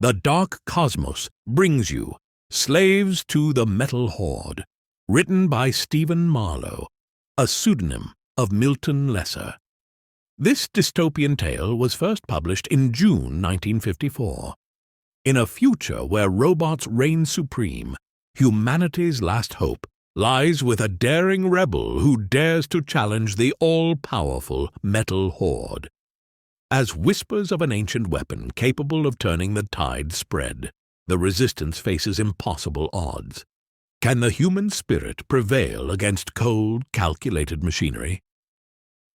the Dark Cosmos brings you Slaves to the Metal Horde, written by Stephen Marlowe, a pseudonym of Milton Lesser. This dystopian tale was first published in June 1954. In a future where robots reign supreme, humanity's last hope lies with a daring rebel who dares to challenge the all-powerful Metal Horde. As whispers of an ancient weapon capable of turning the tide spread, the resistance faces impossible odds. Can the human spirit prevail against cold, calculated machinery?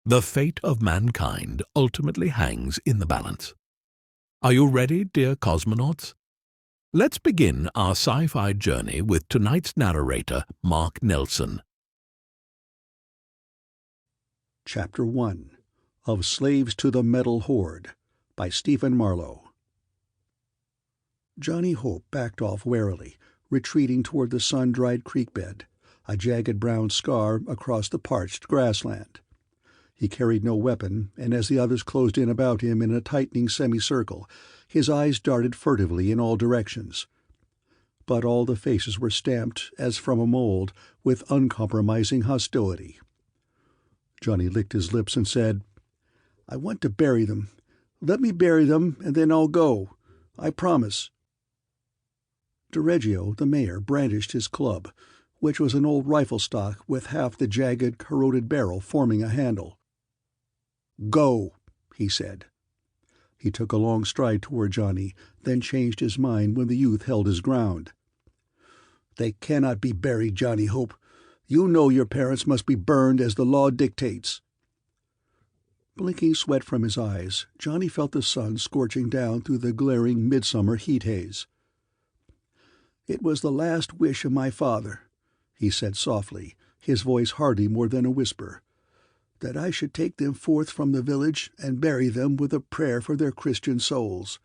The fate of mankind ultimately hangs in the balance. Are you ready, dear cosmonauts? Let's begin our sci-fi journey with tonight's narrator, Mark Nelson. Chapter 1 of Slaves to the Metal Horde by Stephen Marlowe. Johnny Hope backed off warily, retreating toward the sun-dried creek bed, a jagged brown scar across the parched grassland. He carried no weapon, and as the others closed in about him in a tightening semicircle, his eyes darted furtively in all directions. But all the faces were stamped, as from a mold, with uncompromising hostility. Johnny licked his lips and said, "I want to bury them. Let me bury them, and then I'll go. I promise." DiReggio, the mayor, brandished his club, which was an old rifle stock with half the jagged, corroded barrel forming a handle. "Go," he said. He took a long stride toward Johnny, then changed his mind when the youth held his ground. "They cannot be buried, Johnny Hope. You know your parents must be burned as the law dictates." Blinking sweat from his eyes, Johnny felt the sun scorching down through the glaring midsummer heat haze. "It was the last wish of my father," he said softly, his voice hardly more than a whisper, "that I should take them forth from the village and bury them with a prayer for their Christian souls."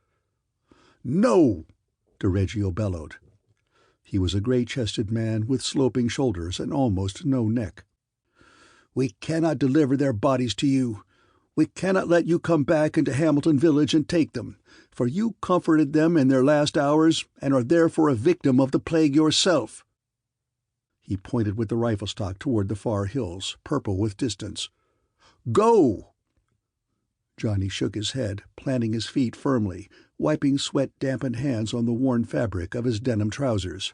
"No!" DiReggio bellowed. He was a gray-chested man with sloping shoulders and almost no neck. "We cannot deliver their bodies to you. We cannot let you come back into Hamilton Village and take them, for you comforted them in their last hours and are therefore a victim of the plague yourself." He pointed with the rifle stock toward the far hills, purple with distance. "Go!" Johnny shook his head, planting his feet firmly, wiping sweat-dampened hands on the worn fabric of his denim trousers.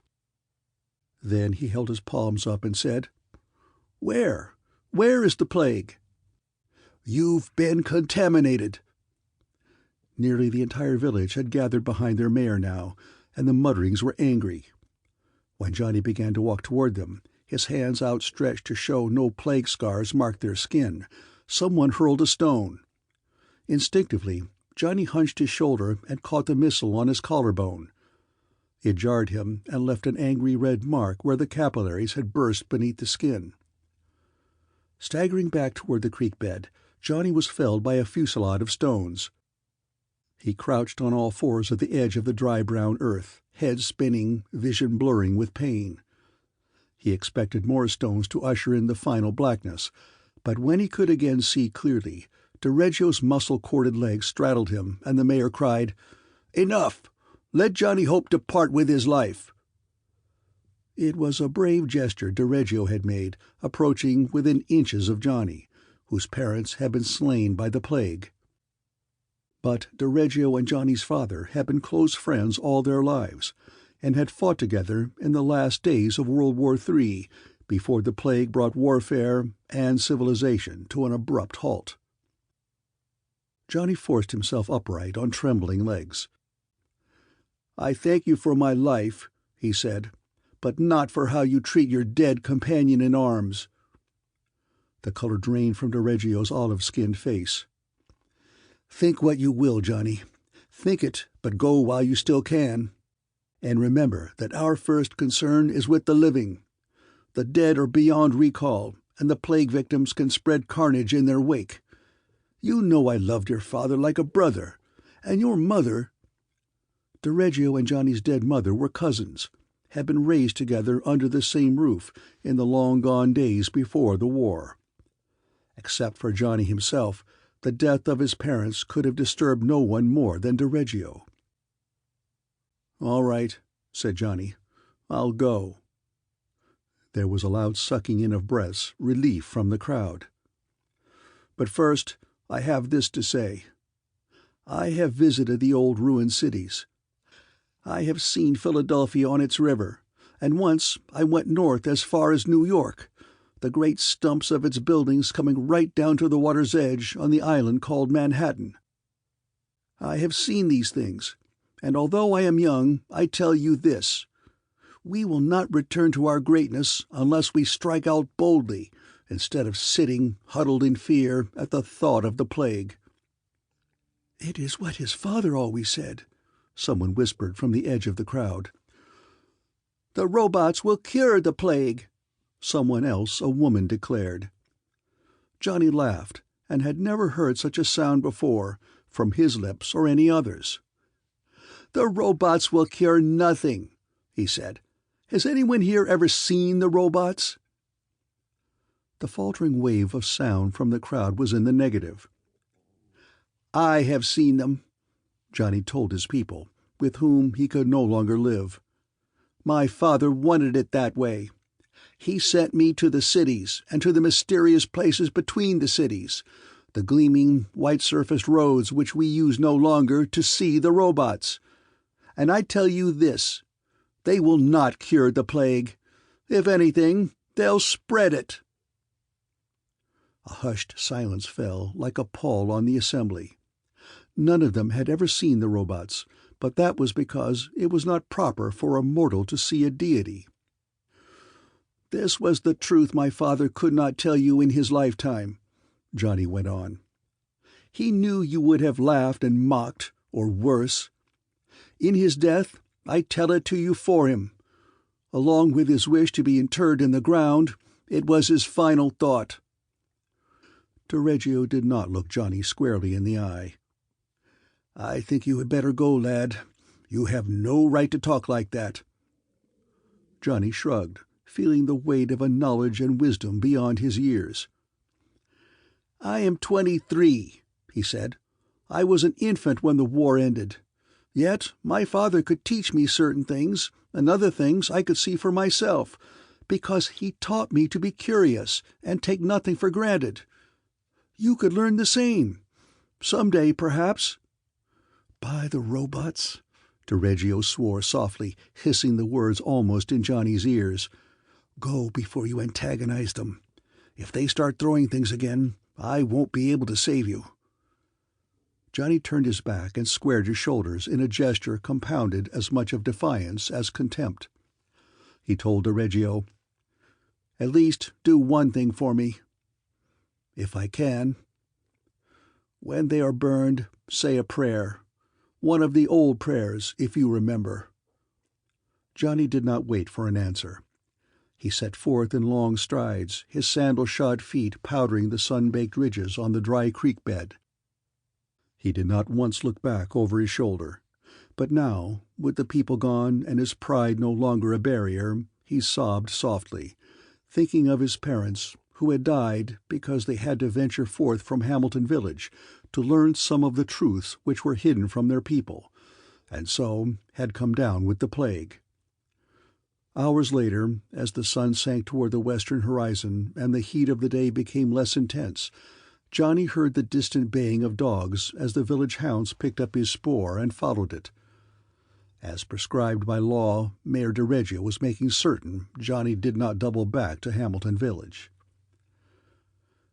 Then he held his palms up and said, "Where? Where is the plague?" "You've been contaminated." Nearly the entire village had gathered behind their mayor now, and the mutterings were angry. When Johnny began to walk toward them, his hands outstretched to show no plague scars marked their skin, someone hurled a stone. Instinctively, Johnny hunched his shoulder and caught the missile on his collarbone. It jarred him and left an angry red mark where the capillaries had burst beneath the skin. Staggering back toward the creek bed, Johnny was felled by a fusillade of stones. He crouched on all fours at the edge of the dry brown earth, head spinning, vision blurring with pain. He expected more stones to usher in the final blackness, but when he could again see clearly, DiReggio's muscle-corded legs straddled him, and the mayor cried, "Enough! Let Johnny Hope depart with his life." It was a brave gesture DiReggio had made, approaching within inches of Johnny, whose parents had been slain by the plague. But DiReggio and Johnny's father had been close friends all their lives, and had fought together in the last days of World War III, before the plague brought warfare and civilization to an abrupt halt. Johnny forced himself upright on trembling legs. "I thank you for my life," he said, "but not for how you treat your dead companion in arms." The color drained from DiReggio's olive-skinned face. "Think what you will, Johnny. Think it, but go while you still can. And remember that our first concern is with the living. The dead are beyond recall, and the plague victims can spread carnage in their wake. You know I loved your father like a brother, and your mother—" DiReggio and Johnny's dead mother were cousins, had been raised together under the same roof in the long-gone days before the war. Except for Johnny himself, the death of his parents could have disturbed no one more than DiReggio. "All right," said Johnny. "I'll go." There was a loud sucking in of breaths, relief from the crowd. "But first, I have this to say. I have visited the old ruined cities. I have seen Philadelphia on its river, and once I went north as far as New York, the great stumps of its buildings coming right down to the water's edge on the island called Manhattan. I have seen these things, and although I am young, I tell you this. We will not return to our greatness unless we strike out boldly, instead of sitting, huddled in fear, at the thought of the plague." "It is what his father always said," someone whispered from the edge of the crowd. "The robots will cure the plague," someone else, a woman, declared. Johnny laughed, and had never heard such a sound before, from his lips or any others. "The robots will cure nothing," he said. "Has anyone here ever seen the robots?" The faltering wave of sound from the crowd was in the negative. "I have seen them," Johnny told his people, with whom he could no longer live. "My father wanted it that way. He sent me to the cities and to the mysterious places between the cities, the gleaming, white-surfaced roads which we use no longer, to see the robots. And I tell you this, they will not cure the plague. If anything, they'll spread it." A hushed silence fell like a pall on the assembly. None of them had ever seen the robots, but that was because it was not proper for a mortal to see a deity. "This was the truth my father could not tell you in his lifetime," Johnny went on. "He knew you would have laughed and mocked, or worse. In his death, I tell it to you for him. Along with his wish to be interred in the ground, it was his final thought." Reggio did not look Johnny squarely in the eye. "I think you had better go, lad. You have no right to talk like that." Johnny shrugged, feeling the weight of a knowledge and wisdom beyond his years. "I am 23, he said. "I was an infant when the war ended. Yet my father could teach me certain things, and other things I could see for myself, because he taught me to be curious and take nothing for granted. You could learn the same. Some day, perhaps." "By the robots," Reggio swore softly, hissing the words almost in Johnny's ears. "Go before you antagonize them. If they start throwing things again, I won't be able to save you." Johnny turned his back and squared his shoulders in a gesture compounded as much of defiance as contempt. He told Reggio, "At least do one thing for me." "If I can." "When they are burned, say a prayer. One of the old prayers, if you remember." Johnny did not wait for an answer. He set forth in long strides, his sandal-shod feet powdering the sun-baked ridges on the dry creek bed. He did not once look back over his shoulder, but now, with the people gone and his pride no longer a barrier, he sobbed softly, thinking of his parents, who had died because they had to venture forth from Hamilton village to learn some of the truths which were hidden from their people, and so had come down with the plague. Hours later, as the sun sank toward the western horizon and the heat of the day became less intense, Johnny heard the distant baying of dogs as the village hounds picked up his spoor and followed it. As prescribed by law, Mayor Reggio was making certain Johnny did not double back to Hamilton village.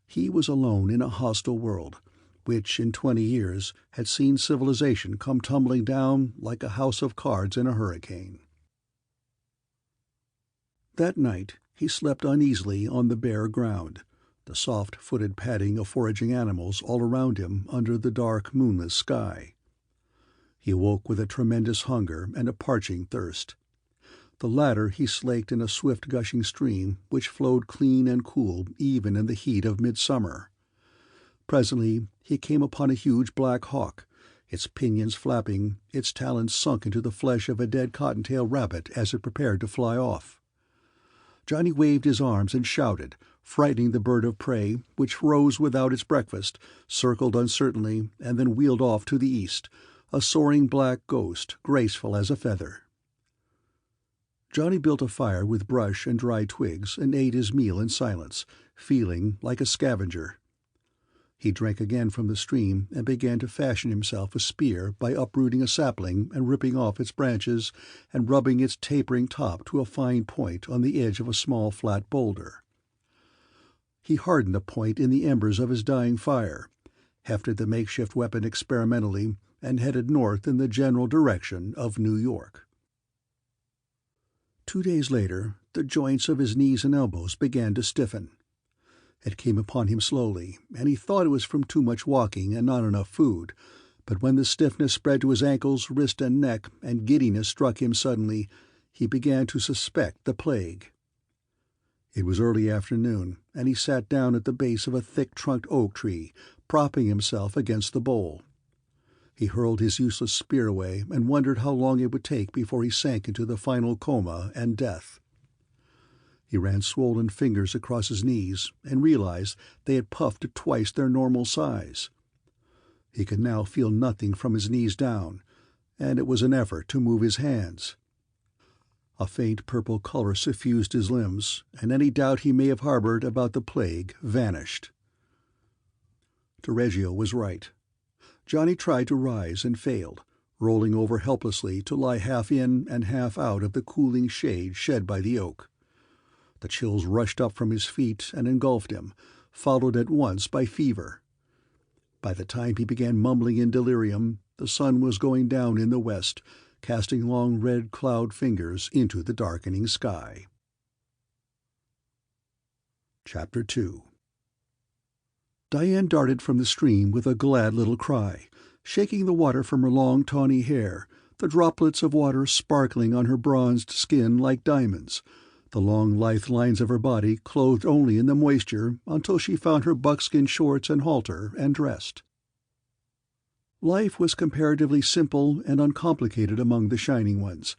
He was alone in a hostile world, which in 20 years had seen civilization come tumbling down like a house of cards in a hurricane. That night he slept uneasily on the bare ground, the soft-footed padding of foraging animals all around him under the dark, moonless sky. He awoke with a tremendous hunger and a parching thirst. The latter he slaked in a swift gushing stream which flowed clean and cool even in the heat of midsummer. Presently he came upon a huge black hawk, its pinions flapping, its talons sunk into the flesh of a dead cottontail rabbit as it prepared to fly off. Johnny waved his arms and shouted, frightening the bird of prey, which rose without its breakfast, circled uncertainly, and then wheeled off to the east, a soaring black ghost, graceful as a feather. Johnny built a fire with brush and dry twigs and ate his meal in silence, feeling like a scavenger. He drank again from the stream and began to fashion himself a spear by uprooting a sapling and ripping off its branches and rubbing its tapering top to a fine point on the edge of a small flat boulder. He hardened the point in the embers of his dying fire, hefted the makeshift weapon experimentally, and headed north in the general direction of New York. 2 days later, the joints of his knees and elbows began to stiffen. It came upon him slowly, and he thought it was from too much walking and not enough food, but when the stiffness spread to his ankles, wrist, and neck, and giddiness struck him suddenly, he began to suspect the plague. It was early afternoon, and he sat down at the base of a thick-trunked oak tree, propping himself against the bole. He hurled his useless spear away and wondered how long it would take before he sank into the final coma and death. He ran swollen fingers across his knees and realized they had puffed to twice their normal size. He could now feel nothing from his knees down, and it was an effort to move his hands. A faint purple color suffused his limbs, and any doubt he may have harbored about the plague vanished. Tereggio was right. Johnny tried to rise and failed, rolling over helplessly to lie half in and half out of the cooling shade shed by the oak. The chills rushed up from his feet and engulfed him, followed at once by fever. By the time he began mumbling in delirium, the sun was going down in the west, casting long red cloud fingers into the darkening sky. Chapter 2. Diane darted from the stream with a glad little cry, shaking the water from her long tawny hair, the droplets of water sparkling on her bronzed skin like diamonds, the long lithe lines of her body clothed only in the moisture until she found her buckskin shorts and halter and dressed. Life was comparatively simple and uncomplicated among the Shining Ones,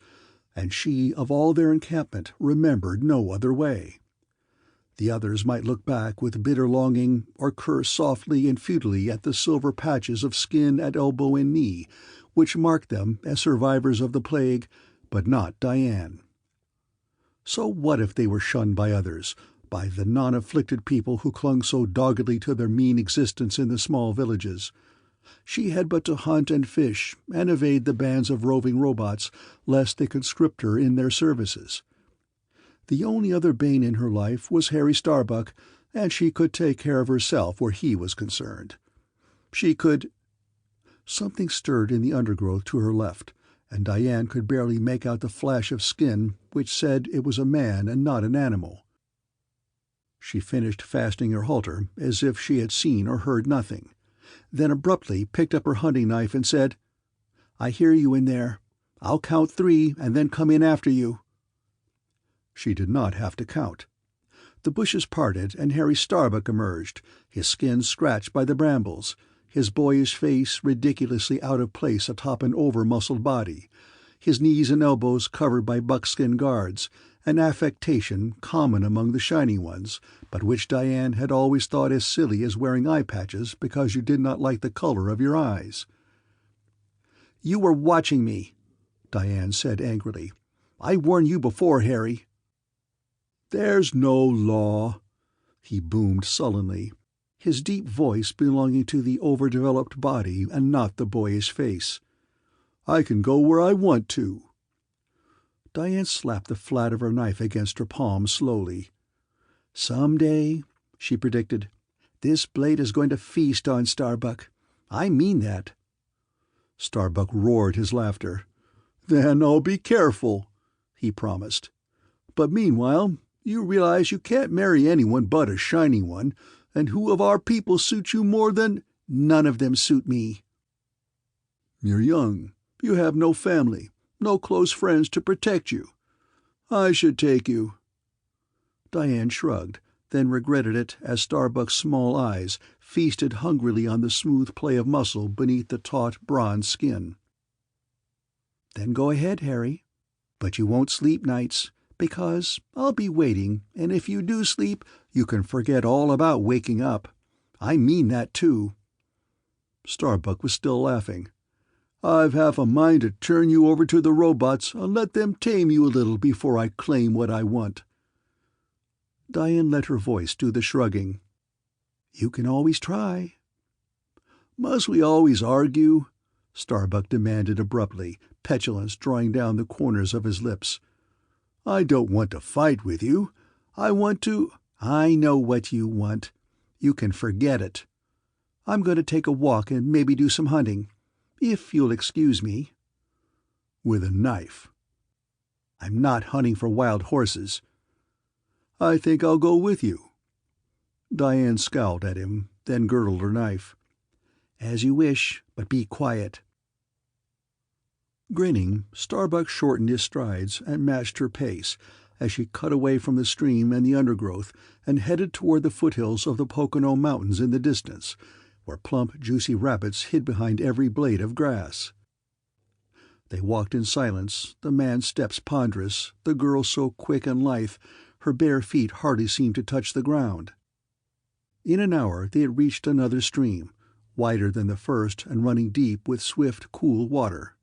and she, of all their encampment, remembered no other way. The others might look back with bitter longing or curse softly and futilely at the silver patches of skin at elbow and knee, which marked them as survivors of the plague, but not Diane. So what if they were shunned by others, by the non-afflicted people who clung so doggedly to their mean existence in the small villages? She had but to hunt and fish and evade the bands of roving robots, lest they conscript her in their services. The only other bane in her life was Harry Starbuck, and she could take care of herself where he was concerned. She could— Something stirred in the undergrowth to her left, and Diane could barely make out the flash of skin which said it was a man and not an animal. She finished fastening her halter as if she had seen or heard nothing, then abruptly picked up her hunting knife and said, "I hear you in there. I'll count 3 and then come in after you." She did not have to count. The bushes parted and Harry Starbuck emerged, his skin scratched by the brambles, his boyish face ridiculously out of place atop an over-muscled body, his knees and elbows covered by buckskin guards, an affectation common among the Shining Ones, but which Diane had always thought as silly as wearing eye patches because you did not like the color of your eyes. "You were watching me," Diane said angrily. "I warned you before, Harry." "There's no law," he boomed sullenly, his deep voice belonging to the overdeveloped body and not the boyish face. "I can go where I want to." Diane slapped the flat of her knife against her palm slowly. "Someday," she predicted, "this blade is going to feast on Starbuck. I mean that." Starbuck roared his laughter. "Then I'll be careful," he promised. "But meanwhile, you realize you can't marry anyone but a Shining One, and who of our people suits you more than—" "None of them suit me." "You're young. You have no family, no close friends to protect you. I should take you." Diane shrugged, then regretted it as Starbuck's small eyes feasted hungrily on the smooth play of muscle beneath the taut bronze skin. "Then go ahead, Harry. But you won't sleep nights, because I'll be waiting, and if you do sleep, you can forget all about waking up. I mean that, too." Starbuck was still laughing. I've half a mind to turn you over to the robots and let them tame you a little before I claim what I want." Diane let her voice do the shrugging. "You can always try." "Must we always argue?" Starbuck demanded abruptly, petulance drawing down the corners of his lips. "I don't want to fight with you. I want to—" "I know what you want. You can forget it. I'm going to take a walk and maybe do some hunting, if you'll excuse me." "With a knife?" "I'm not hunting for wild horses." "I think I'll go with you." Diane scowled at him, then girdled her knife. "As you wish, but be quiet." Grinning, Starbuck shortened his strides and matched her pace as she cut away from the stream and the undergrowth and headed toward the foothills of the Pocono Mountains in the distance, where plump, juicy rabbits hid behind every blade of grass. They walked in silence, the man's steps ponderous, the girl so quick and lithe her bare feet hardly seemed to touch the ground. In an hour they had reached another stream, wider than the first and running deep with swift, cool water.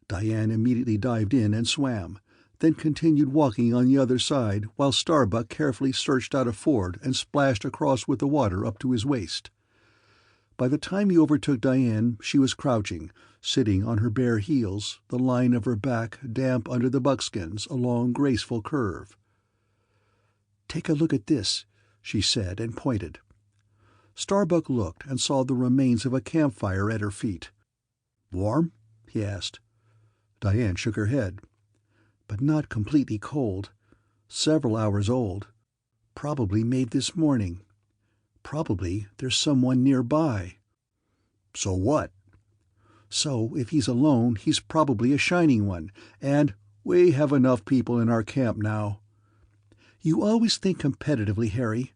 Diane immediately dived in and swam, then continued walking on the other side while Starbuck carefully searched out a ford and splashed across with the water up to his waist. By the time he overtook Diane, she was crouching, sitting on her bare heels, the line of her back damp under the buckskins, a long, graceful curve. "Take a look at this," she said, and pointed. Starbuck looked and saw the remains of a campfire at her feet. "Warm?" he asked. Diane shook her head. "But not completely cold. Several hours old. Probably made this morning. Probably there's someone nearby." "So what?" "So if he's alone, he's probably a shining one, and we have enough people in our camp now." "You always think competitively, Harry.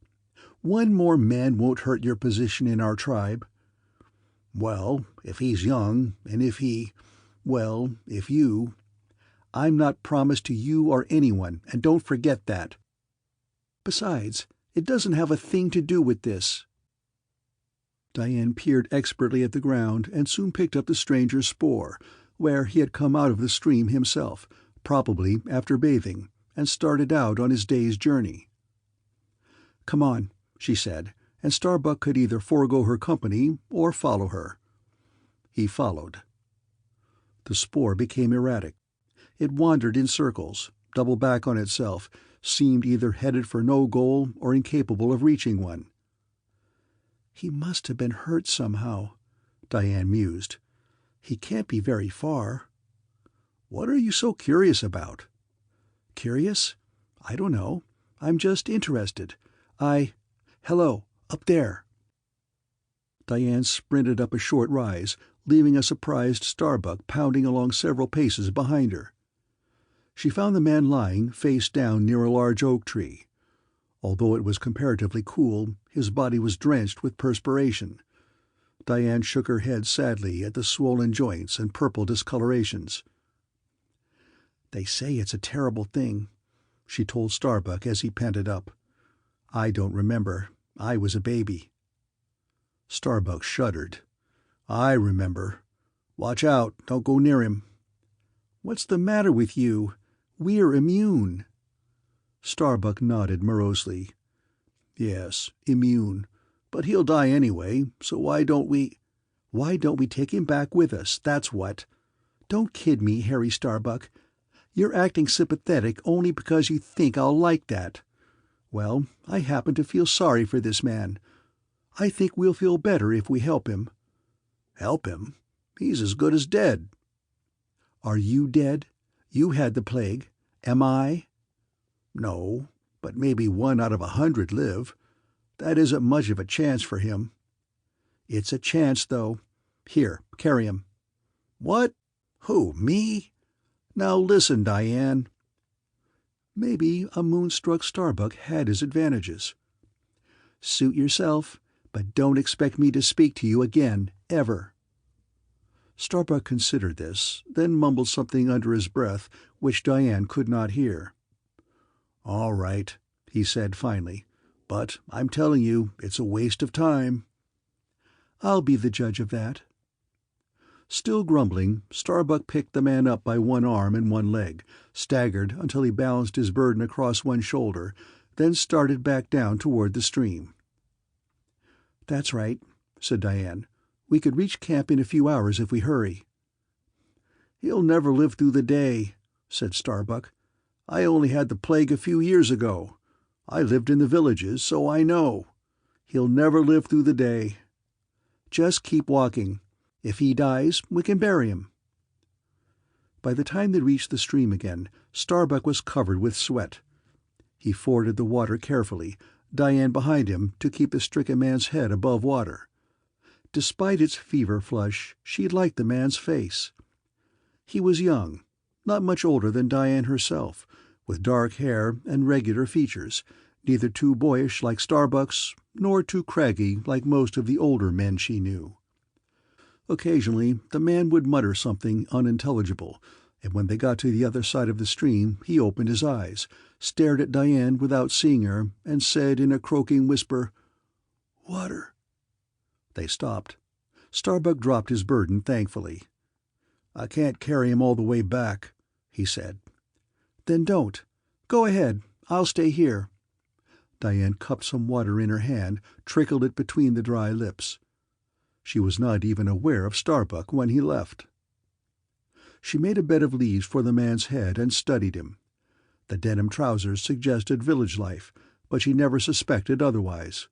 One more man won't hurt your position in our tribe." "Well, if he's young, and if you—" "I'm not promised to you or anyone, and don't forget that. Besides, it doesn't have a thing to do with this." Diane peered expertly at the ground and soon picked up the stranger's spoor, where he had come out of the stream himself, probably after bathing, and started out on his day's journey. "Come on," she said, and Starbuck could either forego her company or follow her. He followed. The spoor became erratic. It wandered in circles, doubled back on itself, seemed either headed for no goal or incapable of reaching one. "He must have been hurt somehow," Diane mused. "He can't be very far." "What are you so curious about?" "Curious? I don't know. I'm just interested. Hello, up there." Diane sprinted up a short rise, leaving a surprised Starbuck pounding along several paces behind her. She found the man lying face down near a large oak tree. Although it was comparatively cool, his body was drenched with perspiration. Diane shook her head sadly at the swollen joints and purple discolorations. "They say it's a terrible thing," she told Starbuck as he panted up. "I don't remember. I was a baby." Starbuck shuddered. "I remember. Watch out, don't go near him." "What's the matter with you? We're immune." Starbuck nodded morosely. "Yes, immune. But he'll die anyway, so why don't we—" "Why don't we take him back with us, that's what. Don't kid me, Harry Starbuck. You're acting sympathetic only because you think I'll like that. Well, I happen to feel sorry for this man. I think we'll feel better if we help him." "Help him? He's as good as dead." "Are you dead? You had the plague. Am I?" "No, but maybe 1 out of 100 live. That isn't much of a chance for him." "It's a chance, though. Here, carry him." "What? Who, me? Now listen, Diane." Maybe a moonstruck Starbuck had his advantages. "Suit yourself, but don't expect me to speak to you again, ever." Starbuck considered this, then mumbled something under his breath which Diane could not hear. "All right," he said finally, "but I'm telling you, it's a waste of time." "I'll be the judge of that." Still grumbling, Starbuck picked the man up by one arm and one leg, staggered until he balanced his burden across one shoulder, then started back down toward the stream. "That's right," said Diane. "We could reach camp in a few hours if we hurry." "He'll never live through the day," said Starbuck. "I only had the plague a few years ago. I lived in the villages, so I know. He'll never live through the day. Just keep walking. If he dies, we can bury him." By the time they reached the stream again, Starbuck was covered with sweat. He forded the water carefully, Diane behind him to keep the stricken man's head above water. Despite its fever flush, she liked the man's face. He was young, not much older than Diane herself, with dark hair and regular features, neither too boyish like Starbuck's, nor too craggy like most of the older men she knew. Occasionally the man would mutter something unintelligible, and when they got to the other side of the stream he opened his eyes, stared at Diane without seeing her, and said in a croaking whisper, "Water." They stopped. Starbuck dropped his burden thankfully. "I can't carry him all the way back," he said. "Then don't. Go ahead. I'll stay here." Diane cupped some water in her hand, trickled it between the dry lips. She was not even aware of Starbuck when he left. She made a bed of leaves for the man's head and studied him. The denim trousers suggested village life, but she never suspected otherwise.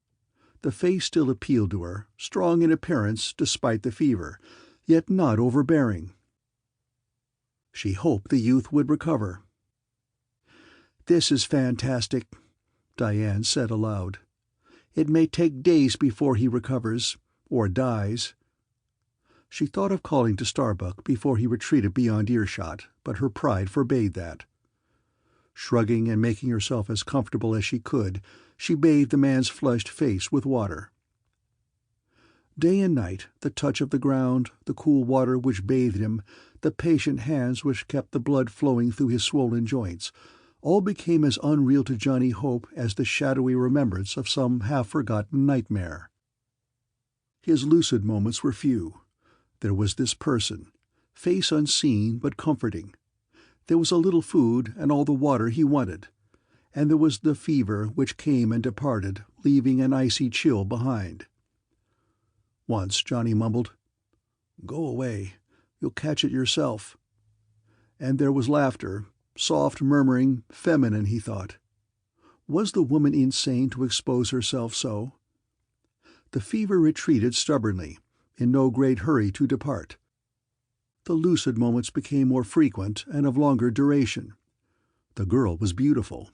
The face still appealed to her, strong in appearance despite the fever, yet not overbearing. She hoped the youth would recover. "This is fantastic," Diane said aloud. "It may take days before he recovers, or dies." She thought of calling to Starbuck before he retreated beyond earshot, but her pride forbade that. Shrugging and making herself as comfortable as she could, she bathed the man's flushed face with water. Day and night, the touch of the ground, the cool water which bathed him, the patient hands which kept the blood flowing through his swollen joints, all became as unreal to Johnny Hope as the shadowy remembrance of some half-forgotten nightmare. His lucid moments were few. There was this person, face unseen but comforting. There was a little food and all the water he wanted. And there was the fever which came and departed, leaving an icy chill behind. Once Johnny mumbled, "Go away. You'll catch it yourself." And there was laughter, soft, murmuring, feminine, he thought. Was the woman insane to expose herself so? The fever retreated stubbornly, in no great hurry to depart. The lucid moments became more frequent and of longer duration. The girl was beautiful.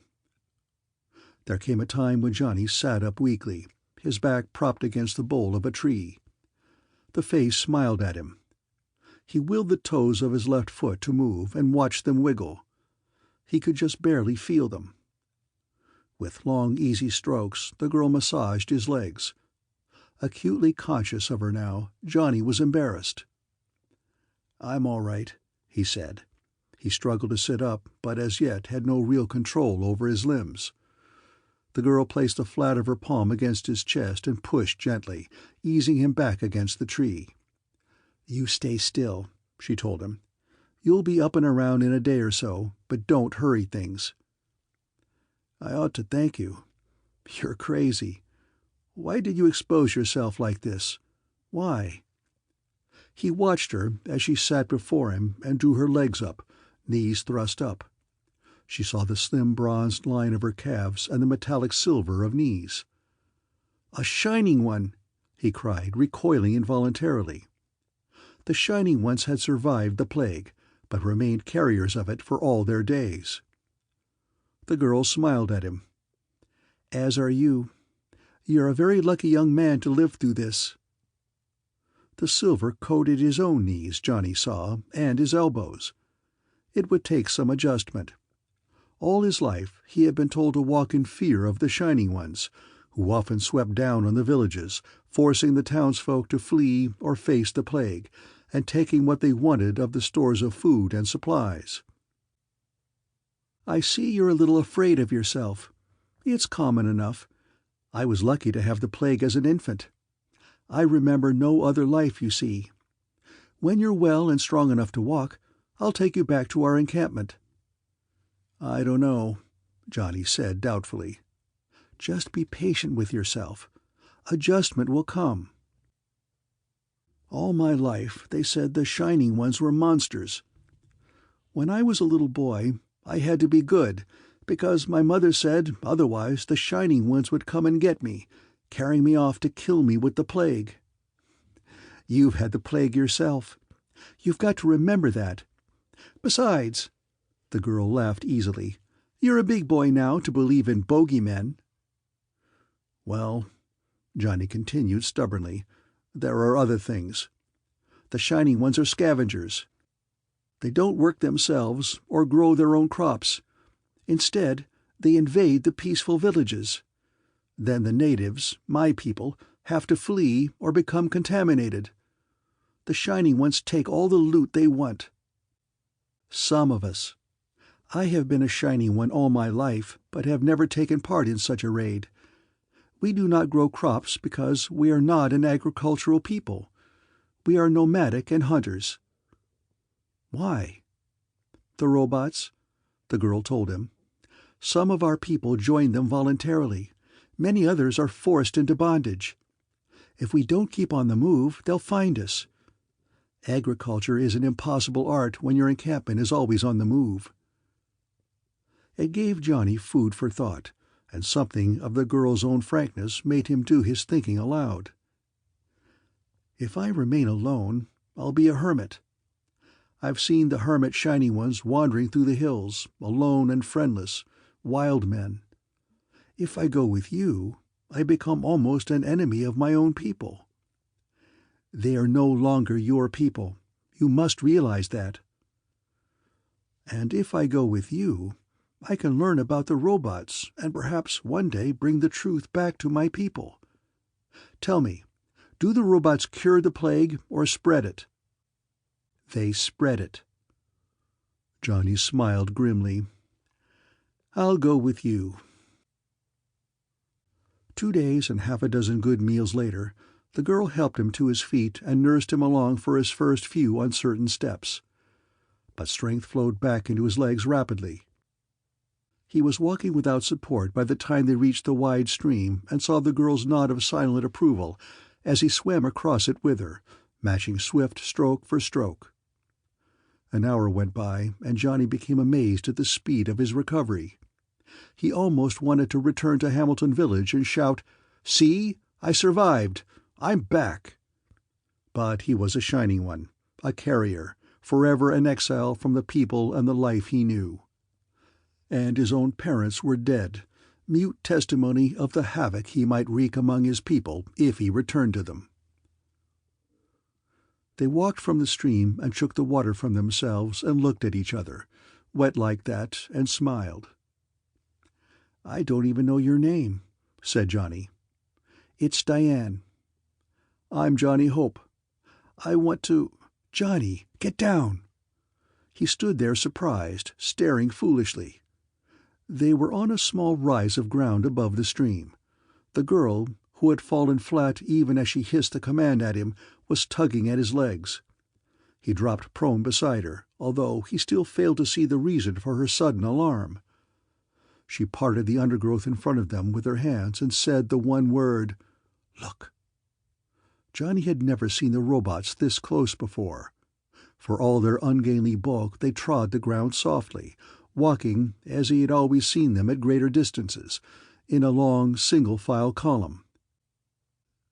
There came a time when Johnny sat up weakly, his back propped against the bole of a tree. The face smiled at him. He willed the toes of his left foot to move and watched them wiggle. He could just barely feel them. With long, easy strokes, the girl massaged his legs. Acutely conscious of her now, Johnny was embarrassed. "I'm all right," he said. He struggled to sit up, but as yet had no real control over his limbs. The girl placed the flat of her palm against his chest and pushed gently, easing him back against the tree. "You stay still," she told him. "You'll be up and around in a day or so, but don't hurry things." "I ought to thank you. You're crazy. Why did you expose yourself like this? Why?" He watched her as she sat before him and drew her legs up, knees thrust up. She saw the slim bronzed line of her calves and the metallic silver of knees. "A shining one!" he cried, recoiling involuntarily. The Shining Ones had survived the plague, but remained carriers of it for all their days. The girl smiled at him. "As are you. You're a very lucky young man to live through this." The silver coated his own knees, Johnny saw, and his elbows. It would take some adjustment. All his life he had been told to walk in fear of the Shining Ones, who often swept down on the villages, forcing the townsfolk to flee or face the plague, and taking what they wanted of the stores of food and supplies. "I see you're a little afraid of yourself. It's common enough. I was lucky to have the plague as an infant. I remember no other life, you see. When you're well and strong enough to walk, I'll take you back to our encampment." "I don't know," Johnny said doubtfully. "Just be patient with yourself. Adjustment will come." "All my life they said the Shining Ones were monsters. When I was a little boy, I had to be good, because my mother said otherwise the Shining Ones would come and get me, carrying me off to kill me with the plague. You've had the plague yourself. You've got to remember that. Besides," the girl laughed easily, "you're a big boy now to believe in bogeymen." "Well," Johnny continued stubbornly, "there are other things. The Shining Ones are scavengers. They don't work themselves or grow their own crops. Instead, they invade the peaceful villages. Then the natives, my people, have to flee or become contaminated. The Shining Ones take all the loot they want. Some of us. I have been a Shining One all my life, but have never taken part in such a raid. We do not grow crops because we are not an agricultural people. We are nomadic and hunters." "Why?" "The robots," the girl told him. "Some of our people joined them voluntarily. Many others are forced into bondage. If we don't keep on the move, they'll find us. Agriculture is an impossible art when your encampment is always on the move." It gave Johnny food for thought, and something of the girl's own frankness made him do his thinking aloud. "If I remain alone, I'll be a hermit. I've seen the hermit Shining Ones wandering through the hills, alone and friendless, wild men. If I go with you, I become almost an enemy of my own people. They are no longer your people. You must realize that. And if I go with you, I can learn about the robots and perhaps one day bring the truth back to my people. Tell me, do the robots cure the plague or spread it?" "They spread it." Johnny smiled grimly. "I'll go with you." 2 days and half a dozen good meals later, the girl helped him to his feet and nursed him along for his first few uncertain steps. But strength flowed back into his legs rapidly. He was walking without support by the time they reached the wide stream and saw the girl's nod of silent approval as he swam across it with her, matching swift stroke for stroke. An hour went by, and Johnny became amazed at the speed of his recovery. He almost wanted to return to Hamilton Village and shout, "See, I survived! I'm back!" But he was a Shining One, a carrier, forever an exile from the people and the life he knew. And his own parents were dead, mute testimony of the havoc he might wreak among his people if he returned to them. They walked from the stream and shook the water from themselves and looked at each other, wet like that, and smiled. "I don't even know your name," said Johnny. "It's Diane." "I'm Johnny Hope. I want to—" "Johnny, get down!" He stood there surprised, staring foolishly. They were on a small rise of ground above the stream. The girl, who had fallen flat even as she hissed the command at him, was tugging at his legs. He dropped prone beside her, although he still failed to see the reason for her sudden alarm. She parted the undergrowth in front of them with her hands and said the one word, "Look." Johnny had never seen the robots this close before. For all their ungainly bulk, they trod the ground softly, walking, as he had always seen them at greater distances, in a long single-file column.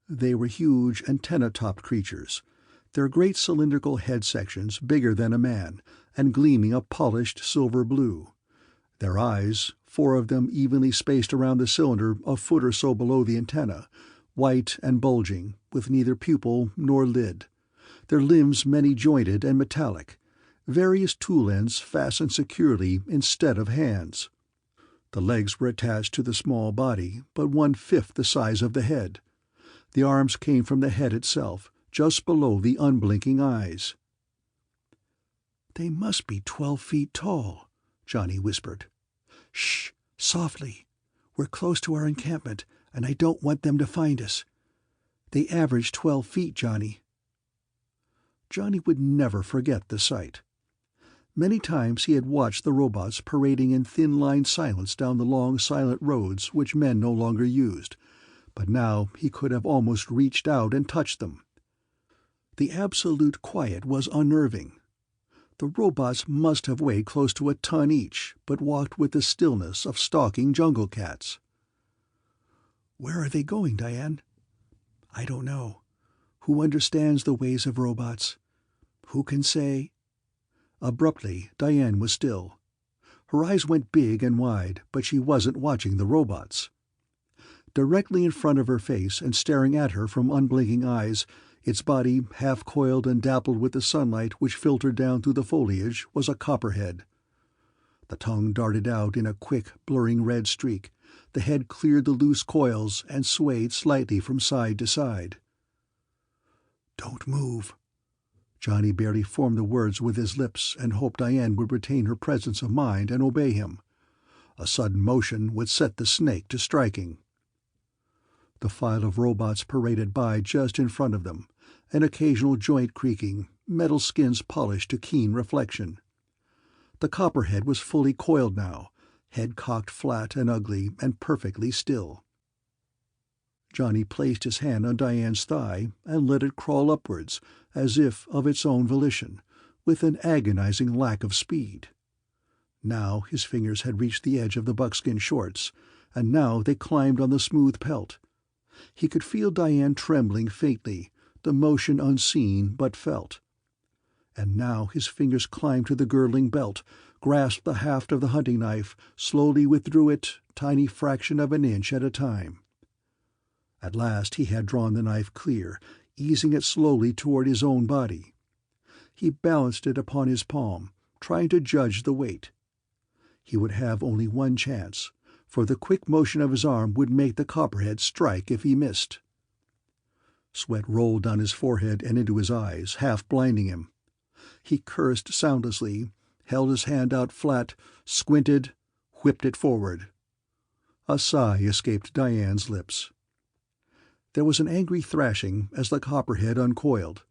They were huge antenna-topped creatures, their great cylindrical head sections bigger than a man, and gleaming a polished silver blue. Their eyes, 4 of them evenly spaced around the cylinder a foot or so below the antenna, white and bulging, with neither pupil nor lid. Their limbs many-jointed and metallic, various tool ends fastened securely instead of hands. The legs were attached to the small body, but 1/5 the size of the head. The arms came from the head itself, just below the unblinking eyes. "They must be 12 feet tall," Johnny whispered. "Shh! Softly! We're close to our encampment, and I don't want them to find us. They average 12 feet, Johnny." Johnny would never forget the sight. Many times he had watched the robots parading in thin-lined silence down the long, silent roads which men no longer used, but now he could have almost reached out and touched them. The absolute quiet was unnerving. The robots must have weighed close to a ton each, but walked with the stillness of stalking jungle cats. "Where are they going, Diane?" "I don't know. Who understands the ways of robots? Who can say?" Abruptly, Diane was still. Her eyes went big and wide, but she wasn't watching the robots. Directly in front of her face and staring at her from unblinking eyes, its body half-coiled and dappled with the sunlight which filtered down through the foliage, was a copperhead. The tongue darted out in a quick, blurring red streak. The head cleared the loose coils and swayed slightly from side to side. "Don't move." Johnny barely formed the words with his lips and hoped Diane would retain her presence of mind and obey him. A sudden motion would set the snake to striking. The file of robots paraded by just in front of them, an occasional joint creaking, metal skins polished to keen reflection. The copperhead was fully coiled now, head cocked flat and ugly and perfectly still. Johnny placed his hand on Diane's thigh and let it crawl upwards, as if of its own volition, with an agonizing lack of speed. Now his fingers had reached the edge of the buckskin shorts, and now they climbed on the smooth pelt. He could feel Diane trembling faintly, the motion unseen but felt. And now his fingers climbed to the girdling belt, grasped the haft of the hunting knife, slowly withdrew it, tiny fraction of an inch at a time. At last he had drawn the knife clear, easing it slowly toward his own body. He balanced it upon his palm, trying to judge the weight. He would have only one chance, for the quick motion of his arm would make the copperhead strike if he missed. Sweat rolled down his forehead and into his eyes, half blinding him. He cursed soundlessly, held his hand out flat, squinted, whipped it forward. A sigh escaped Diane's lips. There was an angry thrashing as the copperhead uncoiled,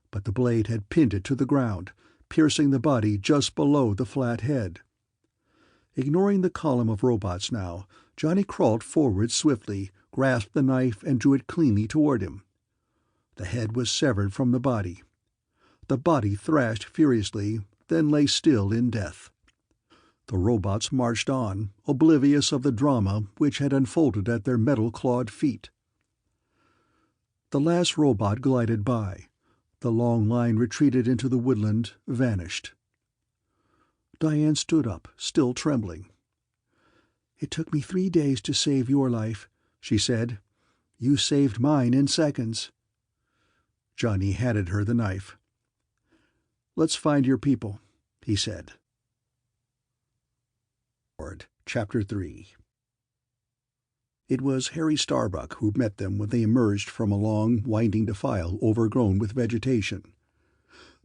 but the blade had pinned it to the ground, piercing the body just below the flat head. Ignoring the column of robots now, Johnny crawled forward swiftly, grasped the knife and drew it cleanly toward him. The head was severed from the body. The body thrashed furiously, then lay still in death. The robots marched on, oblivious of the drama which had unfolded at their metal-clawed feet. The last robot glided by. The long line retreated into the woodland, vanished. Diane stood up, still trembling. "It took me 3 days to save your life," she said. "You saved mine in seconds." Johnny handed her the knife. "Let's find your people," he said. Chapter 3. It was Harry Starbuck who met them when they emerged from a long, winding defile overgrown with vegetation.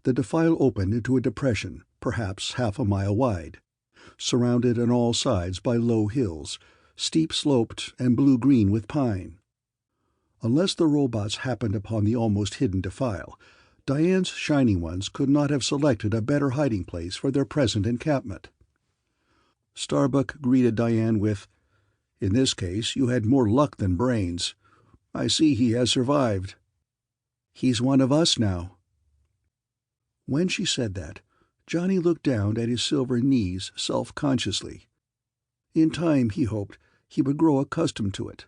The defile opened into a depression, perhaps half a mile wide, surrounded on all sides by low hills, steep-sloped and blue-green with pine. Unless the robots happened upon the almost hidden defile, Diane's Shining Ones could not have selected a better hiding place for their present encampment. Starbuck greeted Diane with, "In this case you had more luck than brains. I see he has survived." "He's one of us now." When she said that, Johnny looked down at his silver knees self-consciously. In time, he hoped, he would grow accustomed to it.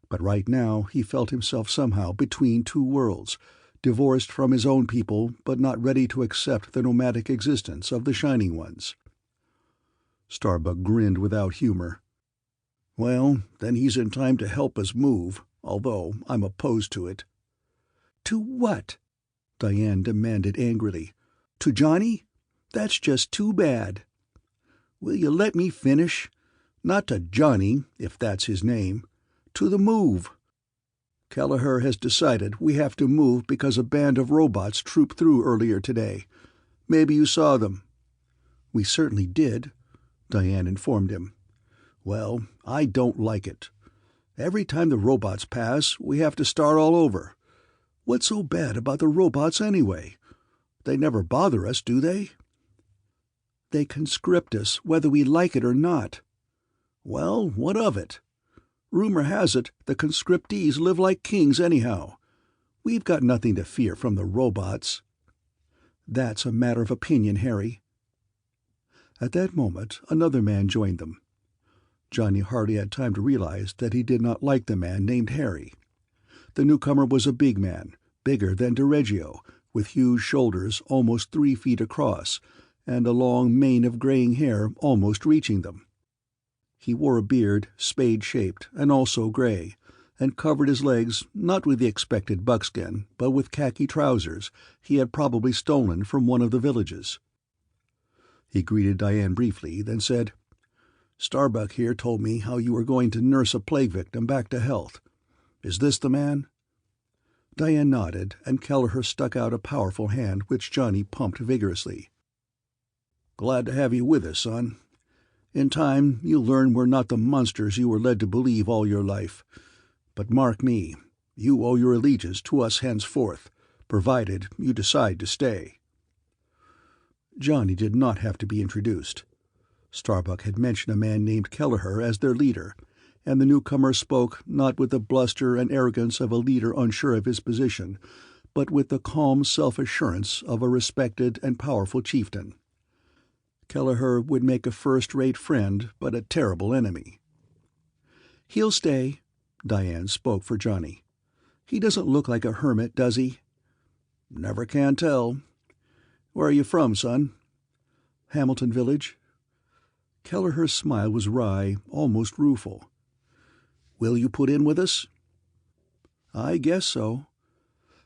But right now he felt himself somehow between two worlds, divorced from his own people but not ready to accept the nomadic existence of the Shining Ones. Starbuck grinned without humor. "Well, then he's in time to help us move, although I'm opposed to it." "To what?" Diane demanded angrily. "To Johnny? That's just too bad." "Will you let me finish? Not to Johnny, if that's his name. To the move. Kelleher has decided we have to move because a band of robots trooped through earlier today. Maybe you saw them." "We certainly did," Diane informed him. "Well, I don't like it. Every time the robots pass, we have to start all over. What's so bad about the robots anyway? They never bother us, do they?" "They conscript us, whether we like it or not." "Well, what of it? Rumor has it the conscriptees live like kings anyhow. We've got nothing to fear from the robots." "That's a matter of opinion, Harry." At that moment another man joined them. Johnny hardly had time to realize that he did not like the man named Harry. The newcomer was a big man, bigger than DiReggio, with huge shoulders almost 3 feet across, and a long mane of graying hair almost reaching them. He wore a beard, spade-shaped and also gray, and covered his legs not with the expected buckskin, but with khaki trousers he had probably stolen from one of the villages. He greeted Diane briefly, then said, "Starbuck here told me how you were going to nurse a plague victim back to health. Is this the man?" Diane nodded, and Kelleher stuck out a powerful hand which Johnny pumped vigorously. "Glad to have you with us, son. In time you'll learn we're not the monsters you were led to believe all your life. But mark me, you owe your allegiance to us henceforth, provided you decide to stay." Johnny did not have to be introduced. Starbuck had mentioned a man named Kelleher as their leader, and the newcomer spoke not with the bluster and arrogance of a leader unsure of his position, but with the calm self-assurance of a respected and powerful chieftain. Kelleher would make a first-rate friend, but a terrible enemy. "He'll stay," Diane spoke for Johnny. "He doesn't look like a hermit, does he?" "Never can tell. Where are you from, son?" "Hamilton Village." Kelleher's smile was wry, almost rueful. "Will you put in with us?" "I guess so."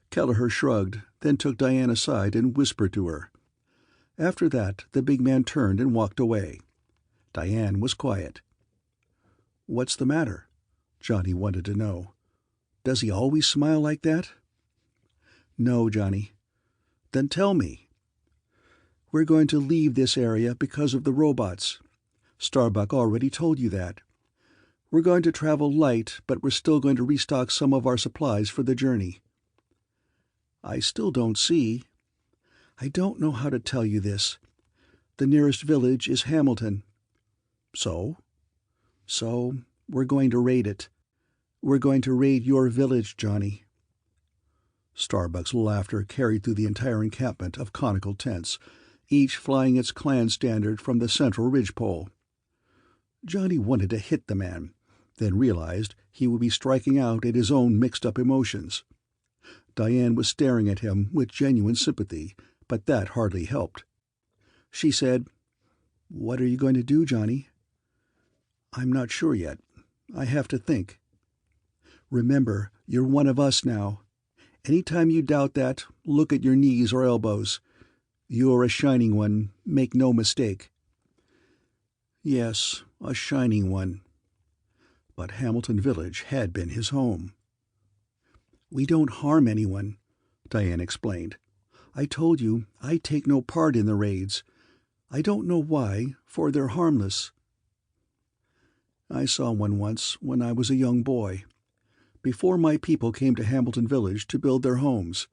Kelleher shrugged, then took Diane aside and whispered to her. After that the big man turned and walked away. Diane was quiet. "What's the matter?" Johnny wanted to know. "Does he always smile like that?" "No, Johnny." "Then tell me." "We're going to leave this area because of the robots. Starbuck already told you that. We're going to travel light, but we're still going to restock some of our supplies for the journey." "I still don't see." "I don't know how to tell you this. The nearest village is Hamilton." "So?" "So, we're going to raid it. We're going to raid your village, Johnny." Starbuck's laughter carried through the entire encampment of conical tents, each flying its clan standard from the central ridgepole. Johnny wanted to hit the man, then realized he would be striking out at his own mixed-up emotions. Diane was staring at him with genuine sympathy, but that hardly helped. She said, "What are you going to do, Johnny?" "I'm not sure yet. I have to think." "Remember, you're one of us now. Any time you doubt that, look at your knees or elbows. You're a shining one, make no mistake." Yes, a shining one. But Hamilton Village had been his home. "We don't harm anyone," Diane explained. "I told you I take no part in the raids. I don't know why, for they're harmless." "I saw one once when I was a young boy, before my people came to Hamilton Village to build their homes.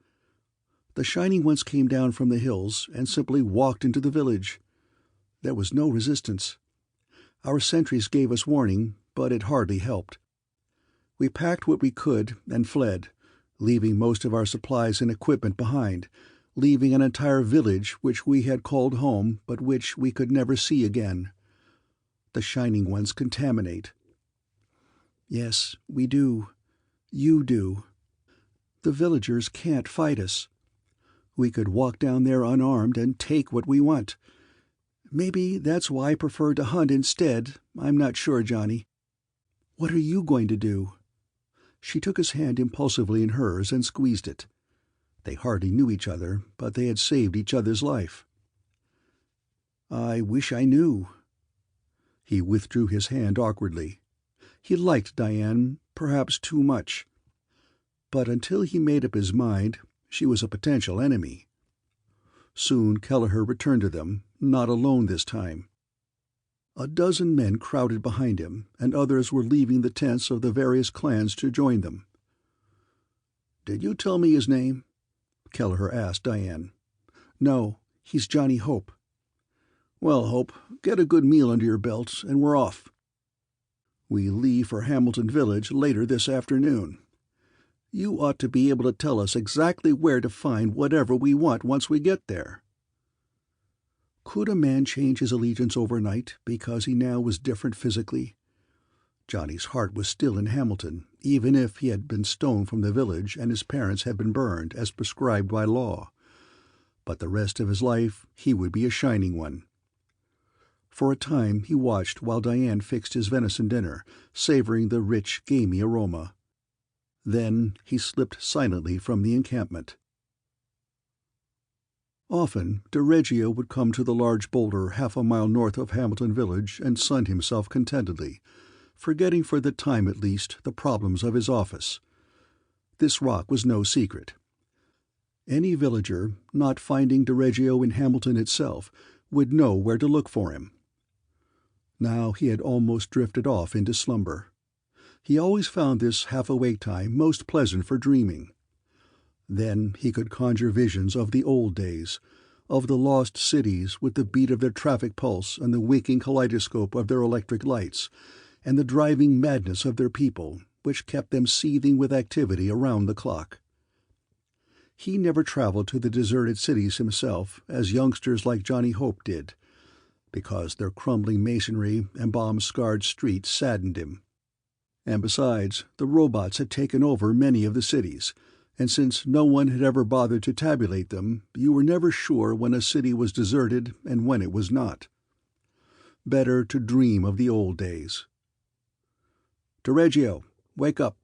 The Shining Ones came down from the hills and simply walked into the village. There was no resistance. Our sentries gave us warning, but it hardly helped. We packed what we could and fled, leaving most of our supplies and equipment behind, leaving an entire village which we had called home but which we could never see again. The Shining Ones contaminate." "Yes, we do. You do. The villagers can't fight us. We could walk down there unarmed and take what we want. Maybe that's why I prefer to hunt instead, I'm not sure, Johnny. What are you going to do?" She took his hand impulsively in hers and squeezed it. They hardly knew each other, but they had saved each other's life. "I wish I knew." He withdrew his hand awkwardly. He liked Diane, perhaps too much. But until he made up his mind, she was a potential enemy. Soon Kelleher returned to them, not alone this time. A dozen men crowded behind him, and others were leaving the tents of the various clans to join them. "Did you tell me his name?" Kelleher asked Diane. No, he's Johnny Hope." "Well, Hope, get a good meal under your belt, and we're off. We leave for Hamilton Village later this afternoon. You ought to be able to tell us exactly where to find whatever we want once we get there." Could a man change his allegiance overnight because he now was different physically? Johnny's heart was still in Hamilton, even if he had been stoned from the village and his parents had been burned as prescribed by law. But the rest of his life he would be a Shining One. For a time he watched while Diane fixed his venison dinner, savoring the rich, gamey aroma. Then he slipped silently from the encampment. Often Dereggio would come to the large boulder 1/2 mile north of Hamilton Village and sun himself contentedly, forgetting for the time at least the problems of his office. This rock was no secret. Any villager, not finding Dereggio in Hamilton itself, would know where to look for him. Now he had almost drifted off into slumber. He always found this half-awake time most pleasant for dreaming. Then he could conjure visions of the old days, of the lost cities with the beat of their traffic pulse and the winking kaleidoscope of their electric lights, and the driving madness of their people, which kept them seething with activity around the clock. He never traveled to the deserted cities himself, as youngsters like Johnny Hope did, because their crumbling masonry and bomb-scarred streets saddened him. And besides, the robots had taken over many of the cities, and since no one had ever bothered to tabulate them, you were never sure when a city was deserted and when it was not. Better to dream of the old days. "Dereggio, wake up."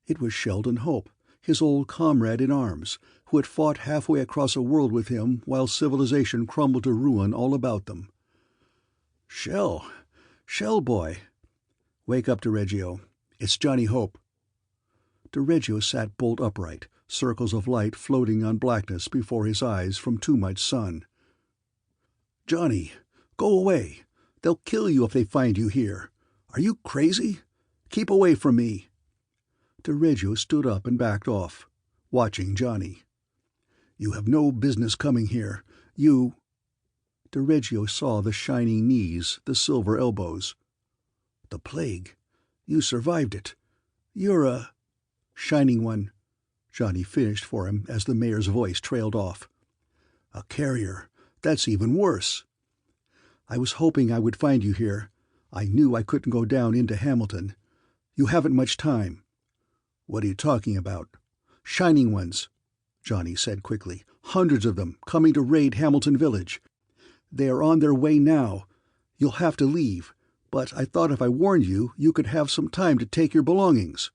It was Sheldon Hope, his old comrade in arms, who had fought halfway across a world with him while civilization crumbled to ruin all about them. Shell boy. "Wake up, Dereggio. It's Johnny Hope." Dereggio sat bolt upright, circles of light floating on blackness before his eyes from too much sun. "Johnny, go away. They'll kill you if they find you here. Are you crazy? Keep away from me." Dereggio stood up and backed off, watching Johnny. "You have no business coming here. You—" Dereggio saw the shining knees, the silver elbows. "The plague. You survived it. You're a—" "Shining One," Johnny finished for him as the mayor's voice trailed off. "A carrier. That's even worse. I was hoping I would find you here. I knew I couldn't go down into Hamilton. You haven't much time." "What are you talking about?" "Shining Ones," Johnny said quickly. "Hundreds of them, coming to raid Hamilton Village. They are on their way now. You'll have to leave, but I thought if I warned you, you could have some time to take your belongings."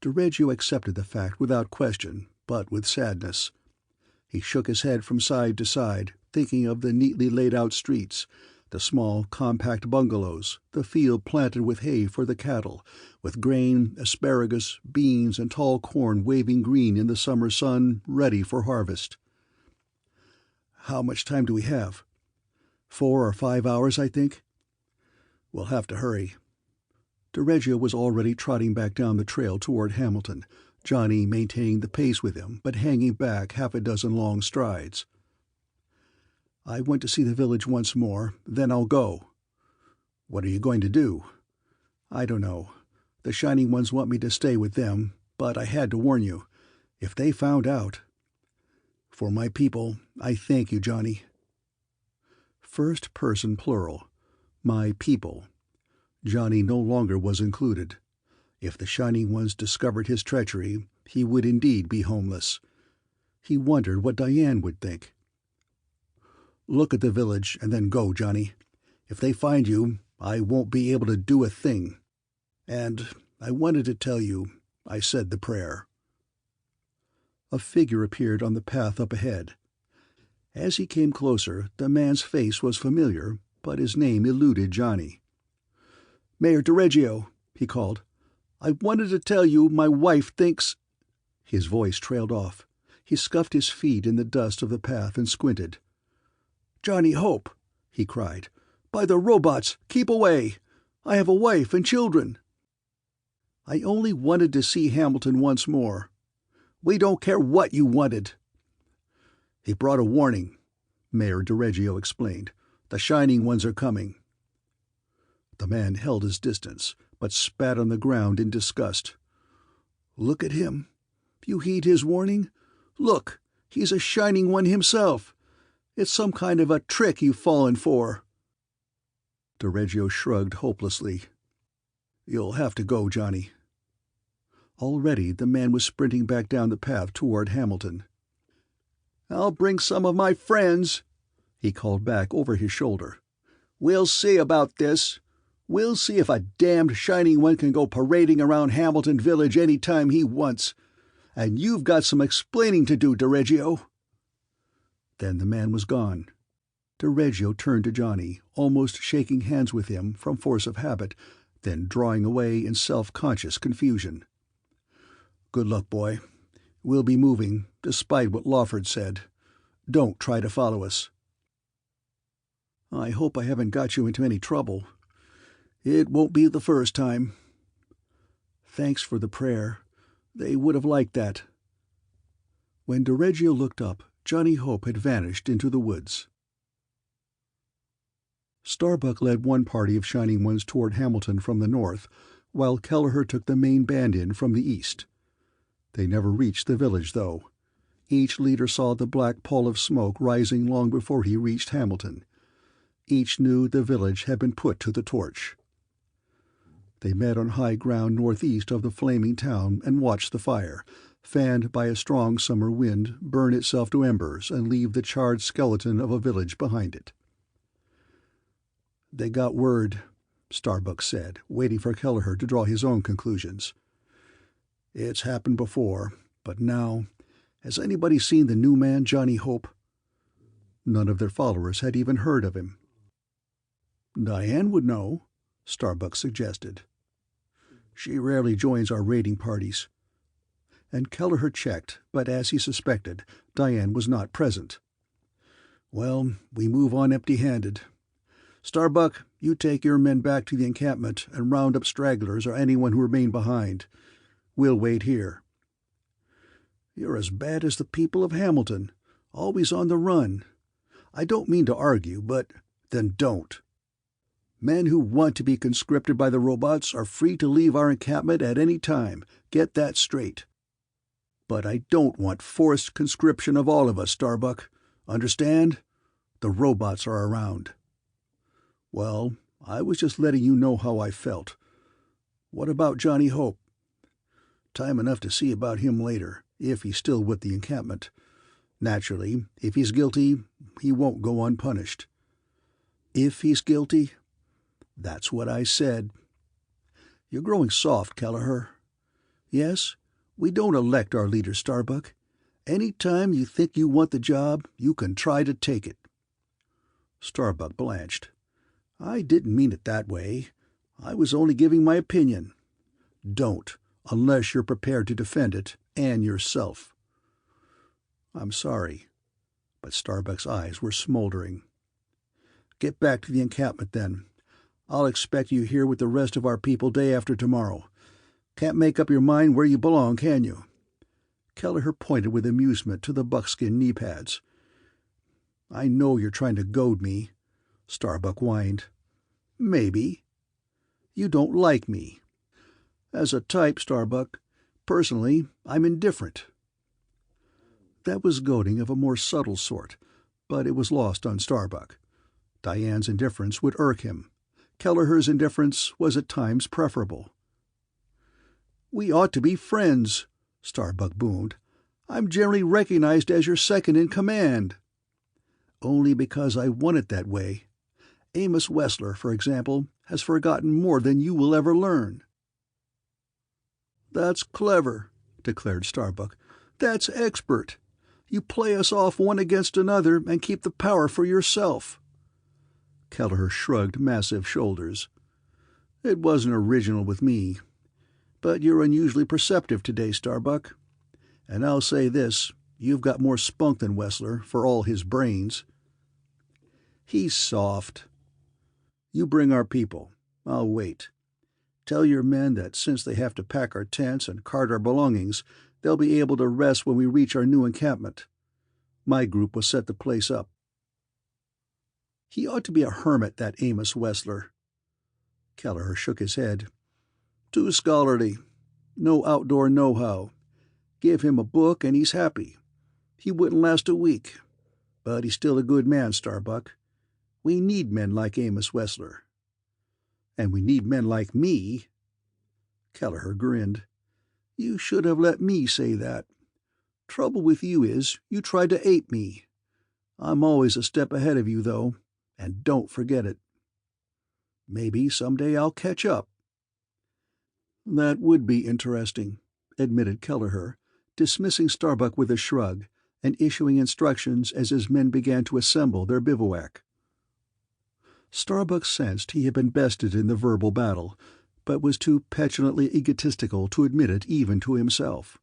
Dereggio accepted the fact without question, but with sadness. He shook his head from side to side, thinking of the neatly laid-out streets, the small, compact bungalows, the field planted with hay for the cattle, with grain, asparagus, beans, and tall corn waving green in the summer sun, ready for harvest. "How much time do we have?" 4 or 5 hours, I think." "We'll have to hurry." Dereggio was already trotting back down the trail toward Hamilton, Johnny maintaining the pace with him, but hanging back 6 long strides. "I want to see the village once more, then I'll go." "What are you going to do?" "I don't know. The Shining Ones want me to stay with them, but I had to warn you. If they found out—" "For my people, I thank you, Johnny." First person plural. My people. Johnny no longer was included. If the Shining Ones discovered his treachery, he would indeed be homeless. He wondered what Diane would think. "Look at the village and then go, Johnny. If they find you, I won't be able to do a thing. And I wanted to tell you, I said the prayer." A figure appeared on the path up ahead. As he came closer, the man's face was familiar, but his name eluded Johnny. "Mayor Dereggio," he called. "I wanted to tell you my wife thinks—" His voice trailed off. He scuffed his feet in the dust of the path and squinted. "Johnny Hope," he cried. "By the robots, keep away! I have a wife and children." "I only wanted to see Hamilton once more." "We don't care what you wanted." "He brought a warning," Mayor DiReggio explained. "The Shining Ones are coming." The man held his distance, but spat on the ground in disgust. "Look at him. You heed his warning? Look, he's a Shining One himself. It's some kind of a trick you've fallen for." DiReggio shrugged hopelessly. "You'll have to go, Johnny." Already the man was sprinting back down the path toward Hamilton. "I'll bring some of my friends," he called back over his shoulder. "We'll see about this. We'll see if a damned Shining One can go parading around Hamilton Village any time he wants. And you've got some explaining to do, DiReggio." Then the man was gone. DiReggio turned to Johnny, almost shaking hands with him from force of habit, then drawing away in self-conscious confusion. "Good luck, boy. We'll be moving, despite what Lawford said. Don't try to follow us." "I hope I haven't got you into any trouble." "It won't be the first time." "Thanks for the prayer. They would have liked that." When DiReggio looked up, Johnny Hope had vanished into the woods. Starbuck led one party of Shining Ones toward Hamilton from the north, while Kelleher took the main band in from the east. They never reached the village, though. Each leader saw the black pall of smoke rising long before he reached Hamilton. Each knew the village had been put to the torch. They met on high ground northeast of the flaming town and watched the fire, fanned by a strong summer wind, burn itself to embers and leave the charred skeleton of a village behind it. "They got word," Starbuck said, waiting for Kelleher to draw his own conclusions. "It's happened before, but now, has anybody seen the new man, Johnny Hope?" None of their followers had even heard of him. "Diane would know," Starbuck suggested. "She rarely joins our raiding parties." And Kelleher checked, but as he suspected, Diane was not present. "Well, we move on empty-handed. Starbuck, you take your men back to the encampment and round up stragglers or anyone who remain behind. We'll wait here." "You're as bad as the people of Hamilton, always on the run. I don't mean to argue, but then don't. Men who want to be conscripted by the robots are free to leave our encampment at any time. Get that straight. But I don't want forced conscription of all of us, Starbuck. Understand? The robots are around." "Well, I was just letting you know how I felt. What about Johnny Hope?" "Time enough to see about him later, if he's still with the encampment. Naturally, if he's guilty, he won't go unpunished." "If he's guilty?" "That's what I said." "You're growing soft, Kelleher." "Yes, we don't elect our leader, Starbuck. Any time you think you want the job, you can try to take it." Starbuck blanched. "I didn't mean it that way. I was only giving my opinion." "Don't, unless you're prepared to defend it, and yourself." "I'm sorry." But Starbuck's eyes were smoldering. "Get back to the encampment, then. I'll expect you here with the rest of our people day after tomorrow. Can't make up your mind where you belong, can you?" Kelleher pointed with amusement to the buckskin knee pads. "I know you're trying to goad me," Starbuck whined. "Maybe. You don't like me. As a type, Starbuck. Personally, I'm indifferent." That was goading of a more subtle sort, but it was lost on Starbuck. Diane's indifference would irk him. Kelleher's indifference was at times preferable. "We ought to be friends," Starbuck boomed. "I'm generally recognized as your second-in-command." "Only because I want it that way. Amos Wesler, for example, has forgotten more than you will ever learn." "That's clever," declared Starbuck. "That's expert. You play us off one against another and keep the power for yourself." Kelleher shrugged massive shoulders. "It wasn't original with me. But you're unusually perceptive today, Starbuck. And I'll say this, you've got more spunk than Wesler, for all his brains." "He's soft." "You bring our people. I'll wait. Tell your men that since they have to pack our tents and cart our belongings, they'll be able to rest when we reach our new encampment. My group will set the place up. He ought to be a hermit, that Amos Wesler. Kelleher shook his head. Too scholarly. No outdoor know-how. Give him a book and he's happy. He wouldn't last a week. But he's still a good man, Starbuck. We need men like Amos Wesler. And we need men like me. Kelleher grinned. You should have let me say that. Trouble with you is, you tried to ape me. I'm always a step ahead of you, though, and don't forget it. Maybe someday I'll catch up. That would be interesting, admitted Kelleher, dismissing Starbuck with a shrug and issuing instructions as his men began to assemble their bivouac. Starbuck sensed he had been bested in the verbal battle, but was too petulantly egotistical to admit it even to himself.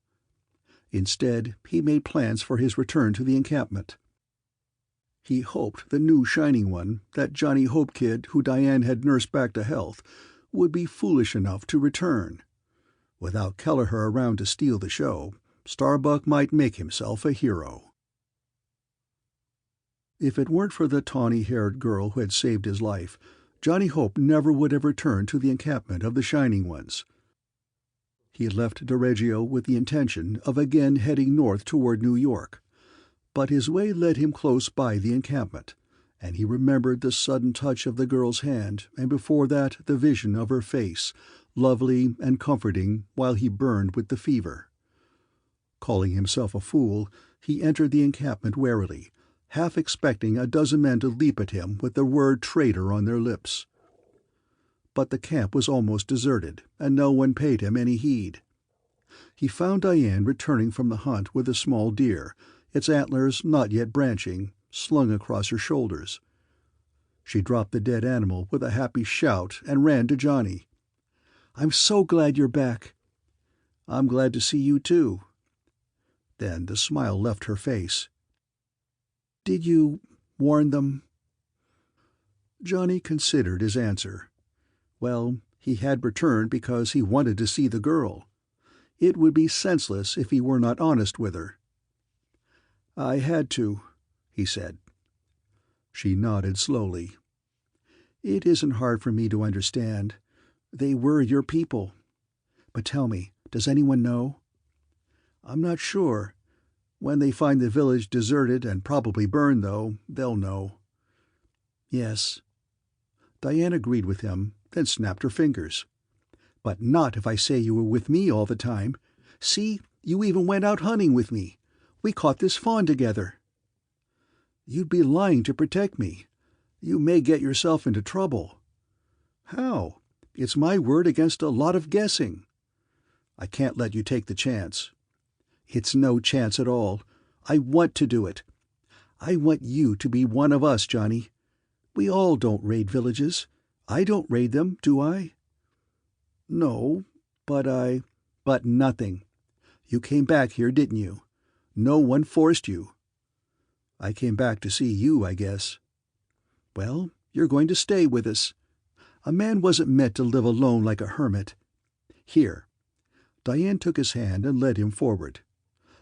Instead, he made plans for his return to the encampment. He hoped the new Shining One, that Johnny Hope kid who Diane had nursed back to health, would be foolish enough to return. Without Kelleher around to steal the show, Starbuck might make himself a hero. If it weren't for the tawny-haired girl who had saved his life, Johnny Hope never would have returned to the encampment of the Shining Ones. He had left DeReggio with the intention of again heading north toward New York, but his way led him close by the encampment, and he remembered the sudden touch of the girl's hand, and before that the vision of her face, lovely and comforting while he burned with the fever. Calling himself a fool, he entered the encampment warily, half expecting a dozen men to leap at him with the word traitor on their lips. But the camp was almost deserted, and no one paid him any heed. He found Diane returning from the hunt with a small deer, its antlers not yet branching, slung across her shoulders. She dropped the dead animal with a happy shout and ran to Johnny. "I'm so glad you're back." "I'm glad to see you, too." Then the smile left her face. "Did you warn them?" Johnny considered his answer. Well, he had returned because he wanted to see the girl. It would be senseless if he were not honest with her. "I had to," he said. She nodded slowly. "It isn't hard for me to understand. They were your people. But tell me, does anyone know?" "I'm not sure. When they find the village deserted and probably burned, though, they'll know." "Yes." Diane agreed with him, then snapped her fingers. "But not if I say you were with me all the time. See, you even went out hunting with me. We caught this fawn together." "You'd be lying to protect me. You may get yourself into trouble." "How? It's my word against a lot of guessing." "I can't let you take the chance." "It's no chance at all. I want to do it. I want you to be one of us, Johnny. We all don't raid villages. I don't raid them, do I?" "No, but But nothing. You came back here, didn't you? No one forced you." "I came back to see you, I guess." "Well, you're going to stay with us. A man wasn't meant to live alone like a hermit. Here." Diane took his hand and led him forward.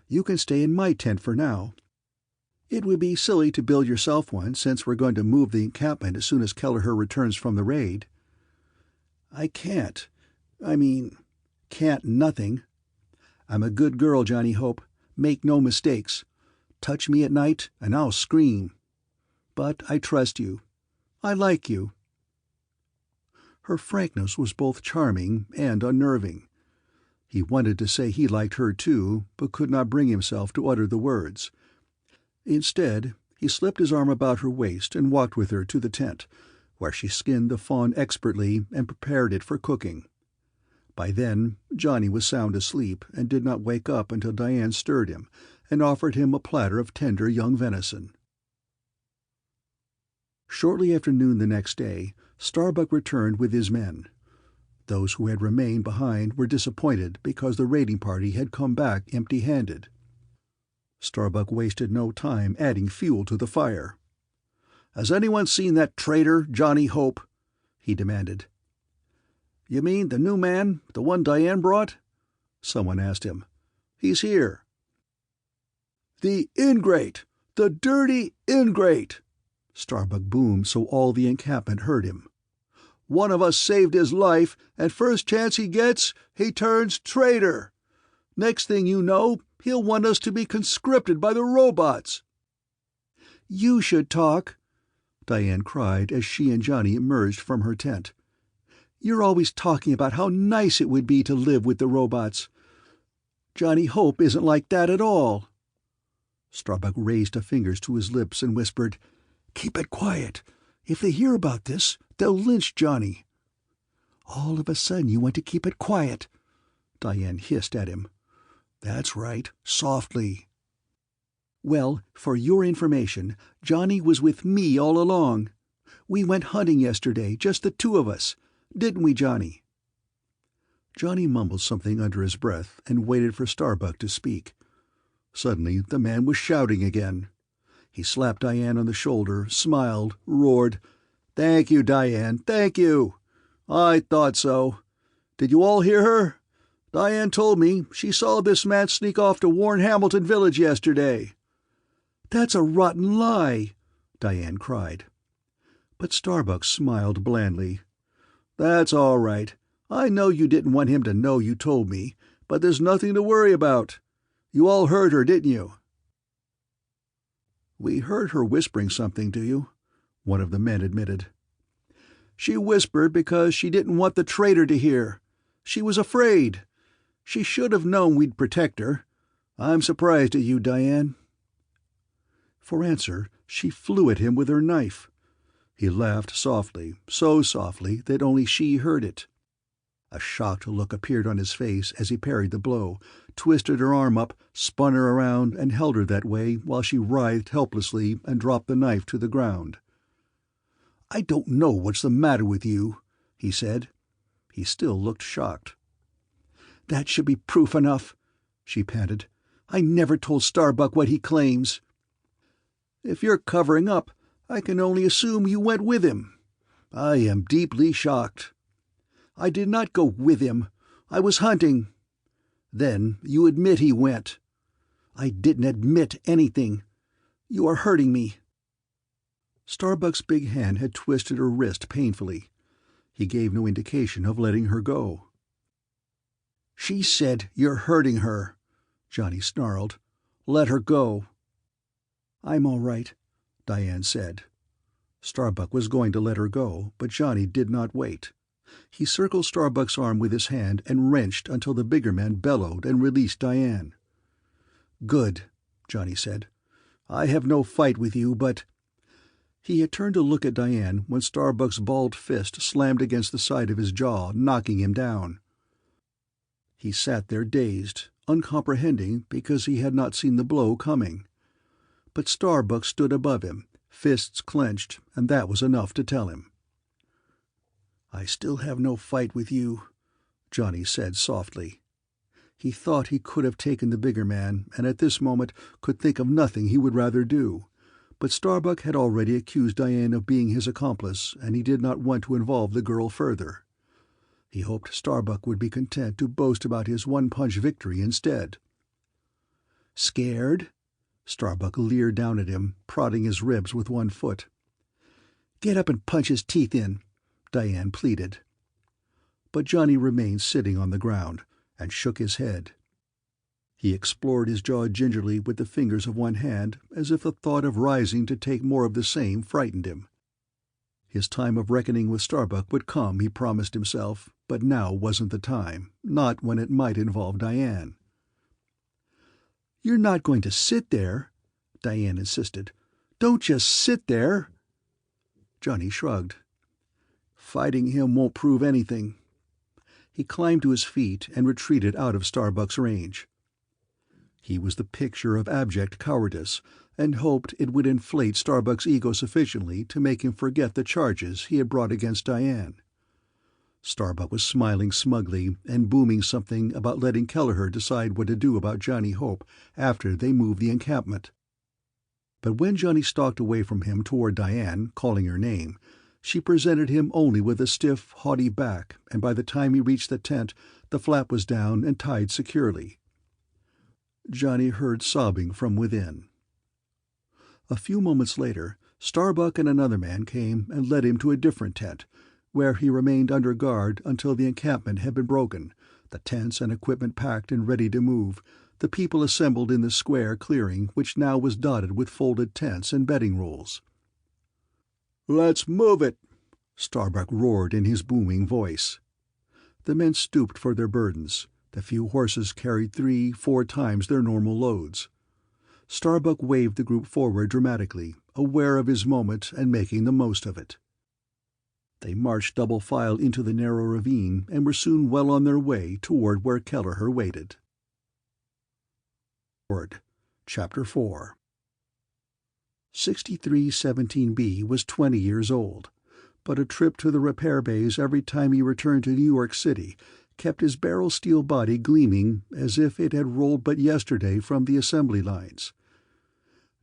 "You can stay in my tent for now. It would be silly to build yourself one, since we're going to move the encampment as soon as Kelleher returns from the raid." "I can't. Can't nothing. I'm a good girl, Johnny Hope. Make no mistakes. Touch me at night, and I'll scream. But I trust you. I like you." Her frankness was both charming and unnerving. He wanted to say he liked her too, but could not bring himself to utter the words. Instead, he slipped his arm about her waist and walked with her to the tent, where she skinned the fawn expertly and prepared it for cooking. By then, Johnny was sound asleep and did not wake up until Diane stirred him and offered him a platter of tender young venison. Shortly after noon the next day, Starbuck returned with his men. Those who had remained behind were disappointed because the raiding party had come back empty-handed. Starbuck wasted no time adding fuel to the fire. "Has anyone seen that traitor, Johnny Hope?" he demanded. "You mean the new man, the one Diane brought?" someone asked him. "He's here." "The ingrate! The dirty ingrate!" Starbuck boomed so all the encampment heard him. "One of us saved his life, and first chance he gets, he turns traitor. Next thing you know, he'll want us to be conscripted by the robots." "You should talk," Diane cried as she and Johnny emerged from her tent. "You're always talking about how nice it would be to live with the robots. Johnny Hope isn't like that at all." Starbuck raised her fingers to his lips and whispered, "Keep it quiet. If they hear about this, they'll lynch Johnny." "All of a sudden you want to keep it quiet," Diane hissed at him. "That's right, softly." "Well, for your information, Johnny was with me all along. We went hunting yesterday, just the two of us. Didn't we, Johnny?" Johnny mumbled something under his breath and waited for Starbuck to speak. Suddenly the man was shouting again. He slapped Diane on the shoulder, smiled, roared, "Thank you, Diane, thank you! I thought so. Did you all hear her? Diane told me she saw this man sneak off to warn Hamilton Village yesterday." "That's a rotten lie!" Diane cried. But Starbuck smiled blandly. "That's all right. I know you didn't want him to know you told me, but there's nothing to worry about. You all heard her, didn't you?" "We heard her whispering something to you," one of the men admitted. "She whispered because she didn't want the traitor to hear. She was afraid. She should have known we'd protect her. I'm surprised at you, Diane." For answer, she flew at him with her knife. He laughed softly, so softly that only she heard it. A shocked look appeared on his face as he parried the blow, twisted her arm up, spun her around, and held her that way while she writhed helplessly and dropped the knife to the ground. "I don't know what's the matter with you," he said. He still looked shocked. "That should be proof enough," she panted. "I never told Starbuck what he claims." "If you're covering up, I can only assume you went with him. I am deeply shocked." "I did not go with him. I was hunting." "Then you admit he went." "I didn't admit anything. You are hurting me." Starbuck's big hand had twisted her wrist painfully. He gave no indication of letting her go. "She said you're hurting her," Johnny snarled. "Let her go." "I'm all right," Diane said. Starbuck was going to let her go, but Johnny did not wait. He circled Starbuck's arm with his hand and wrenched until the bigger man bellowed and released Diane. "Good," Johnny said. "I have no fight with you, but—" He had turned to look at Diane when Starbuck's balled fist slammed against the side of his jaw, knocking him down. He sat there dazed, uncomprehending because he had not seen the blow coming. But Starbuck stood above him, fists clenched, and that was enough to tell him. "I still have no fight with you," Johnny said softly. He thought he could have taken the bigger man, and at this moment could think of nothing he would rather do. But Starbuck had already accused Diane of being his accomplice, and he did not want to involve the girl further. He hoped Starbuck would be content to boast about his one-punch victory instead. "Scared?" Starbuck leered down at him, prodding his ribs with one foot. "Get up and punch his teeth in," Diane pleaded. But Johnny remained sitting on the ground, and shook his head. He explored his jaw gingerly with the fingers of one hand, as if the thought of rising to take more of the same frightened him. His time of reckoning with Starbuck would come, he promised himself, but now wasn't the time, not when it might involve Diane. "You're not going to sit there," Diane insisted. "Don't just sit there." Johnny shrugged. "Fighting him won't prove anything." He climbed to his feet and retreated out of Starbuck's range. He was the picture of abject cowardice, and hoped it would inflate Starbuck's ego sufficiently to make him forget the charges he had brought against Diane. Starbuck was smiling smugly and booming something about letting Kelleher decide what to do about Johnny Hope after they moved the encampment. But when Johnny stalked away from him toward Diane, calling her name, she presented him only with a stiff, haughty back, and by the time he reached the tent, the flap was down and tied securely. Johnny heard sobbing from within. A few moments later, Starbuck and another man came and led him to a different tent, where he remained under guard until the encampment had been broken, the tents and equipment packed and ready to move, the people assembled in the square clearing which now was dotted with folded tents and bedding rolls. "Let's move it!" Starbuck roared in his booming voice. The men stooped for their burdens. The few horses carried 3-4 times their normal loads. Starbuck waved the group forward dramatically, aware of his moment and making the most of it. They marched double file into the narrow ravine and were soon well on their way toward where Kelleher waited. Chapter 4. 6317B was 20 years old, but a trip to the repair bays every time he returned to New York City kept his barrel steel body gleaming as if it had rolled but yesterday from the assembly lines.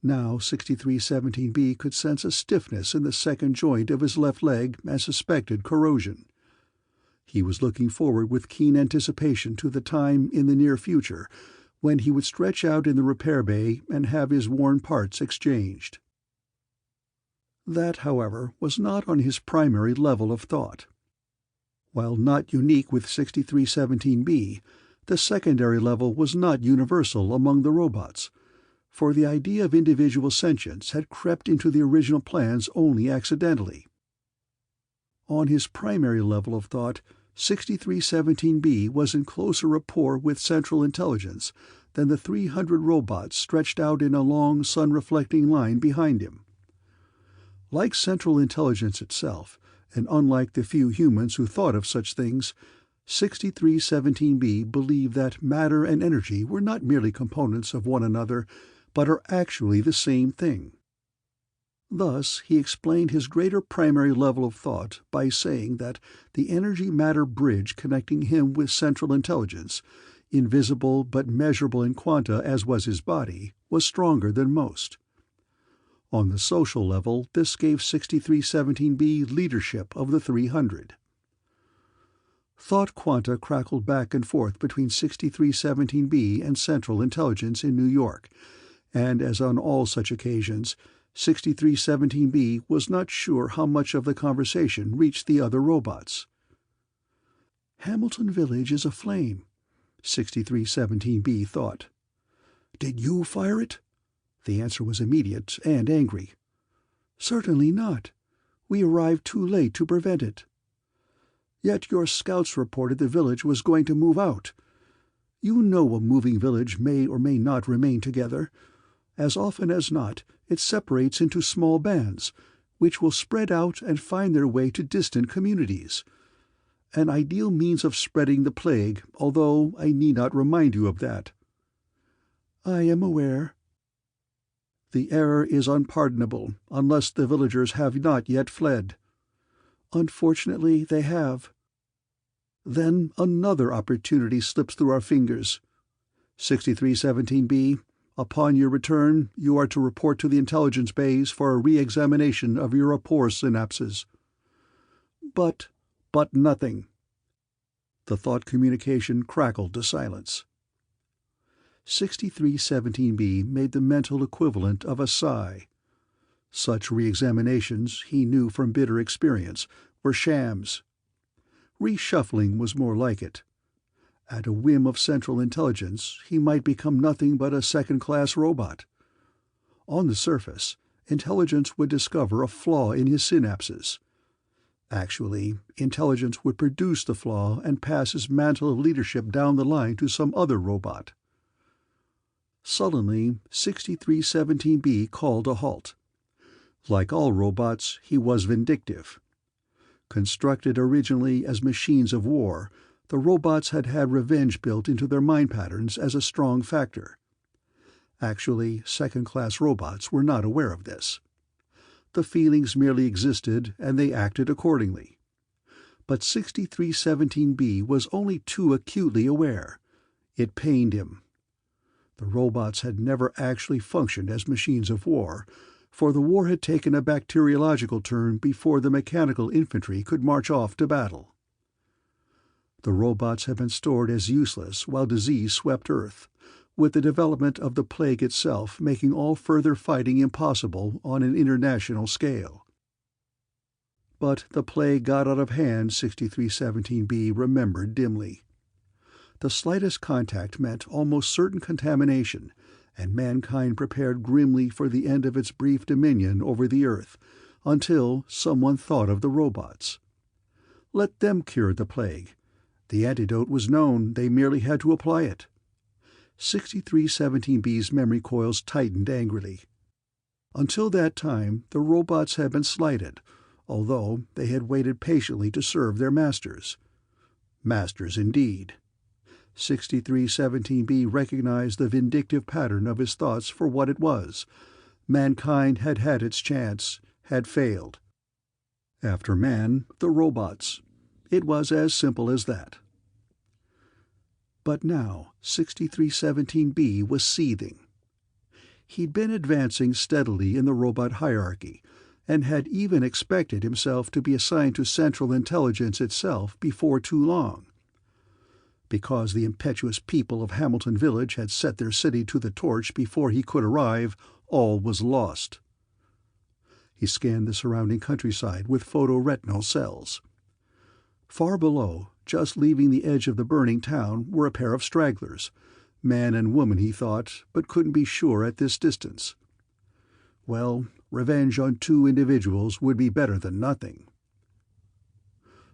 Now 6317B could sense a stiffness in the second joint of his left leg and suspected corrosion. He was looking forward with keen anticipation to the time in the near future when he would stretch out in the repair bay and have his worn parts exchanged. That, however, was not on his primary level of thought. While not unique with 6317B, the secondary level was not universal among the robots, for the idea of individual sentience had crept into the original plans only accidentally. On his primary level of thought, 6317B was in closer rapport with Central Intelligence than the 300 robots stretched out in a long sun-reflecting line behind him. Like Central Intelligence itself, and unlike the few humans who thought of such things, 6317B believed that matter and energy were not merely components of one another, but are actually the same thing. Thus he explained his greater primary level of thought by saying that the energy-matter bridge connecting him with Central Intelligence, invisible but measurable in quanta as was his body, was stronger than most. On the social level, this gave 6317B leadership of the 300. Thought quanta crackled back and forth between 6317B and Central Intelligence in New York, and as on all such occasions, 6317B was not sure how much of the conversation reached the other robots. "Hamilton Village is aflame," 6317B thought. "Did you fire it?" The answer was immediate and angry. "Certainly not. We arrived too late to prevent it." "Yet your scouts reported the village was going to move out. You know a moving village may or may not remain together. As often as not, it separates into small bands, which will spread out and find their way to distant communities. An ideal means of spreading the plague, although I need not remind you of that." "I am aware." "The error is unpardonable, unless the villagers have not yet fled." "Unfortunately, they have." "Then another opportunity slips through our fingers. 6317B, upon your return, you are to report to the intelligence bays for a re-examination of your rapport synapses." But nothing. The thought communication crackled to silence. 6317B made the mental equivalent of a sigh. Such re-examinations, he knew from bitter experience, were shams. Reshuffling was more like it. At a whim of Central Intelligence, he might become nothing but a second-class robot. On the surface, Intelligence would discover a flaw in his synapses. Actually, Intelligence would produce the flaw and pass his mantle of leadership down the line to some other robot. Sullenly, 6317B called a halt. Like all robots, he was vindictive. Constructed originally as machines of war, the robots had had revenge built into their mind patterns as a strong factor. Actually, second-class robots were not aware of this. The feelings merely existed, and they acted accordingly. But 6317B was only too acutely aware. It pained him. The robots had never actually functioned as machines of war, for the war had taken a bacteriological turn before the mechanical infantry could march off to battle. The robots had been stored as useless while disease swept Earth, with the development of the plague itself making all further fighting impossible on an international scale. But the plague got out of hand, 6317b remembered dimly. The slightest contact meant almost certain contamination, and mankind prepared grimly for the end of its brief dominion over the earth, until someone thought of the robots. Let them cure the plague. The antidote was known, they merely had to apply it. 6317b's memory coils tightened angrily. Until that time, the robots had been slighted, although they had waited patiently to serve their masters. Masters indeed. 6317b recognized the vindictive pattern of his thoughts for what it was. Mankind had had its chance, had failed. After man, the robots. It was as simple as that. But now 6317b was seething. He'd been advancing steadily in the robot hierarchy, and had even expected himself to be assigned to Central Intelligence itself before too long. Because the impetuous people of Hamilton Village had set their city to the torch before he could arrive, all was lost. He scanned the surrounding countryside with photoretinal cells. Far below, just leaving the edge of the burning town, were a pair of stragglers, man and woman he thought, but couldn't be sure at this distance. Well, revenge on two individuals would be better than nothing.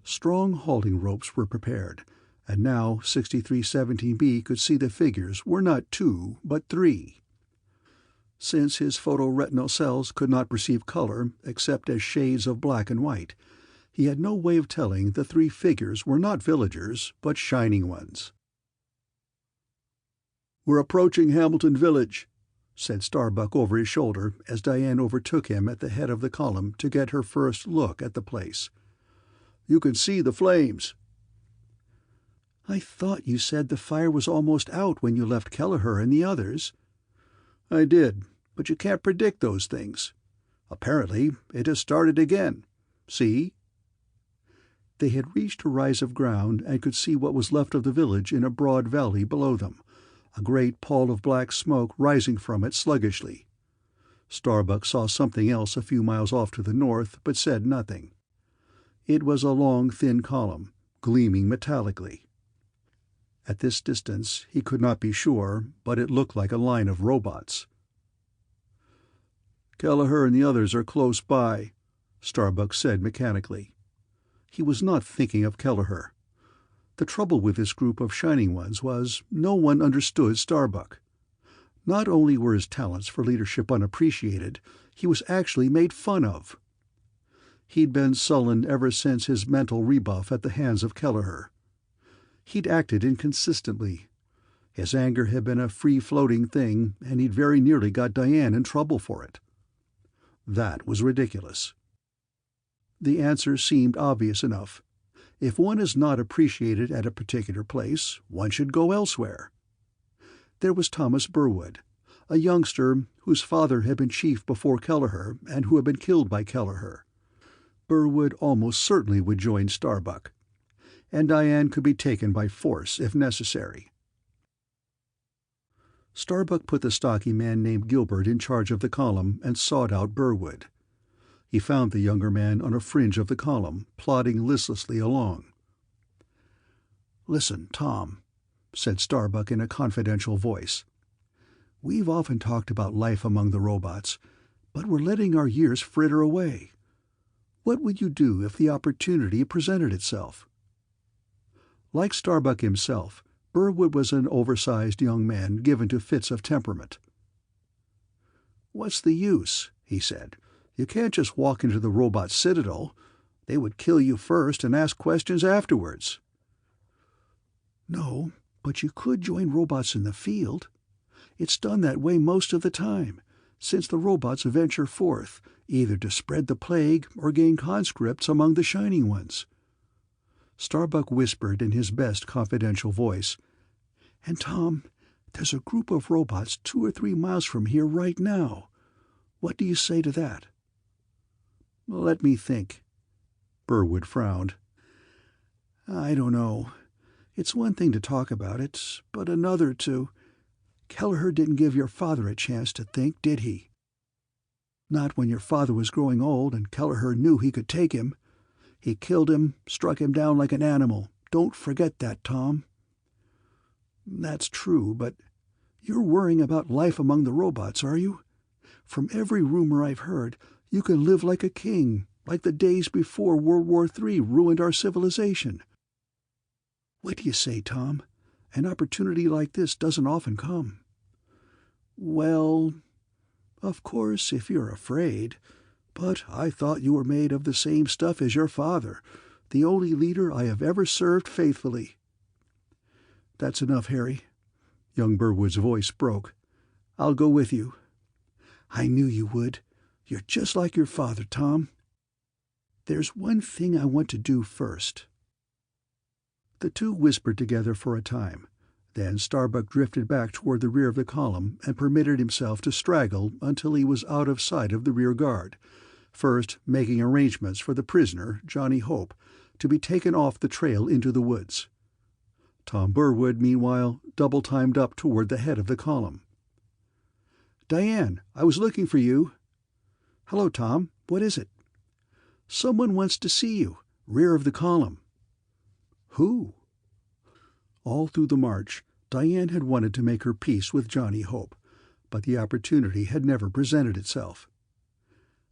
Strong halting ropes were prepared, and now 6317b could see the figures were not two, but three. Since his photoretinal cells could not perceive color except as shades of black and white, he had no way of telling the three figures were not villagers, but shining ones. "We're approaching Hamilton Village," said Starbuck over his shoulder as Diane overtook him at the head of the column to get her first look at the place. "You can see the flames." "I thought you said the fire was almost out when you left Kelleher and the others." "I did, but you can't predict those things. Apparently it has started again. See?" They had reached a rise of ground and could see what was left of the village in a broad valley below them, a great pall of black smoke rising from it sluggishly. Starbuck saw something else a few miles off to the north, but said nothing. It was a long, thin column, gleaming metallically. At this distance he could not be sure, but it looked like a line of robots. "Kelleher and the others are close by," Starbuck said mechanically. He was not thinking of Kelleher. The trouble with this group of Shining Ones was no one understood Starbuck. Not only were his talents for leadership unappreciated, he was actually made fun of. He'd been sullen ever since his mental rebuff at the hands of Kelleher. He'd acted inconsistently. His anger had been a free-floating thing, and he'd very nearly got Diane in trouble for it. That was ridiculous. The answer seemed obvious enough. If one is not appreciated at a particular place, one should go elsewhere. There was Thomas Burwood, a youngster whose father had been chief before Kelleher and who had been killed by Kelleher. Burwood almost certainly would join Starbuck, and Diane could be taken by force if necessary. Starbuck put the stocky man named Gilbert in charge of the column and sought out Burwood. He found the younger man on a fringe of the column, plodding listlessly along. "Listen, Tom," said Starbuck in a confidential voice. "We've often talked about life among the robots, but we're letting our years fritter away. What would you do if the opportunity presented itself?" Like Starbuck himself, Burwood was an oversized young man given to fits of temperament. "What's the use?" he said. "You can't just walk into the robot citadel. They would kill you first and ask questions afterwards." "No, but you could join robots in the field. It's done that way most of the time, since the robots venture forth, either to spread the plague or gain conscripts among the Shining Ones." Starbuck whispered in his best confidential voice, "And Tom, there's a group of robots 2 or 3 miles from here right now. What do you say to that?" "Let me think." Burwood frowned. "I don't know. It's one thing to talk about it, but another to—" Kelleher didn't give your father a chance to think, did he? Not when your father was growing old and Kelleher knew he could take him. He killed him, struck him down like an animal. Don't forget that, Tom. That's true, but you're worrying about life among the robots, are you? From every rumor I've heard, you can live like a king, like the days before World War III ruined our civilization. What do you say, Tom? An opportunity like this doesn't often come. Well, of course, if you're afraid, but I thought you were made of the same stuff as your father, the only leader I have ever served faithfully. That's enough, Harry. Young Burwood's voice broke. I'll go with you. I knew you would. You're just like your father, Tom. There's one thing I want to do first. The two whispered together for a time. Then Starbuck drifted back toward the rear of the column and permitted himself to straggle until he was out of sight of the rear guard, first making arrangements for the prisoner, Johnny Hope, to be taken off the trail into the woods. Tom Burwood, meanwhile, double-timed up toward the head of the column. "Diane, I was looking for you." "Hello, Tom. What is it?" "Someone wants to see you. Rear of the column." "Who?" All through the march, Diane had wanted to make her peace with Johnny Hope, but the opportunity had never presented itself.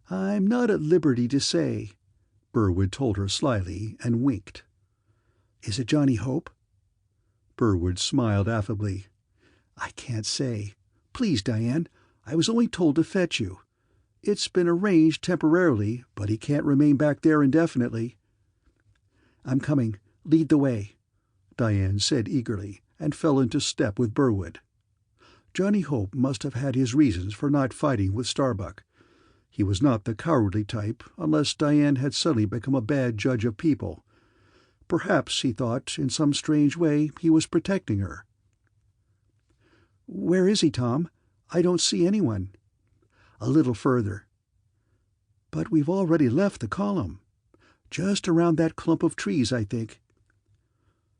"I'm not at liberty to say," Burwood told her slyly, and winked. "Is it Johnny Hope?" Burwood smiled affably. "I can't say. Please, Diane, I was only told to fetch you. It's been arranged temporarily, but he can't remain back there indefinitely." "I'm coming. Lead the way," Diane said eagerly, and fell into step with Burwood. Johnny Hope must have had his reasons for not fighting with Starbuck. He was not the cowardly type, unless Diane had suddenly become a bad judge of people. Perhaps, he thought, in some strange way, he was protecting her. "Where is he, Tom? I don't see anyone." "A little further." "But we've already left the column. Just around that clump of trees, I think."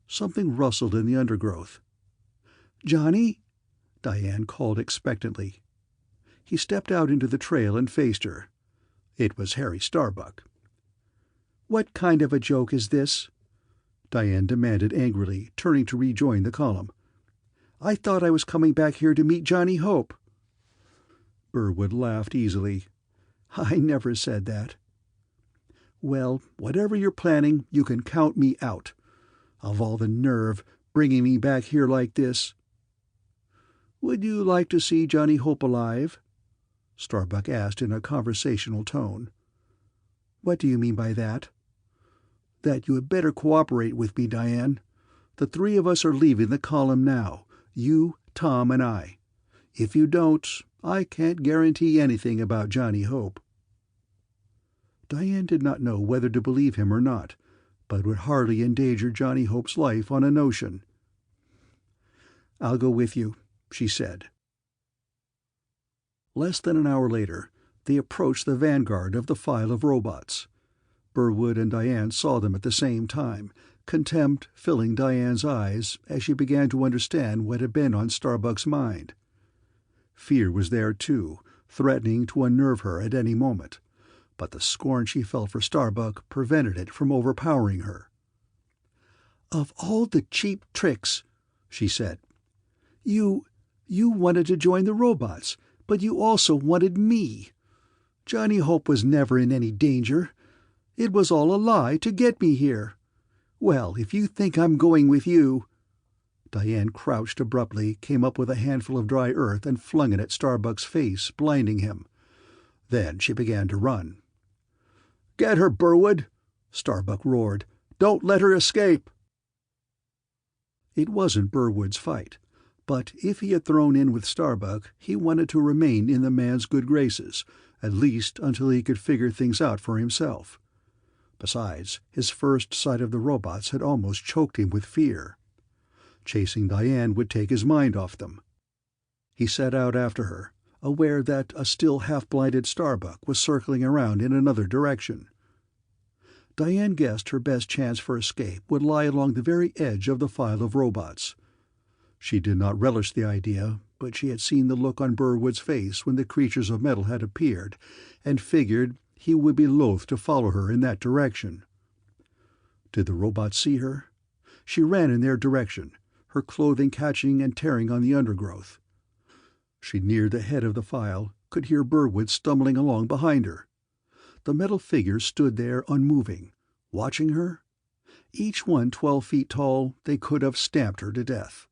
Something rustled in the undergrowth. "Johnny?" Diane called expectantly. He stepped out into the trail and faced her. It was Harry Starbuck. "What kind of a joke is this?" Diane demanded angrily, turning to rejoin the column. "I thought I was coming back here to meet Johnny Hope." Burwood laughed easily. "I never said that." "Well, whatever you're planning, you can count me out. Of all the nerve, bringing me back here like this." "Would you like to see Johnny Hope alive?" Starbuck asked in a conversational tone. "What do you mean by that?" "That you had better cooperate with me, Diane. The three of us are leaving the column now, you, Tom, and I. If you don't, I can't guarantee anything about Johnny Hope." Diane did not know whether to believe him or not, but would hardly endanger Johnny Hope's life on a notion. "I'll go with you," she said. Less than an hour later, they approached the vanguard of the file of robots. Burwood and Diane saw them at the same time, contempt filling Diane's eyes as she began to understand what had been on Starbuck's mind. Fear was there, too, threatening to unnerve her at any moment, but the scorn she felt for Starbuck prevented it from overpowering her. "Of all the cheap tricks," she said. You wanted to join the robots, but you also wanted me. Johnny Hope was never in any danger. It was all a lie to get me here. Well, if you think I'm going with you—" Diane crouched abruptly, came up with a handful of dry earth and flung it at Starbuck's face, blinding him. Then she began to run. "Get her, Burwood!" Starbuck roared. "Don't let her escape!" It wasn't Burwood's fight, but if he had thrown in with Starbuck, he wanted to remain in the man's good graces, at least until he could figure things out for himself. Besides, his first sight of the robots had almost choked him with fear. Chasing Diane would take his mind off them. He set out after her, aware that a still half-blinded Starbuck was circling around in another direction. Diane guessed her best chance for escape would lie along the very edge of the file of robots. She did not relish the idea, but she had seen the look on Burwood's face when the creatures of metal had appeared, and figured he would be loath to follow her in that direction. Did the robots see her? She ran in their direction, her clothing catching and tearing on the undergrowth. She neared the head of the file, could hear Burwood stumbling along behind her. The metal figures stood there unmoving, watching her. Each one 12 feet tall, they could have stamped her to death.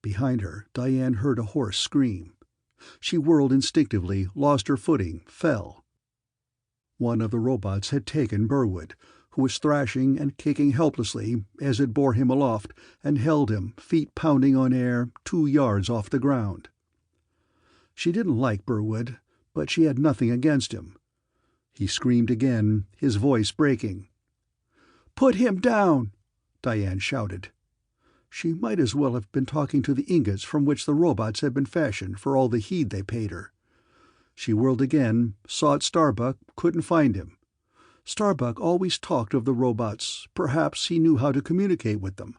Behind her, Diane heard a hoarse scream. She whirled instinctively, lost her footing, fell. One of the robots had taken Burwood, who was thrashing and kicking helplessly as it bore him aloft and held him, feet pounding on air, 2 yards off the ground. She didn't like Burwood, but she had nothing against him. He screamed again, his voice breaking. "Put him down!" Diane shouted. She might as well have been talking to the ingots from which the robots had been fashioned for all the heed they paid her. She whirled again, sought Starbuck, couldn't find him. Starbuck always talked of the robots. Perhaps he knew how to communicate with them.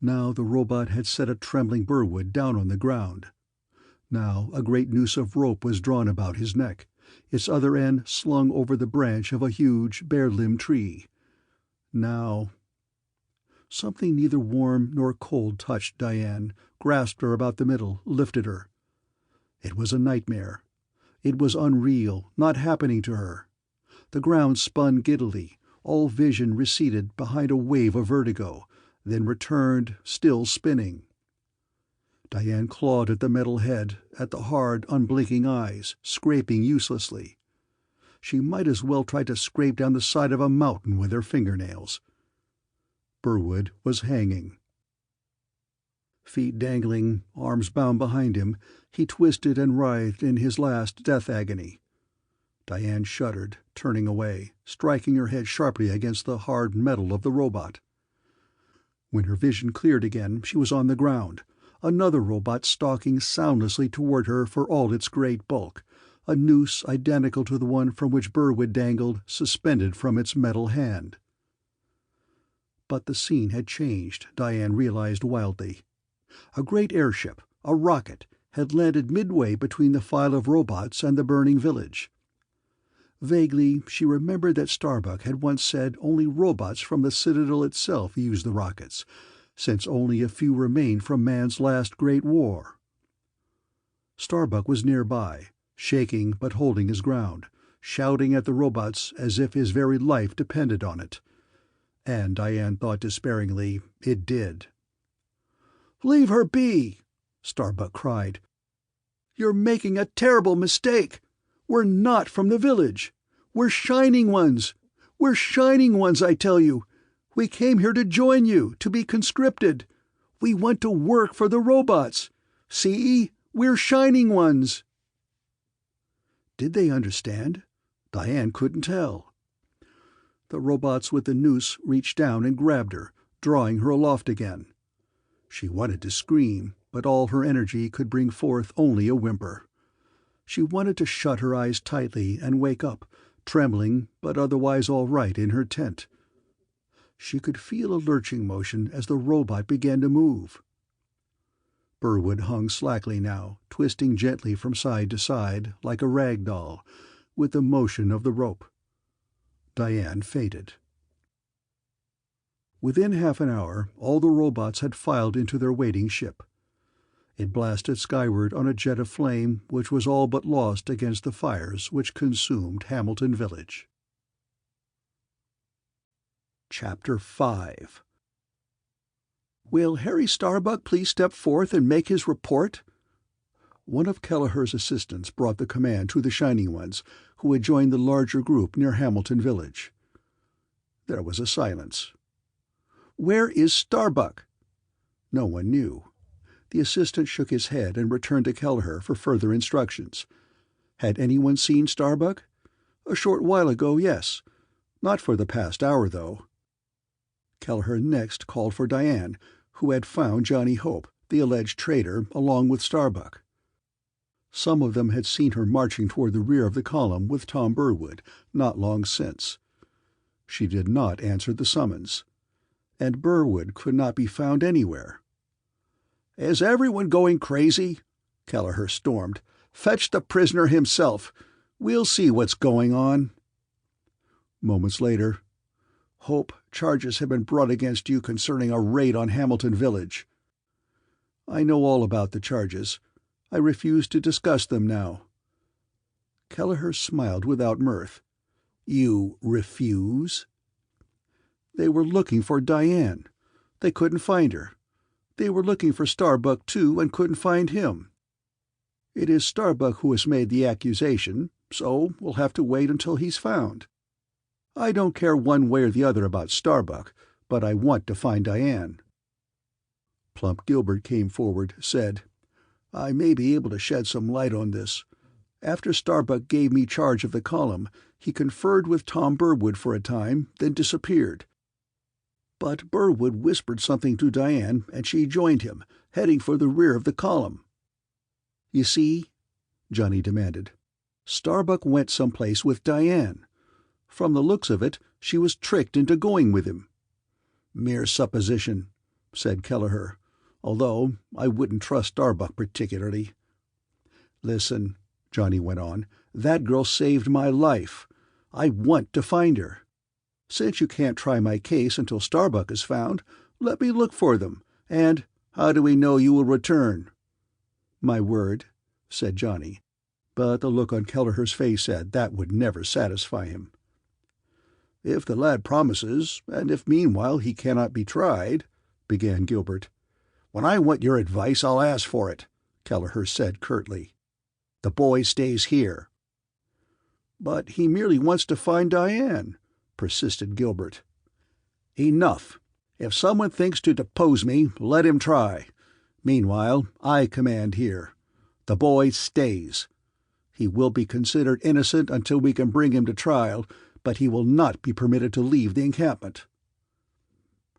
Now the robot had set a trembling Burwood down on the ground. Now a great noose of rope was drawn about his neck, its other end slung over the branch of a huge, bare-limbed tree. Now... Something neither warm nor cold touched Diane, grasped her about the middle, lifted her. It was a nightmare. It was unreal, not happening to her. The ground spun giddily, all vision receded behind a wave of vertigo, then returned, still spinning. Diane clawed at the metal head, at the hard, unblinking eyes, scraping uselessly. She might as well try to scrape down the side of a mountain with her fingernails. Burwood was hanging. Feet dangling, arms bound behind him, he twisted and writhed in his last death agony. Diane shuddered, turning away, striking her head sharply against the hard metal of the robot. When her vision cleared again, she was on the ground, another robot stalking soundlessly toward her for all its great bulk, a noose identical to the one from which Burwood dangled, suspended from its metal hand. But the scene had changed, Diane realized wildly. A great airship, a rocket, had landed midway between the file of robots and the burning village. Vaguely, she remembered that Starbuck had once said only robots from the Citadel itself used the rockets, since only a few remained from man's last great war. Starbuck was nearby, shaking but holding his ground, shouting at the robots as if his very life depended on it. And Diane thought despairingly, it did. "Leave her be!" Starbuck cried. "You're making a terrible mistake. We're not from the village. We're Shining Ones. We're Shining Ones, I tell you. We came here to join you, to be conscripted. We want to work for the robots. See? We're Shining Ones." Did they understand? Diane couldn't tell. The robots with the noose reached down and grabbed her, drawing her aloft again. She wanted to scream, but all her energy could bring forth only a whimper. She wanted to shut her eyes tightly and wake up, trembling but otherwise all right in her tent. She could feel a lurching motion as the robot began to move. Burwood hung slackly now, twisting gently from side to side, like a rag doll, with the motion of the rope. Diane fainted. Within half an hour, all the robots had filed into their waiting ship. It blasted skyward on a jet of flame which was all but lost against the fires which consumed Hamilton Village. Chapter 5. "Will Harry Starbuck please step forth and make his report?" One of Kelleher's assistants brought the command to the Shining Ones, who had joined the larger group near Hamilton Village. There was a silence. "Where is Starbuck?" No one knew. The assistant shook his head and returned to Kelleher for further instructions. Had anyone seen Starbuck? A short while ago, yes. Not for the past hour, though. Kelleher next called for Diane, who had found Johnny Hope, the alleged traitor, along with Starbuck. Some of them had seen her marching toward the rear of the column with Tom Burwood, not long since. She did not answer the summons, and Burwood could not be found anywhere. "Is everyone going crazy?" Kelleher stormed. "Fetch the prisoner himself. We'll see what's going on." Moments later, "Hope, charges have been brought against you concerning a raid on Hamilton Village." "I know all about the charges. I refuse to discuss them now." Kelleher smiled without mirth. "You refuse?" "They were looking for Diane. They couldn't find her. They were looking for Starbuck, too, and couldn't find him. It is Starbuck who has made the accusation, so we'll have to wait until he's found. I don't care one way or the other about Starbuck, but I want to find Diane." Plump Gilbert came forward, said, "I may be able to shed some light on this. After Starbuck gave me charge of the column, he conferred with Tom Burwood for a time, then disappeared. But Burwood whispered something to Diane, and she joined him, heading for the rear of the column." "You see?" Johnny demanded. "Starbuck went someplace with Diane. From the looks of it, she was tricked into going with him." "Mere supposition," said Kelleher, "although I wouldn't trust Starbuck particularly." "Listen," Johnny went on, "that girl saved my life. I want to find her. Since you can't try my case until Starbuck is found, let me look for them, and how do we know you will return?" "My word," said Johnny, but the look on Kelleher's face said that would never satisfy him. "If the lad promises, and if meanwhile he cannot be tried," began Gilbert. "When I want your advice, I'll ask for it," Kelleher said curtly. "The boy stays here." "But he merely wants to find Diane," persisted Gilbert. "Enough. If someone thinks to depose me, let him try. Meanwhile, I command here. The boy stays. He will be considered innocent until we can bring him to trial, but he will not be permitted to leave the encampment."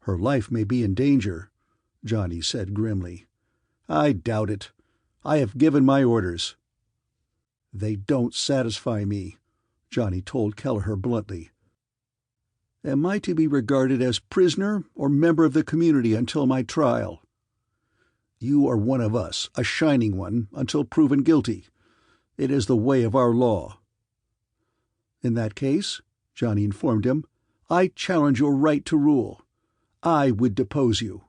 "Her life may be in danger," Johnny said grimly. "I doubt it. I have given my orders." "They don't satisfy me," Johnny told Kelleher bluntly. "Am I to be regarded as prisoner or member of the community until my trial?" "You are one of us, a shining one, until proven guilty. It is the way of our law." "In that case," Johnny informed him, "I challenge your right to rule. I would depose you."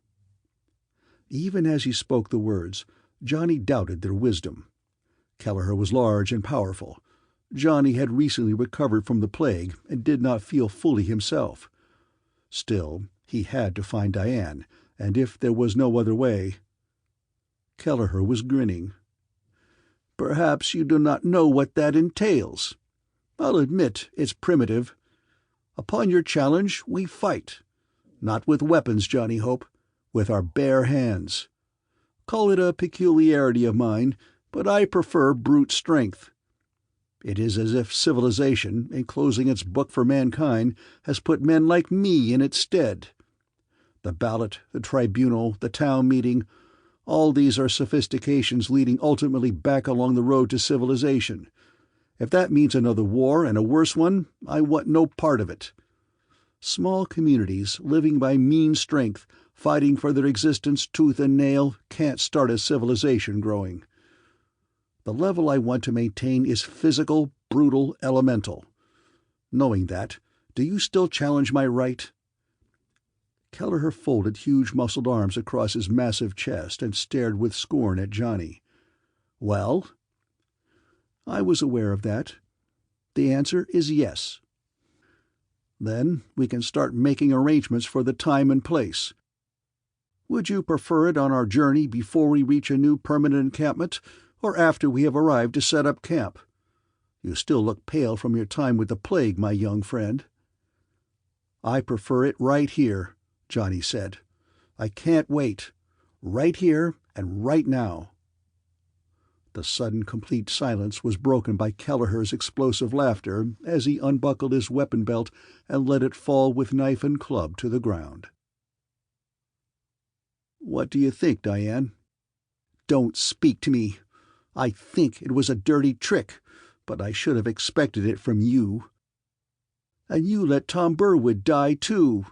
Even as he spoke the words, Johnny doubted their wisdom. Kelleher was large and powerful. Johnny had recently recovered from the plague and did not feel fully himself. Still, he had to find Diane, and if there was no other way— Kelleher was grinning. "Perhaps you do not know what that entails. I'll admit it's primitive. Upon your challenge, we fight. Not with weapons, Johnny Hope, with our bare hands. Call it a peculiarity of mine, but I prefer brute strength. It is as if civilization, in closing its book for mankind, has put men like me in its stead. The ballot, the tribunal, the town meeting, all these are sophistications leading ultimately back along the road to civilization. If that means another war, and a worse one, I want no part of it. Small communities, living by mean strength, fighting for their existence tooth and nail, can't start a civilization growing. The level I want to maintain is physical, brutal, elemental. Knowing that, do you still challenge my right?" Kelleher folded huge muscled arms across his massive chest and stared with scorn at Johnny. "Well?" "I was aware of that. The answer is yes." "Then we can start making arrangements for the time and place. Would you prefer it on our journey before we reach a new permanent encampment, or after we have arrived to set up camp? You still look pale from your time with the plague, my young friend." "I prefer it right here," Johnny said. "I can't wait. Right here and right now." The sudden complete silence was broken by Kelleher's explosive laughter as he unbuckled his weapon belt and let it fall with knife and club to the ground. "What do you think, Diane?" "Don't speak to me. I think it was a dirty trick, but I should have expected it from you." "And you let Tom Burwood die, too."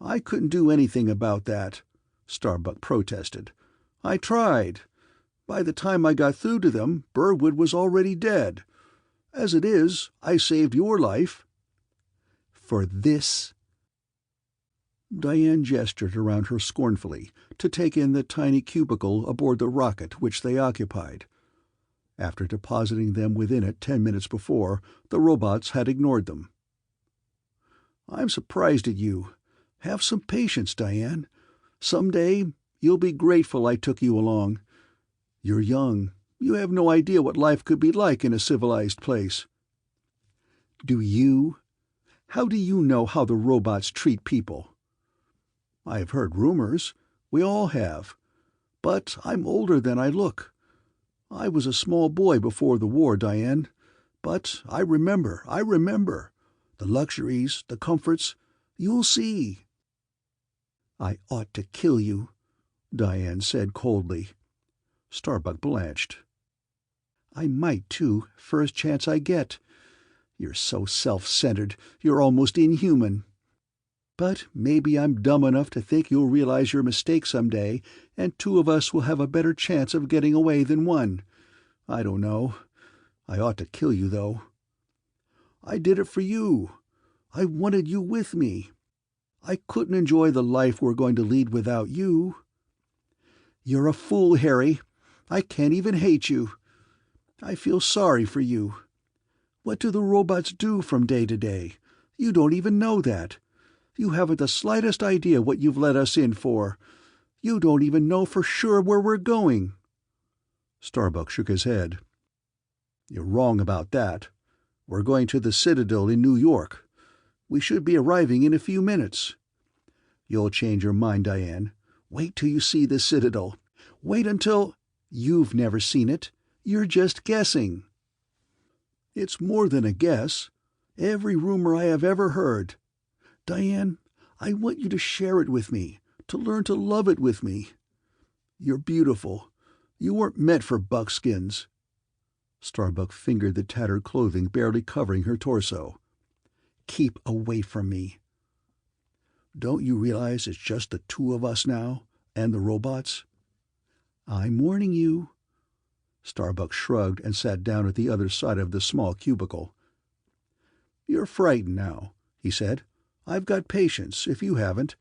"I couldn't do anything about that," Starbuck protested. I tried. By the time I got through to them, Burwood was already dead. As it is, I saved your life." "For this?" Diane gestured around her scornfully to take in the tiny cubicle aboard the rocket which they occupied. After depositing them within it 10 minutes before, the robots had ignored them. "I'm surprised at you. Have some patience, Diane. Some day you'll be grateful I took you along. You're young. You have no idea what life could be like in a civilized place." "Do you? How do you know how the robots treat people?" "I've heard rumors. We all have. But I'm older than I look. I was a small boy before the war, Diane. But I remember. The luxuries, the comforts. You'll see." "I ought to kill you," Diane said coldly. Starbuck blanched. "I might, too, first chance I get. You're so self-centered, you're almost inhuman. But maybe I'm dumb enough to think you'll realize your mistake someday, and 2 of us will have a better chance of getting away than 1. I don't know. I ought to kill you, though. I did it for you. I wanted you with me. I couldn't enjoy the life we're going to lead without you." "You're a fool, Harry. I can't even hate you. I feel sorry for you. What do the robots do from day to day? You don't even know that. You haven't the slightest idea what you've let us in for. You don't even know for sure where we're going." Starbuck shook his head. "You're wrong about that. We're going to the Citadel in New York. We should be arriving in a few minutes." "You'll change your mind, Diane. Wait till you see the Citadel. Wait until—" "You've never seen it. You're just guessing." "It's more than a guess. Every rumor I have ever heard. Diane, I want you to share it with me, to learn to love it with me. You're beautiful. You weren't meant for buckskins." Starbuck fingered the tattered clothing barely covering her torso. "Keep away from me." "Don't you realize it's just the 2 of us now, and the robots?" "I'm warning you." Starbuck shrugged and sat down at the other side of the small cubicle. "You're frightened now," he said. "I've got patience, if you haven't.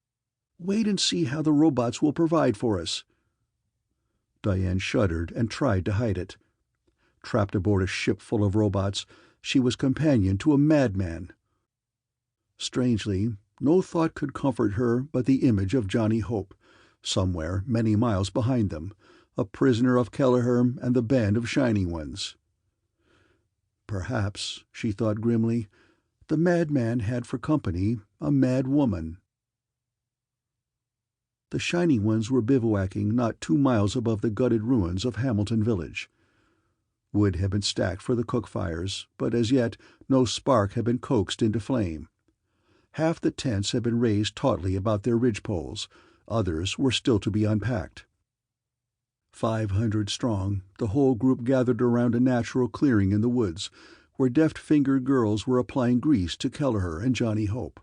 Wait and see how the robots will provide for us." Diane shuddered and tried to hide it. Trapped aboard a ship full of robots, she was companion to a madman. Strangely, no thought could comfort her but the image of Johnny Hope, somewhere many miles behind them, a prisoner of Kelleher and the band of Shining Ones. Perhaps, she thought grimly, the madman had for company a mad woman. The Shining Ones were bivouacking not 2 miles above the gutted ruins of Hamilton Village. Wood had been stacked for the cook fires, but as yet no spark had been coaxed into flame. Half the tents had been raised tautly about their ridgepoles, others were still to be unpacked. 500 strong, the whole group gathered around a natural clearing in the woods, where deft-fingered girls were applying grease to Kelleher and Johnny Hope.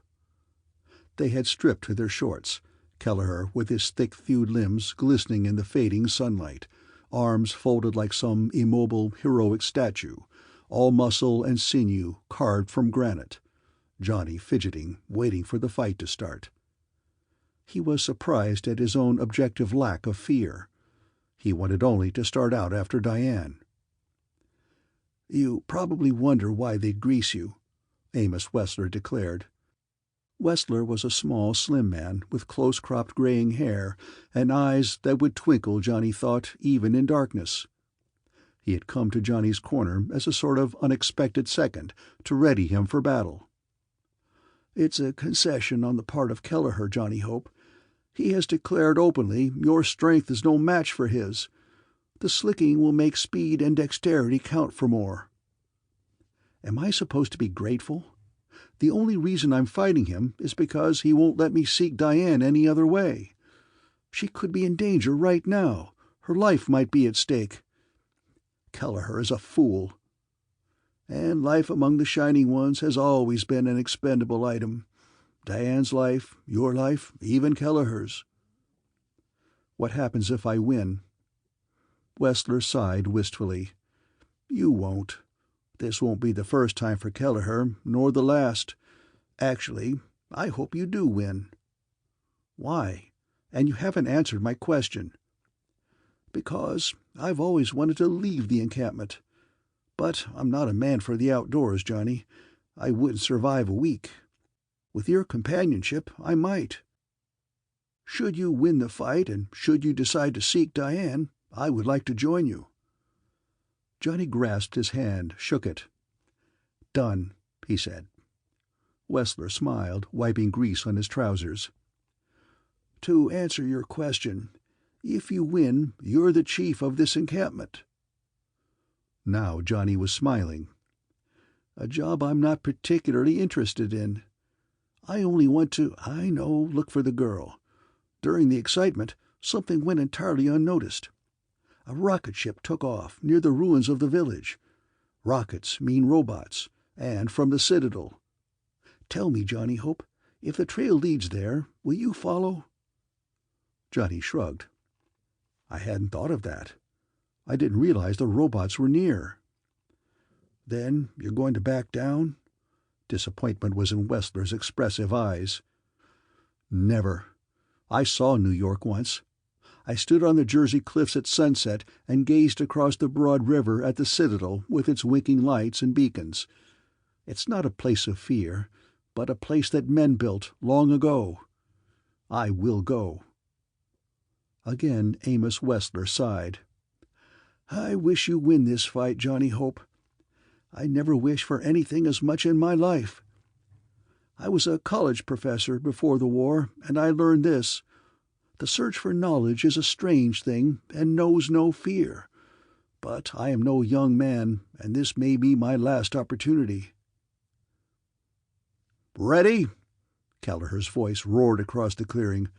They had stripped to their shorts, Kelleher with his thick-thewed limbs glistening in the fading sunlight, arms folded like some immobile, heroic statue, all muscle and sinew carved from granite. Johnny fidgeting, waiting for the fight to start. He was surprised at his own objective lack of fear. He wanted only to start out after Diane. "You probably wonder why they'd grease you," Amos Wesler declared. Wesler was a small, slim man with close-cropped graying hair and eyes that would twinkle, Johnny thought, even in darkness. He had come to Johnny's corner as a sort of unexpected second to ready him for battle. "It's a concession on the part of Kelleher, Johnny Hope. He has declared openly your strength is no match for his. The slicking will make speed and dexterity count for more." "Am I supposed to be grateful? The only reason I'm fighting him is because he won't let me seek Diane any other way. She could be in danger right now. Her life might be at stake. Kelleher is a fool. And life among the Shining Ones has always been an expendable item. Diane's life, your life, even Kelleher's." "What happens if I win?" Wesler sighed wistfully. "You won't. This won't be the first time for Kelleher, nor the last. Actually, I hope you do win." "Why? And you haven't answered my question." "Because I've always wanted to leave the encampment. But I'm not a man for the outdoors, Johnny. I wouldn't survive a week. With your companionship, I might. Should you win the fight, and should you decide to seek Diane, I would like to join you." Johnny grasped his hand, shook it. "Done," he said. Wesler smiled, wiping grease on his trousers. "To answer your question, if you win, you're the chief of this encampment." Now Johnny was smiling. "A job I'm not particularly interested in. I only want to, I know, look for the girl. During the excitement, something went entirely unnoticed. A rocket ship took off near the ruins of the village. Rockets mean robots, and from the Citadel. Tell me, Johnny Hope, if the trail leads there, will you follow?" Johnny shrugged. "I hadn't thought of that. I didn't realize the robots were near." "Then you're going to back down?" Disappointment was in Wesler's expressive eyes. "Never. I saw New York once. I stood on the Jersey cliffs at sunset and gazed across the broad river at the Citadel with its winking lights and beacons. It's not a place of fear, but a place that men built long ago. I will go." Again Amos Wesler sighed. "I wish you win this fight, Johnny Hope. I never wished for anything as much in my life. I was a college professor before the war, and I learned this. The search for knowledge is a strange thing and knows no fear. But I am no young man, and this may be my last opportunity." "Ready?" Kelleher's voice roared across the clearing.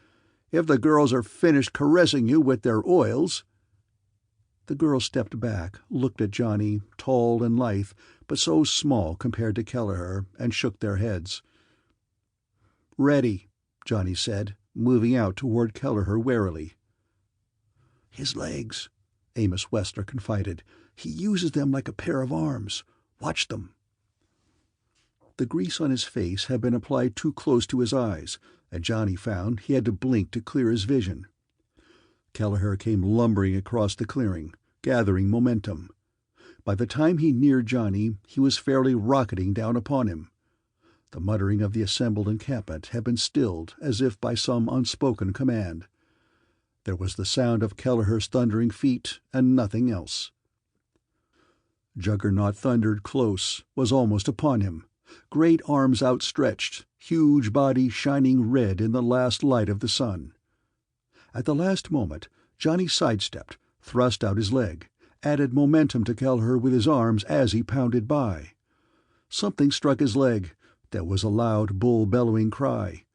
"If the girls are finished caressing you with their oils." The girls stepped back, looked at Johnny, tall and lithe, but so small compared to Kelleher, and shook their heads. "Ready," Johnny said, moving out toward Kelleher warily. "His legs," Amos Wesler confided. "He uses them like a pair of arms. Watch them." The grease on his face had been applied too close to his eyes, and Johnny found he had to blink to clear his vision. Kelleher came lumbering across the clearing, gathering momentum. By the time he neared Johnny, he was fairly rocketing down upon him. The muttering of the assembled encampment had been stilled as if by some unspoken command. There was the sound of Kelleher's thundering feet, and nothing else. Juggernaut thundered close, was almost upon him, great arms outstretched, huge body shining red in the last light of the sun. At the last moment, Johnny sidestepped, thrust out his leg, added momentum to Kelleher with his arms as he pounded by. Something struck his leg. There was a loud bull-bellowing cry.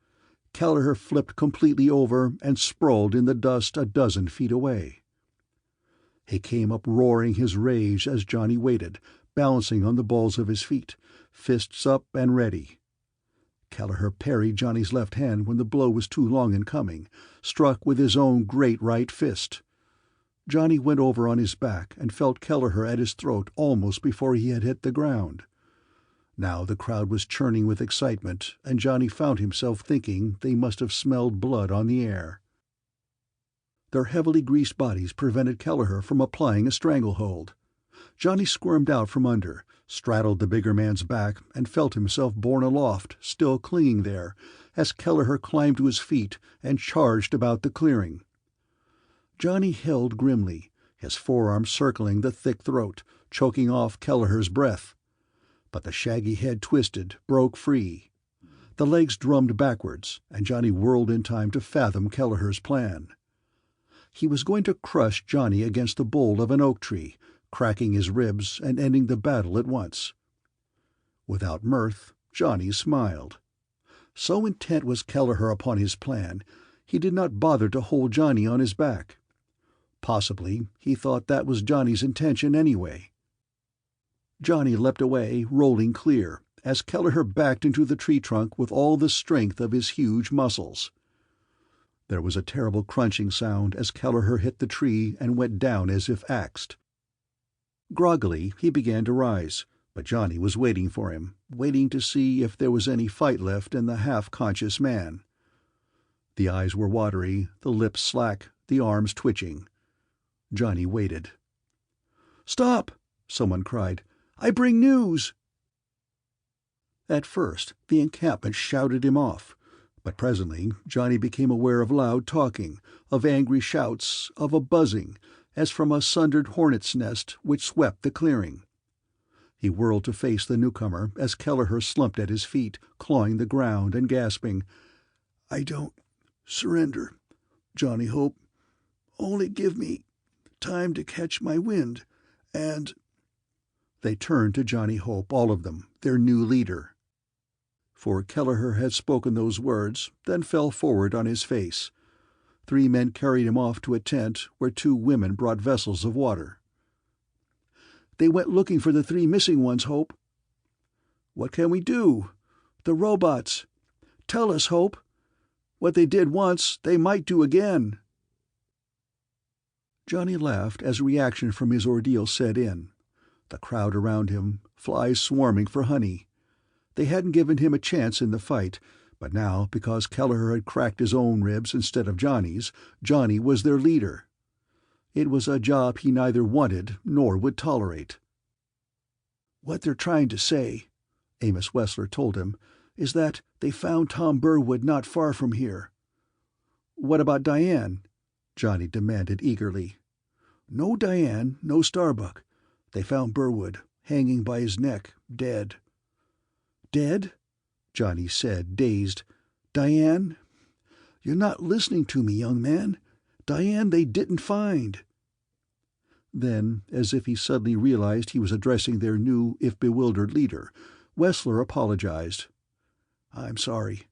Kelleher flipped completely over and sprawled in the dust a dozen feet away. He came up roaring his rage as Johnny waited, balancing on the balls of his feet, fists up and ready. Kelleher parried Johnny's left hand when the blow was too long in coming, struck with his own great right fist. Johnny went over on his back and felt Kelleher at his throat almost before he had hit the ground. Now the crowd was churning with excitement, and Johnny found himself thinking they must have smelled blood on the air. Their heavily greased bodies prevented Kelleher from applying a stranglehold. Johnny squirmed out from under, straddled the bigger man's back, and felt himself borne aloft, still clinging there, as Kelleher climbed to his feet and charged about the clearing. Johnny held grimly, his forearm circling the thick throat, choking off Kelleher's breath. But the shaggy head twisted, broke free. The legs drummed backwards, and Johnny whirled in time to fathom Kelleher's plan. He was going to crush Johnny against the bole of an oak tree, cracking his ribs and ending the battle at once. Without mirth, Johnny smiled. So intent was Kelleher upon his plan, he did not bother to hold Johnny on his back. Possibly he thought that was Johnny's intention anyway. Johnny leapt away, rolling clear, as Kelleher backed into the tree trunk with all the strength of his huge muscles. There was a terrible crunching sound as Kelleher hit the tree and went down as if axed. Groggily, he began to rise, but Johnny was waiting for him, waiting to see if there was any fight left in the half-conscious man. The eyes were watery, the lips slack, the arms twitching. Johnny waited. "Stop!" someone cried. "I bring news!" At first, the encampment shouted him off, but presently Johnny became aware of loud talking, of angry shouts, of a buzzing, as from a sundered hornet's nest which swept the clearing. He whirled to face the newcomer as Kelleher slumped at his feet, clawing the ground and gasping. "I don't surrender, Johnny Hope. Only give me time to catch my wind, and—" They turned to Johnny Hope, all of them, their new leader. For Kelleher had spoken those words, then fell forward on his face. 3 men carried him off to a tent where 2 women brought vessels of water. "They went looking for the 3 missing ones, Hope." "What can we do? The robots. Tell us, Hope. What they did once, they might do again." Johnny laughed as reaction from his ordeal set in. The crowd around him, flies swarming for honey. They hadn't given him a chance in the fight, but now, because Kelleher had cracked his own ribs instead of Johnny's, Johnny was their leader. It was a job he neither wanted nor would tolerate. "What they're trying to say," Amos Wesler told him, "is that they found Tom Burwood not far from here." "What about Diane?" Johnny demanded eagerly. "No Diane, no Starbuck. They found Burwood, hanging by his neck, dead." "Dead?" Johnny said, dazed. "Diane? You're not listening to me, young man. Diane they didn't find." Then, as if he suddenly realized he was addressing their new, if bewildered leader, Wesler apologized. "I'm sorry.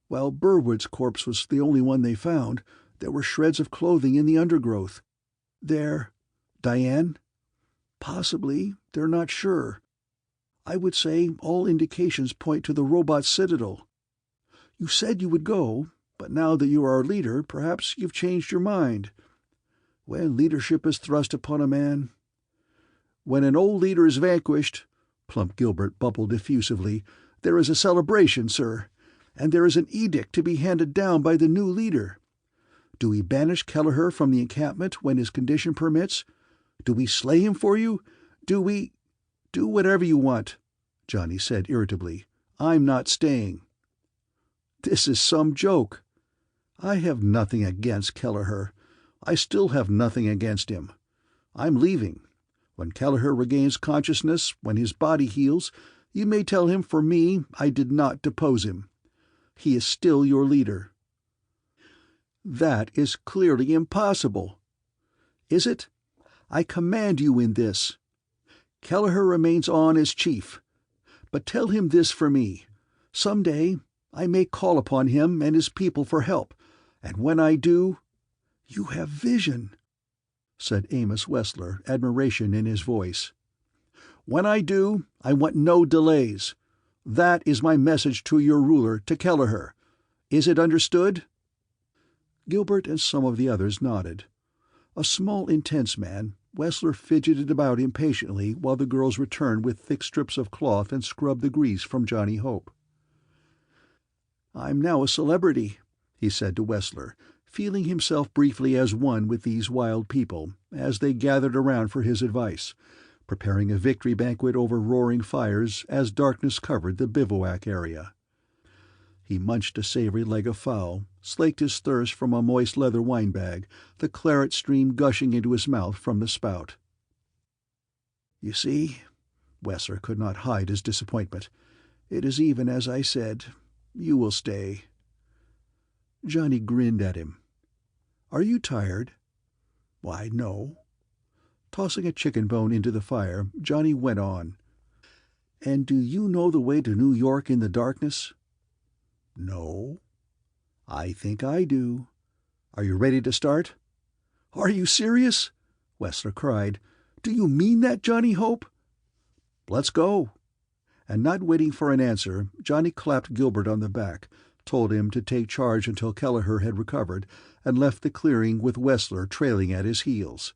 While Burwood's corpse was the only one they found, there were shreds of clothing in the undergrowth. They're— Diane? Possibly, they're not sure. I would say all indications point to the robot citadel. You said you would go, but now that you are our leader, perhaps you've changed your mind. When leadership is thrust upon a man—" "When an old leader is vanquished," Plump Gilbert bubbled effusively, "there is a celebration, sir, and there is an edict to be handed down by the new leader. Do we banish Kelleher from the encampment when his condition permits? Do we slay him for you? Do we—" "Do whatever you want," Johnny said irritably. "I'm not staying." "This is some joke. I have nothing against Kelleher. I still have nothing against him. I'm leaving. When Kelleher regains consciousness, when his body heals, you may tell him for me I did not depose him. He is still your leader." "That is clearly impossible." "Is it? I command you in this. Kelleher remains on as chief. But tell him this for me. Some day I may call upon him and his people for help, and when I do—" "You have vision," said Amos Wesler, admiration in his voice. "When I do, I want no delays. That is my message to your ruler, to Kelleher. Is it understood?" Gilbert and some of the others nodded. A small, intense man, Wesler fidgeted about impatiently while the girls returned with thick strips of cloth and scrubbed the grease from Johnny Hope. "I'm now a celebrity," he said to Wesler, feeling himself briefly as one with these wild people, as they gathered around for his advice, preparing a victory banquet over roaring fires as darkness covered the bivouac area. He munched a savory leg of fowl, slaked his thirst from a moist leather wine-bag, the claret stream gushing into his mouth from the spout. "You see," Wesler could not hide his disappointment, "it is even as I said. You will stay." Johnny grinned at him. "Are you tired?" "Why, no." Tossing a chicken bone into the fire, Johnny went on. "And do you know the way to New York in the darkness?" "No." "I think I do. Are you ready to start?" "Are you serious?" Wesler cried. "Do you mean that, Johnny Hope?" "Let's go." And not waiting for an answer, Johnny clapped Gilbert on the back, told him to take charge until Kelleher had recovered, and left the clearing with Wesler trailing at his heels.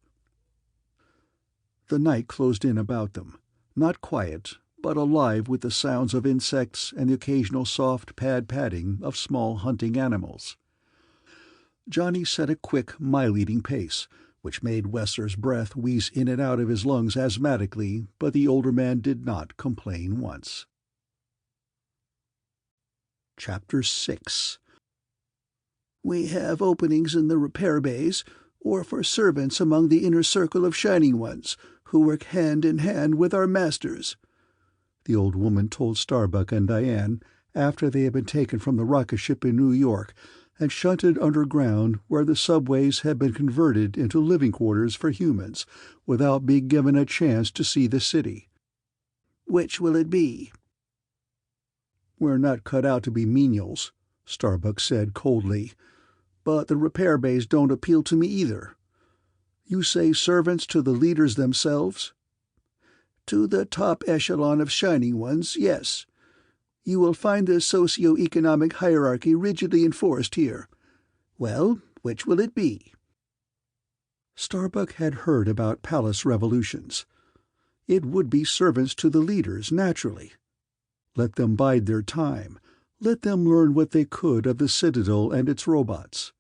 The night closed in about them, not quiet, but alive with the sounds of insects and the occasional soft pad-padding of small hunting animals. Johnny set a quick, mile-eating pace, which made Wesler's breath wheeze in and out of his lungs asthmatically, but the older man did not complain once. Chapter 6. We have openings in the repair bays, or for servants among the inner circle of Shining Ones, who work hand in hand with our masters, the old woman told Starbuck and Diane after they had been taken from the rocket ship in New York and shunted underground where the subways had been converted into living quarters for humans without being given a chance to see the city. "Which will it be?" "We're not cut out to be menials," Starbuck said coldly, "but the repair bays don't appeal to me either. You say servants to the leaders themselves?" "To the top echelon of Shining Ones, yes. You will find the socio-economic hierarchy rigidly enforced here. Well, which will it be?" Starbuck had heard about palace revolutions. It would be servants to the leaders, naturally. Let them bide their time. Let them learn what they could of the Citadel and its robots.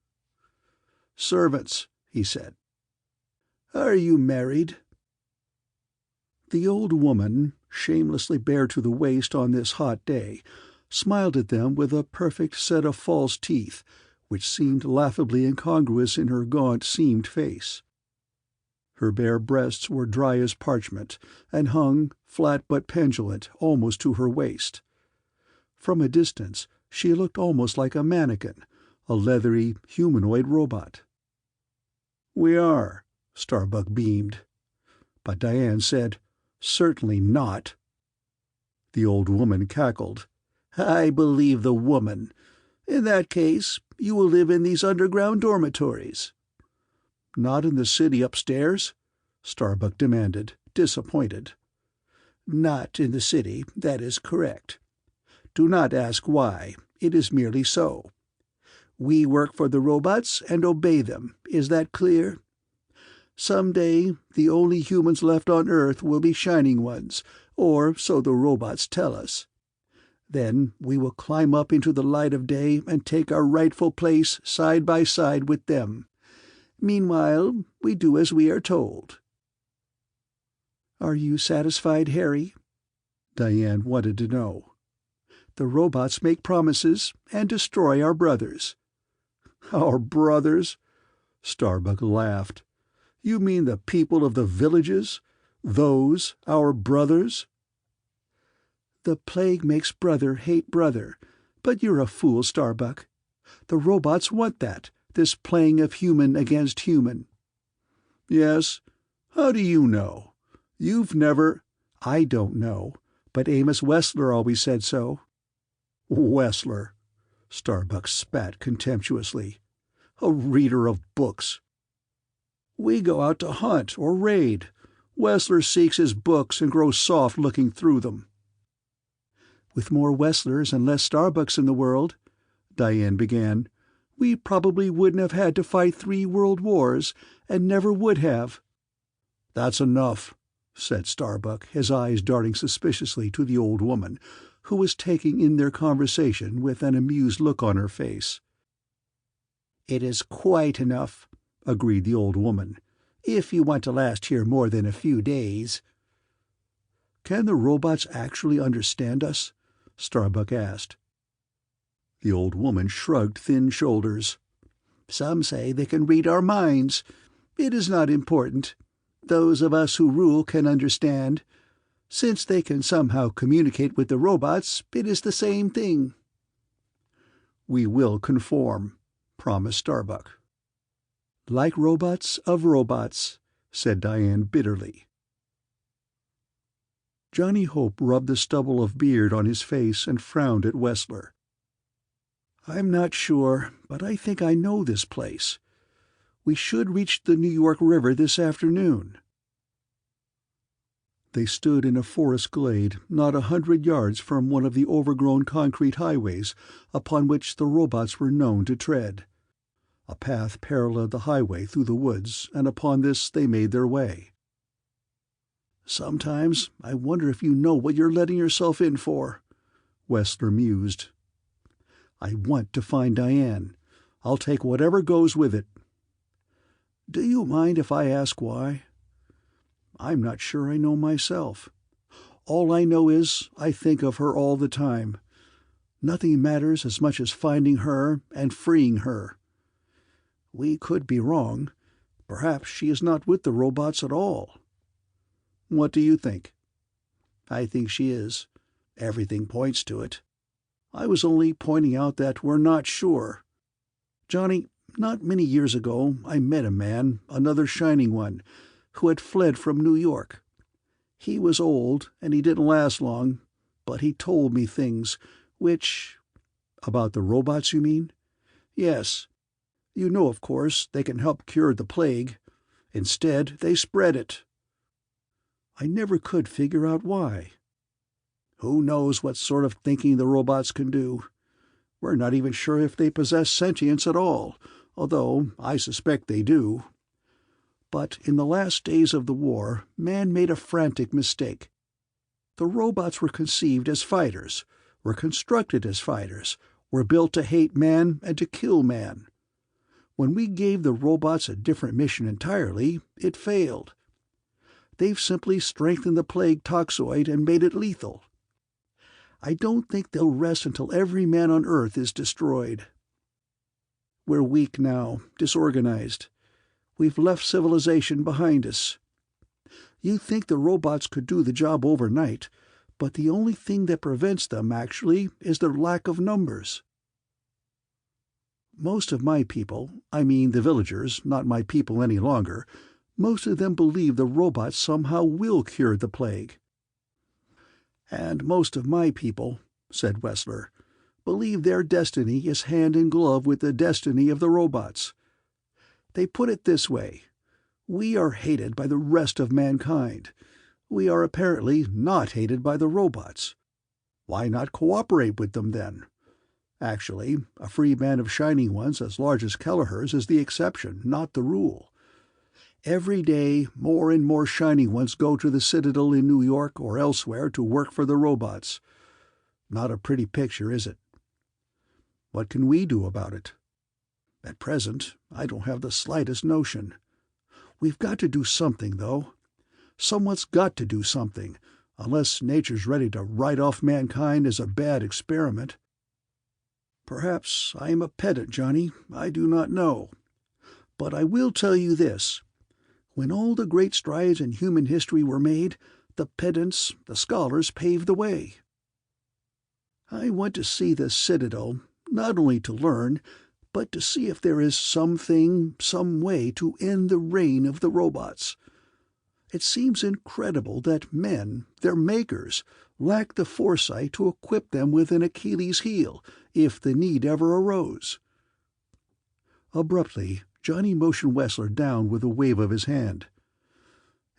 "Servants," he said. "Are you married?" The old woman, shamelessly bare to the waist on this hot day, smiled at them with a perfect set of false teeth, which seemed laughably incongruous in her gaunt, seamed face. Her bare breasts were dry as parchment, and hung, flat but pendulant, almost to her waist. From a distance she looked almost like a mannequin, a leathery, humanoid robot. "We are," Starbuck beamed. But Diane said, "Certainly not." The old woman cackled. "I believe the woman. In that case, you will live in these underground dormitories." "Not in the city upstairs?" Starbuck demanded, disappointed. "Not in the city, that is correct. Do not ask why, it is merely so. We work for the robots and obey them, is that clear? Some day the only humans left on Earth will be Shining Ones, or so the robots tell us. Then we will climb up into the light of day and take our rightful place side by side with them. Meanwhile, we do as we are told." "Are you satisfied, Harry?" Diane wanted to know. "The robots make promises and destroy our brothers." "Our brothers?" Starbuck laughed. "You mean the people of the villages? Those, our brothers?" "The plague makes brother hate brother, but you're a fool, Starbuck. The robots want that, this playing of human against human." "Yes? How do you know? You've never—" "I don't know, but Amos Wesler always said so." "Wesler!" Starbuck spat contemptuously. "A reader of books. We go out to hunt or raid. Wesler seeks his books and grows soft looking through them." "With more Weslers and less Starbucks in the world," Diane began, "we probably wouldn't have had to fight 3 world wars, and never would have." "That's enough," said Starbuck, his eyes darting suspiciously to the old woman, who was taking in their conversation with an amused look on her face. "It is quite enough," agreed the old woman, "if you want to last here more than a few days." "Can the robots actually understand us?" Starbuck asked. The old woman shrugged thin shoulders. "Some say they can read our minds. It is not important. Those of us who rule can understand. Since they can somehow communicate with the robots, it is the same thing." "We will conform," promised Starbuck. "Like robots of robots," said Diane bitterly. Johnny Hope rubbed the stubble of beard on his face and frowned at Wesler. "I'm not sure, but I think I know this place. We should reach the New York River this afternoon." They stood in a forest glade not 100 yards from one of the overgrown concrete highways upon which the robots were known to tread. A path paralleled the highway through the woods, and upon this they made their way. "Sometimes I wonder if you know what you're letting yourself in for," Wesler mused. "I want to find Diane. I'll take whatever goes with it." "Do you mind if I ask why?" "I'm not sure I know myself. All I know is I think of her all the time. Nothing matters as much as finding her and freeing her. We could be wrong. Perhaps she is not with the robots at all." "What do you think?" "I think she is. Everything points to it. I was only pointing out that we're not sure. Johnny, not many years ago I met a man, another Shining One, who had fled from New York. He was old, and he didn't last long, but he told me things, which—" "About the robots, you mean?" "Yes. You know, of course, they can help cure the plague. Instead, they spread it." "I never could figure out why." "Who knows what sort of thinking the robots can do? We're not even sure if they possess sentience at all, although I suspect they do. But in the last days of the war, man made a frantic mistake. The robots were conceived as fighters, were constructed as fighters, were built to hate man and to kill man. When we gave the robots a different mission entirely, it failed. They've simply strengthened the plague toxoid and made it lethal. I don't think they'll rest until every man on Earth is destroyed. We're weak now, disorganized. We've left civilization behind us. You think the robots could do the job overnight, but the only thing that prevents them, actually, is their lack of numbers. Most of my people, I mean the villagers, not my people any longer, most of them believe the robots somehow will cure the plague." "And most of my people," said Wesler, "believe their destiny is hand in glove with the destiny of the robots. They put it this way: we are hated by the rest of mankind. We are apparently not hated by the robots. Why not cooperate with them, then? Actually, a free band of Shining Ones as large as Kelleher's is the exception, not the rule. Every day, more and more Shining Ones go to the Citadel in New York or elsewhere to work for the robots. Not a pretty picture, is it? What can we do about it? At present, I don't have the slightest notion. We've got to do something, though. Someone's got to do something, unless nature's ready to write off mankind as a bad experiment. Perhaps I am a pedant, Johnny, I do not know. But I will tell you this. When all the great strides in human history were made, the pedants, the scholars, paved the way. I went to see the Citadel, not only to learn, but to see if there is something, some way to end the reign of the robots. It seems incredible that men, their makers, lack the foresight to equip them with an Achilles heel, if the need ever arose." Abruptly, Johnny motioned Wesler down with a wave of his hand.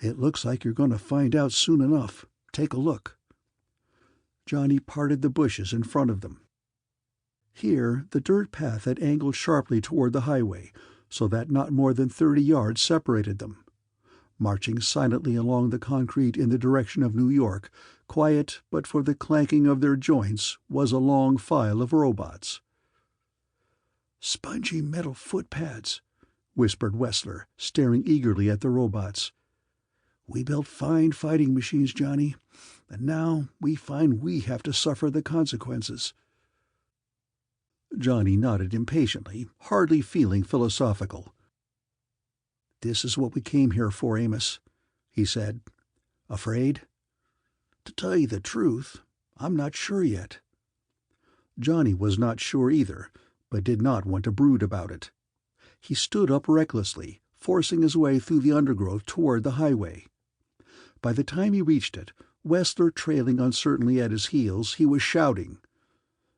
"It looks like you're going to find out soon enough. Take a look." Johnny parted the bushes in front of them. Here the dirt path had angled sharply toward the highway, so that not more than 30 yards separated them. Marching silently along the concrete in the direction of New York, quiet but for the clanking of their joints, was a long file of robots. "Spongy metal footpads," whispered Wesler, staring eagerly at the robots. "We built fine fighting machines, Johnny, and now we find we have to suffer the consequences." Johnny nodded impatiently, hardly feeling philosophical. "This is what we came here for, Amos," he said. "Afraid?" "To tell you the truth, I'm not sure yet." Johnny was not sure either, but did not want to brood about it. He stood up recklessly, forcing his way through the undergrowth toward the highway. By the time he reached it, Wesler trailing uncertainly at his heels, he was shouting.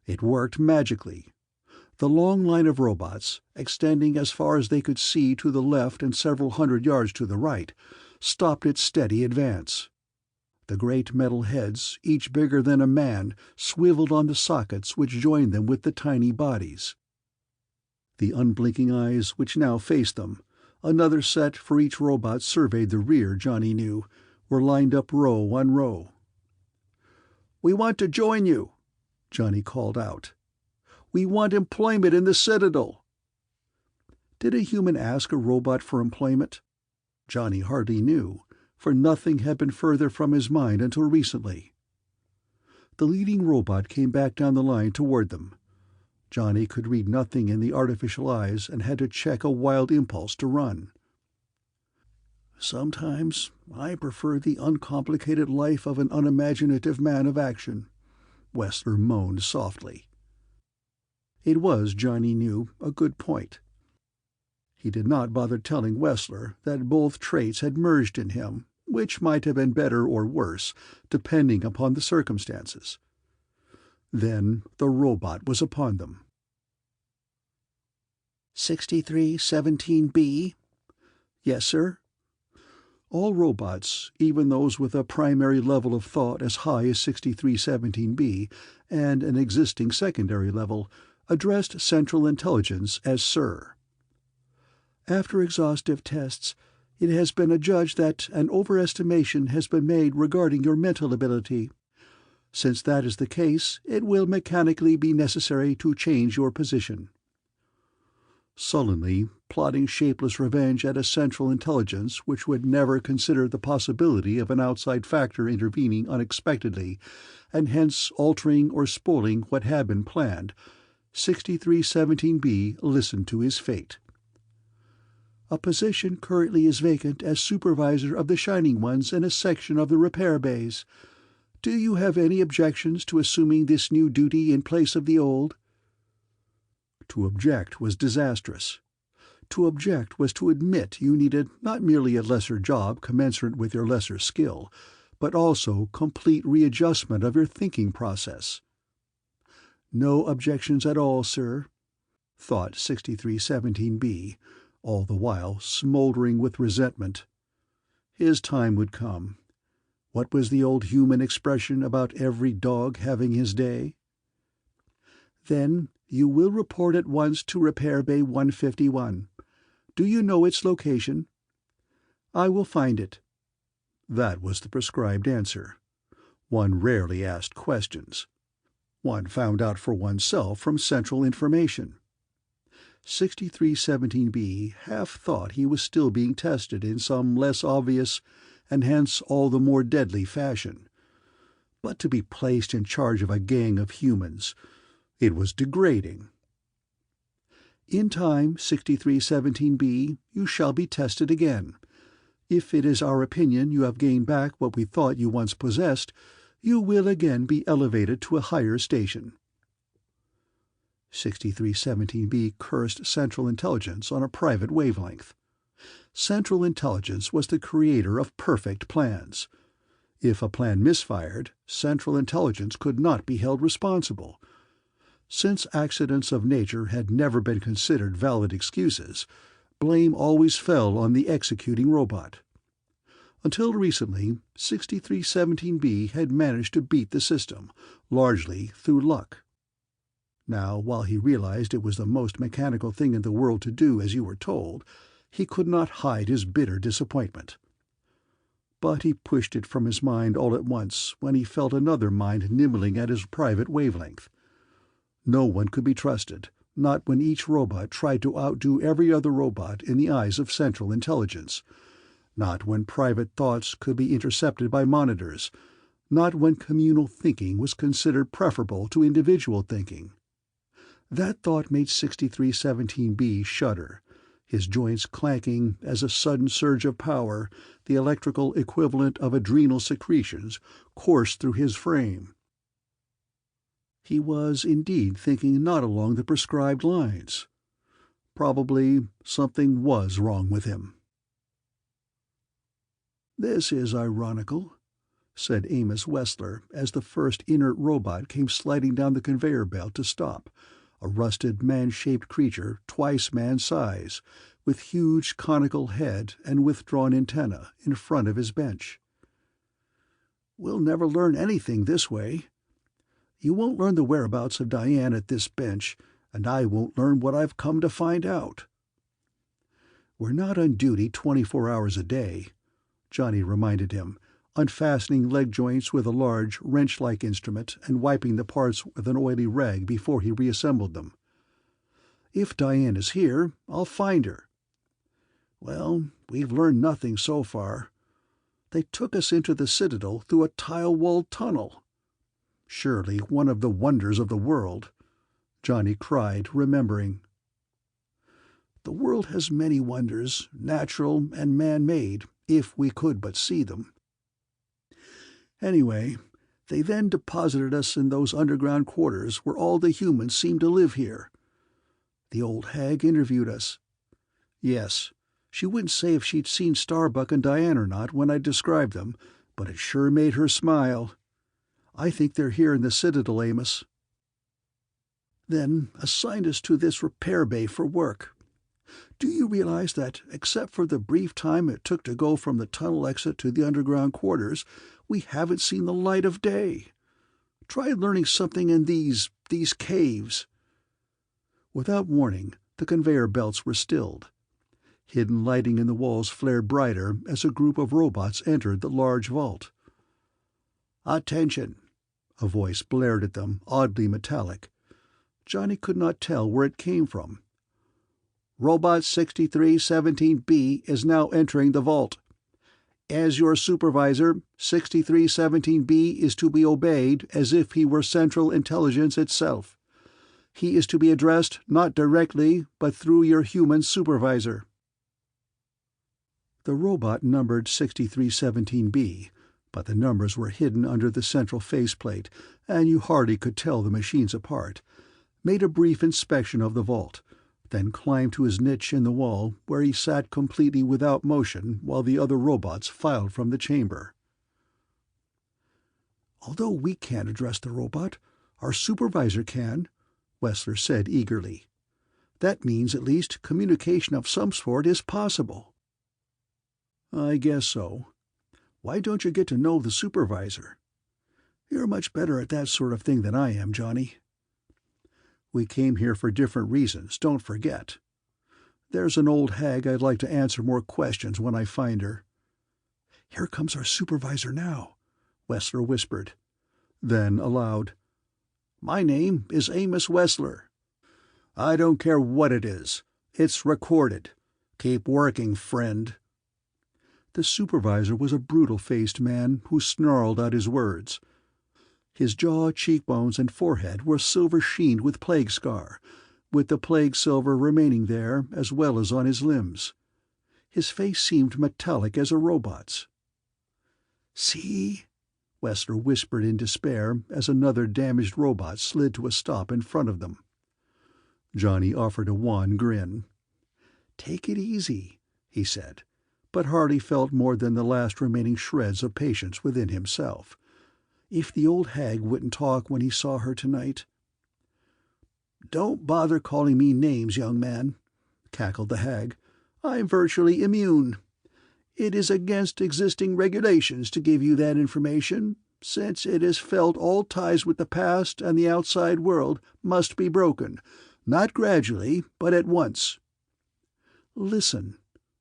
It worked magically. The long line of robots, extending as far as they could see to the left and several hundred yards to the right, stopped its steady advance. The great metal heads, each bigger than a man, swiveled on the sockets which joined them with the tiny bodies. The unblinking eyes which now faced them, another set for each robot surveyed the rear, Johnny knew, were lined up row on row. "We want to join you," Johnny called out. "We want employment in the Citadel." Did a human ask a robot for employment? Johnny hardly knew, for nothing had been further from his mind until recently. The leading robot came back down the line toward them. Johnny could read nothing in the artificial eyes and had to check a wild impulse to run. "Sometimes I prefer the uncomplicated life of an unimaginative man of action," Wesler moaned softly. It was, Johnny knew, a good point. He did not bother telling Wesler that both traits had merged in him, which might have been better or worse, depending upon the circumstances. Then the robot was upon them. 6317B? Yes, sir. All robots, even those with a primary level of thought as high as 6317B and an existing secondary level, addressed Central Intelligence as Sir. After exhaustive tests, it has been adjudged that an overestimation has been made regarding your mental ability. Since that is the case, it will mechanically be necessary to change your position. Sullenly, plotting shapeless revenge at a Central Intelligence which would never consider the possibility of an outside factor intervening unexpectedly, and hence altering or spoiling what had been planned, 6317B listened to his fate. A position currently is vacant as supervisor of the Shining Ones in a section of the repair bays. Do you have any objections to assuming this new duty in place of the old? To object was disastrous. To object was to admit you needed not merely a lesser job commensurate with your lesser skill, but also complete readjustment of your thinking process. No objections at all, sir, thought 6317B, all the while smoldering with resentment. His time would come. What was the old human expression about every dog having his day? Then you will report at once to Repair Bay 151. Do you know its location? I will find it. That was the prescribed answer. One rarely asked questions. One found out for oneself from central information. 6317B half thought he was still being tested in some less obvious and hence all the more deadly fashion. But to be placed in charge of a gang of humans, it was degrading. In time, 6317B, you shall be tested again. If it is our opinion you have gained back what we thought you once possessed, you will again be elevated to a higher station. 6317B cursed Central Intelligence on a private wavelength. Central Intelligence was the creator of perfect plans. If a plan misfired, Central Intelligence could not be held responsible. Since accidents of nature had never been considered valid excuses, blame always fell on the executing robot. Until recently, 6317B had managed to beat the system, largely through luck. Now, while he realized it was the most mechanical thing in the world to do as you were told, he could not hide his bitter disappointment. But he pushed it from his mind all at once when he felt another mind nibbling at his private wavelength. No one could be trusted, not when each robot tried to outdo every other robot in the eyes of Central Intelligence, not when private thoughts could be intercepted by monitors, not when communal thinking was considered preferable to individual thinking. That thought made 6317B shudder, his joints clanking as a sudden surge of power, the electrical equivalent of adrenal secretions, coursed through his frame. He was indeed thinking not along the prescribed lines. Probably something was wrong with him. "This is ironical," said Amos Wesler as the first inert robot came sliding down the conveyor belt to stop, a rusted man-shaped creature twice man-size, with huge conical head and withdrawn antenna in front of his bench. We'll never learn anything this way. You won't learn the whereabouts of Diane at this bench, and I won't learn what I've come to find out." "We're not on duty 24 hours a day," Johnny reminded him, unfastening leg joints with a large, wrench-like instrument and wiping the parts with an oily rag before he reassembled them. "If Diane is here, I'll find her." "Well, we've learned nothing so far. They took us into the Citadel through a tile-walled tunnel. Surely one of the wonders of the world," Johnny cried, remembering. "The world has many wonders, natural and man-made, if we could but see them. Anyway, they then deposited us in those underground quarters where all the humans seem to live here. The old hag interviewed us. Yes, she wouldn't say if she'd seen Starbuck and Diane or not when I described them, but it sure made her smile. I think they're here in the Citadel, Amos. Then assigned us to this repair bay for work. Do you realize that, except for the brief time it took to go from the tunnel exit to the underground quarters, we haven't seen the light of day? Try learning something in these caves." Without warning, the conveyor belts were stilled. Hidden lighting in the walls flared brighter as a group of robots entered the large vault. "Attention!" a voice blared at them, oddly metallic. Johnny could not tell where it came from. "Robot 6317B is now entering the vault. As your supervisor, 6317B is to be obeyed as if he were Central Intelligence itself. He is to be addressed not directly, but through your human supervisor." The robot numbered 6317B, but the numbers were hidden under the central faceplate, and you hardly could tell the machines apart, made a brief inspection of the vault, then climbed to his niche in the wall, where he sat completely without motion while the other robots filed from the chamber. "Although we can't address the robot, our supervisor can," Wesler said eagerly. "That means at least communication of some sort is possible." "I guess so. Why don't you get to know the supervisor? You're much better at that sort of thing than I am, Johnny. We came here for different reasons, don't forget. There's an old hag I'd like to answer more questions when I find her." "Here comes our supervisor now," Wesler whispered. Then aloud, "My name is Amos Wesler." "I don't care what it is. It's recorded. Keep working, friend." The supervisor was a brutal-faced man who snarled out his words. His jaw, cheekbones, and forehead were silver-sheened with plague scar, with the plague silver remaining there as well as on his limbs. His face seemed metallic as a robot's. "See?" Wesler whispered in despair as another damaged robot slid to a stop in front of them. Johnny offered a wan grin. "Take it easy," he said, but hardly felt more than the last remaining shreds of patience within himself. If the old hag wouldn't talk when he saw her tonight. "Don't bother calling me names, young man," cackled the hag. "I'm virtually immune. It is against existing regulations to give you that information, since it is felt all ties with the past and the outside world must be broken, not gradually, but at once." "Listen,"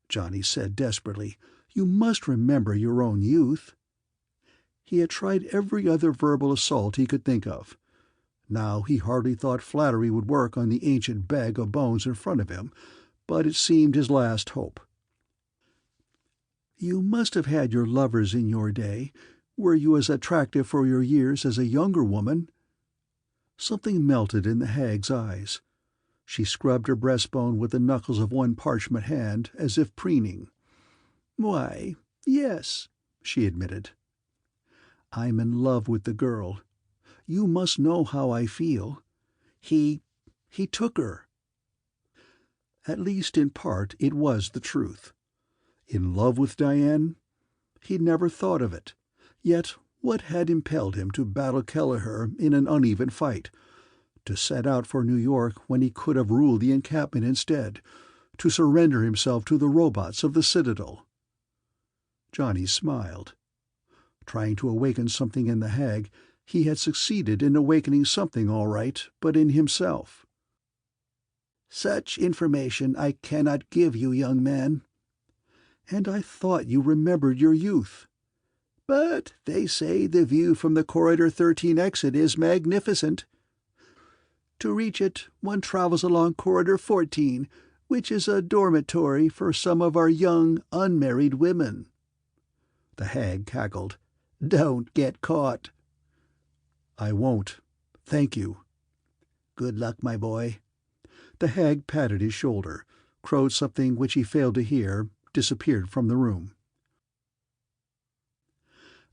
Johnny said desperately, "you must remember your own youth." He had tried every other verbal assault he could think of. Now he hardly thought flattery would work on the ancient bag of bones in front of him, but it seemed his last hope. "You must have had your lovers in your day. Were you as attractive for your years as a younger woman?" Something melted in the hag's eyes. She scrubbed her breastbone with the knuckles of one parchment hand, as if preening. "Why, yes," she admitted. "I'm in love with the girl. You must know how I feel. He took her." At least in part it was the truth. In love with Diane? He'd never thought of it. Yet what had impelled him to battle Kelleher in an uneven fight? To set out for New York when he could have ruled the encampment instead? To surrender himself to the robots of the Citadel? Johnny smiled. Trying to awaken something in the hag, he had succeeded in awakening something all right, but in himself. "Such information I cannot give you, young man." "And I thought you remembered your youth." "But they say the view from the Corridor 13 exit is magnificent. To reach it, one travels along Corridor 14, which is a dormitory for some of our young, unmarried women." The hag cackled. "Don't get caught." "I won't. Thank you." "Good luck, my boy." The hag patted his shoulder, crowed something which he failed to hear, disappeared from the room.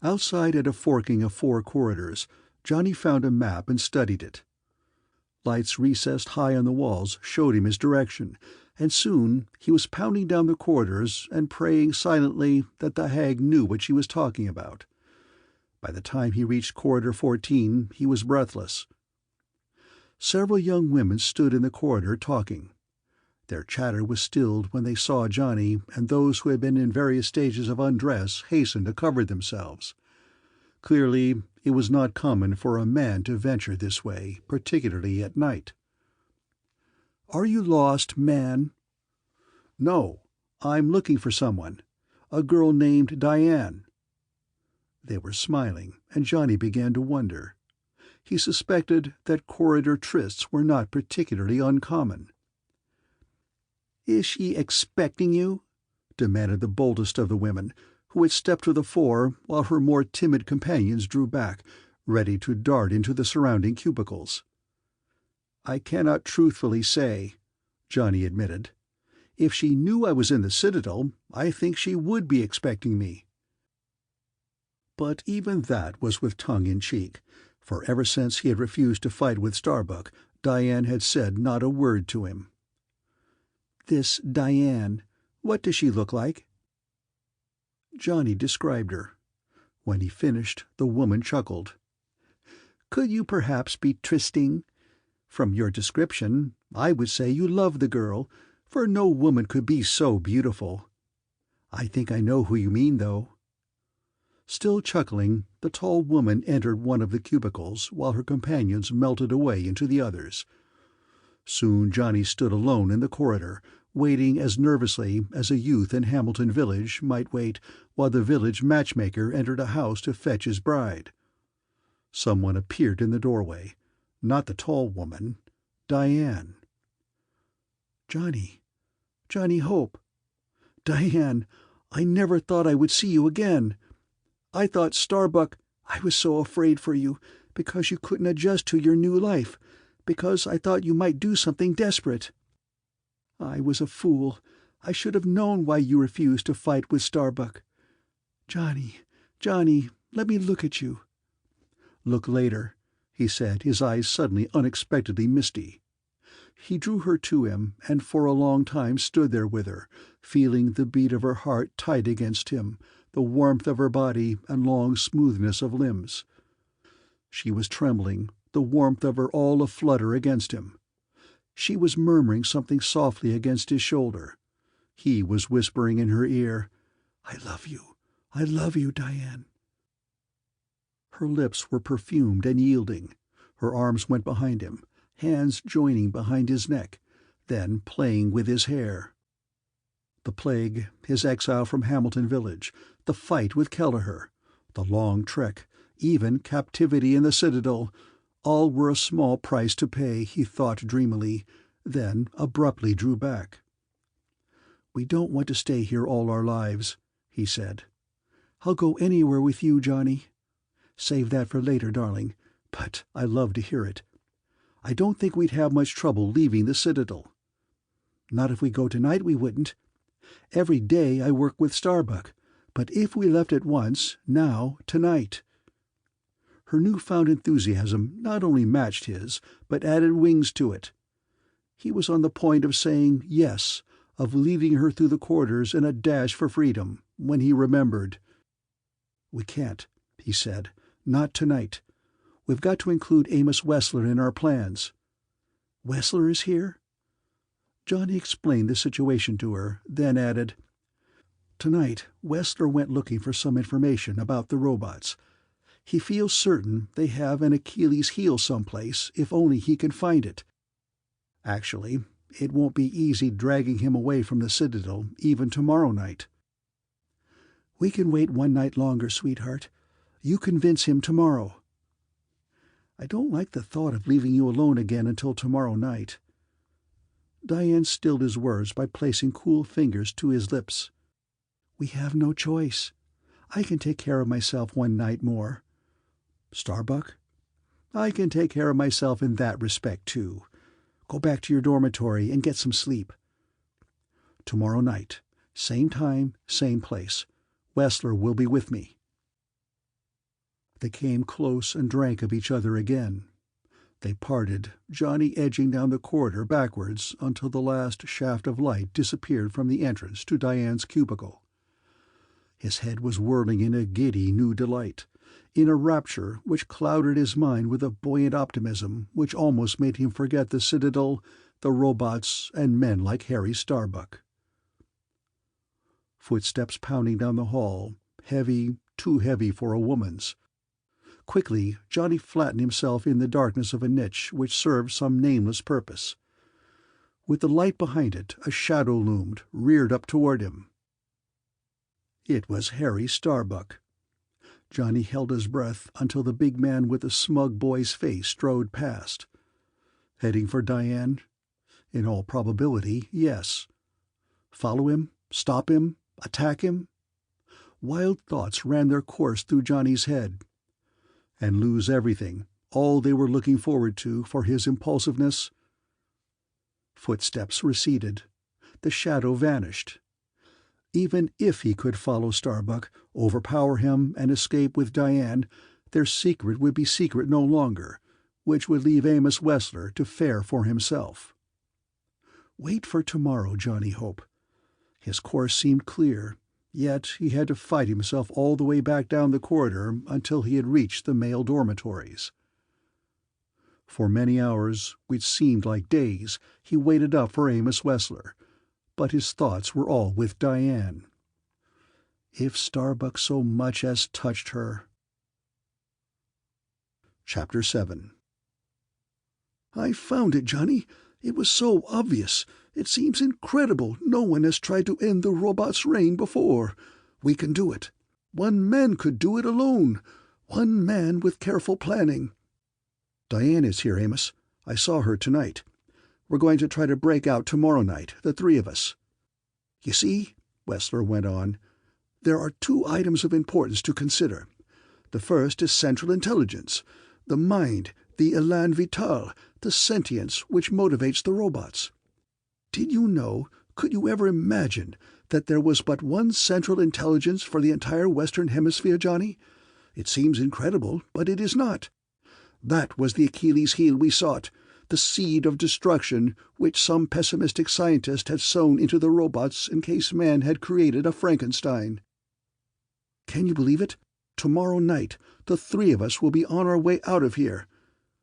Outside at a forking of 4 corridors, Johnny found a map and studied it. Lights recessed high on the walls showed him his direction, and soon he was pounding down the corridors and praying silently that the hag knew what she was talking about. By the time he reached Corridor 14, he was breathless. Several young women stood in the corridor talking. Their chatter was stilled when they saw Johnny, and those who had been in various stages of undress hastened to cover themselves. Clearly, it was not common for a man to venture this way, particularly at night. "Are you lost, man?" "No, I'm looking for someone. A girl named Diane." They were smiling, and Johnny began to wonder. He suspected that corridor trysts were not particularly uncommon. "Is she expecting you?" demanded the boldest of the women, who had stepped to the fore while her more timid companions drew back, ready to dart into the surrounding cubicles. "I cannot truthfully say," Johnny admitted. "If she knew I was in the Citadel, I think she would be expecting me." But even that was with tongue-in-cheek, for ever since he had refused to fight with Starbuck, Diane had said not a word to him. "This Diane, what does she look like?" Johnny described her. When he finished, the woman chuckled. "Could you perhaps be trysting? From your description, I would say you love the girl, for no woman could be so beautiful. I think I know who you mean, though." Still chuckling, the tall woman entered one of the cubicles while her companions melted away into the others. Soon Johnny stood alone in the corridor, waiting as nervously as a youth in Hamilton Village might wait while the village matchmaker entered a house to fetch his bride. Someone appeared in the doorway. Not the tall woman. Diane. Johnny Hope. Diane, I never thought I would see you again. I thought Starbuck, I was so afraid for you, because you couldn't adjust to your new life, because I thought you might do something desperate. I was a fool. I should have known why you refused to fight with Starbuck. Johnny, let me look at you." "Look later," he said, his eyes suddenly unexpectedly misty. He drew her to him, and for a long time stood there with her, feeling the beat of her heart tight against him, the warmth of her body and long smoothness of limbs. She was trembling, the warmth of her all aflutter against him. She was murmuring something softly against his shoulder. He was whispering in her ear, I love you, Diane." Her lips were perfumed and yielding. Her arms went behind him, hands joining behind his neck, then playing with his hair. The plague, his exile from Hamilton Village, the fight with Kelleher, the long trek, even captivity in the Citadel, all were a small price to pay, he thought dreamily, then abruptly drew back. "We don't want to stay here all our lives," he said. "I'll go anywhere with you, Johnny. Save that for later, darling, but I love to hear it. I don't think we'd have much trouble leaving the Citadel. Not if we go tonight, we wouldn't. Every day I work with Starbuck, but if we left at once, now, tonight." Her newfound enthusiasm not only matched his, but added wings to it. He was on the point of saying yes, of leading her through the corridors in a dash for freedom, when he remembered. "We can't," he said. "Not tonight. We've got to include Amos Wesler in our plans." "Wesler is here?" Johnny explained the situation to her, then added, Tonight, Wesler went looking for some information about the robots. He feels certain they have an Achilles heel someplace if only he can find it. Actually, it won't be easy dragging him away from the Citadel even tomorrow night. We can wait one night longer, sweetheart. You convince him tomorrow. I don't like the thought of leaving you alone again until tomorrow night. Diane stilled his words by placing cool fingers to his lips. We have no choice. I can take care of myself one night more. Starbuck? I can take care of myself in that respect, too. Go back to your dormitory and get some sleep. Tomorrow night, same time, same place. Wesler will be with me. They came close and drank of each other again. They parted, Johnny edging down the corridor backwards until the last shaft of light disappeared from the entrance to Diane's cubicle. His head was whirling in a giddy new delight, in a rapture which clouded his mind with a buoyant optimism which almost made him forget the Citadel, the robots, and men like Harry Starbuck. Footsteps pounding down the hall, heavy, too heavy for a woman's. Quickly, Johnny flattened himself in the darkness of a niche which served some nameless purpose. With the light behind it, a shadow loomed, reared up toward him. It was Harry Starbuck. Johnny held his breath until the big man with the smug boy's face strode past. Heading for Diane? In all probability, yes. Follow him? Stop him? Attack him? Wild thoughts ran their course through Johnny's head. And lose everything, all they were looking forward to for his impulsiveness? Footsteps receded. The shadow vanished. Even if he could follow Starbuck, overpower him, and escape with Diane, their secret would be secret no longer, which would leave Amos Wesler to fare for himself. Wait for tomorrow, Johnny hoped. His course seemed clear, yet he had to fight himself all the way back down the corridor until he had reached the male dormitories. For many hours, which seemed like days, he waited up for Amos Wesler, but his thoughts were all with Diane. If Starbuck so much as touched her. Chapter 7. I found it, Johnny. It was so obvious. It seems incredible no one has tried to end the robot's reign before. We can do it. One man could do it alone. One man with careful planning. Diane is here, Amos. I saw her tonight. We're going to try to break out tomorrow night, the three of us. You see, Wesler went on, there are two items of importance to consider. The first is central intelligence, the mind, the élan vital, the sentience which motivates the robots. Did you know, could you ever imagine, that there was but one central intelligence for the entire Western Hemisphere, Johnny? It seems incredible, but it is not. That was the Achilles heel we sought, the seed of destruction which some pessimistic scientist had sown into the robots in case man had created a Frankenstein. Can you believe it? Tomorrow night, the three of us will be on our way out of here.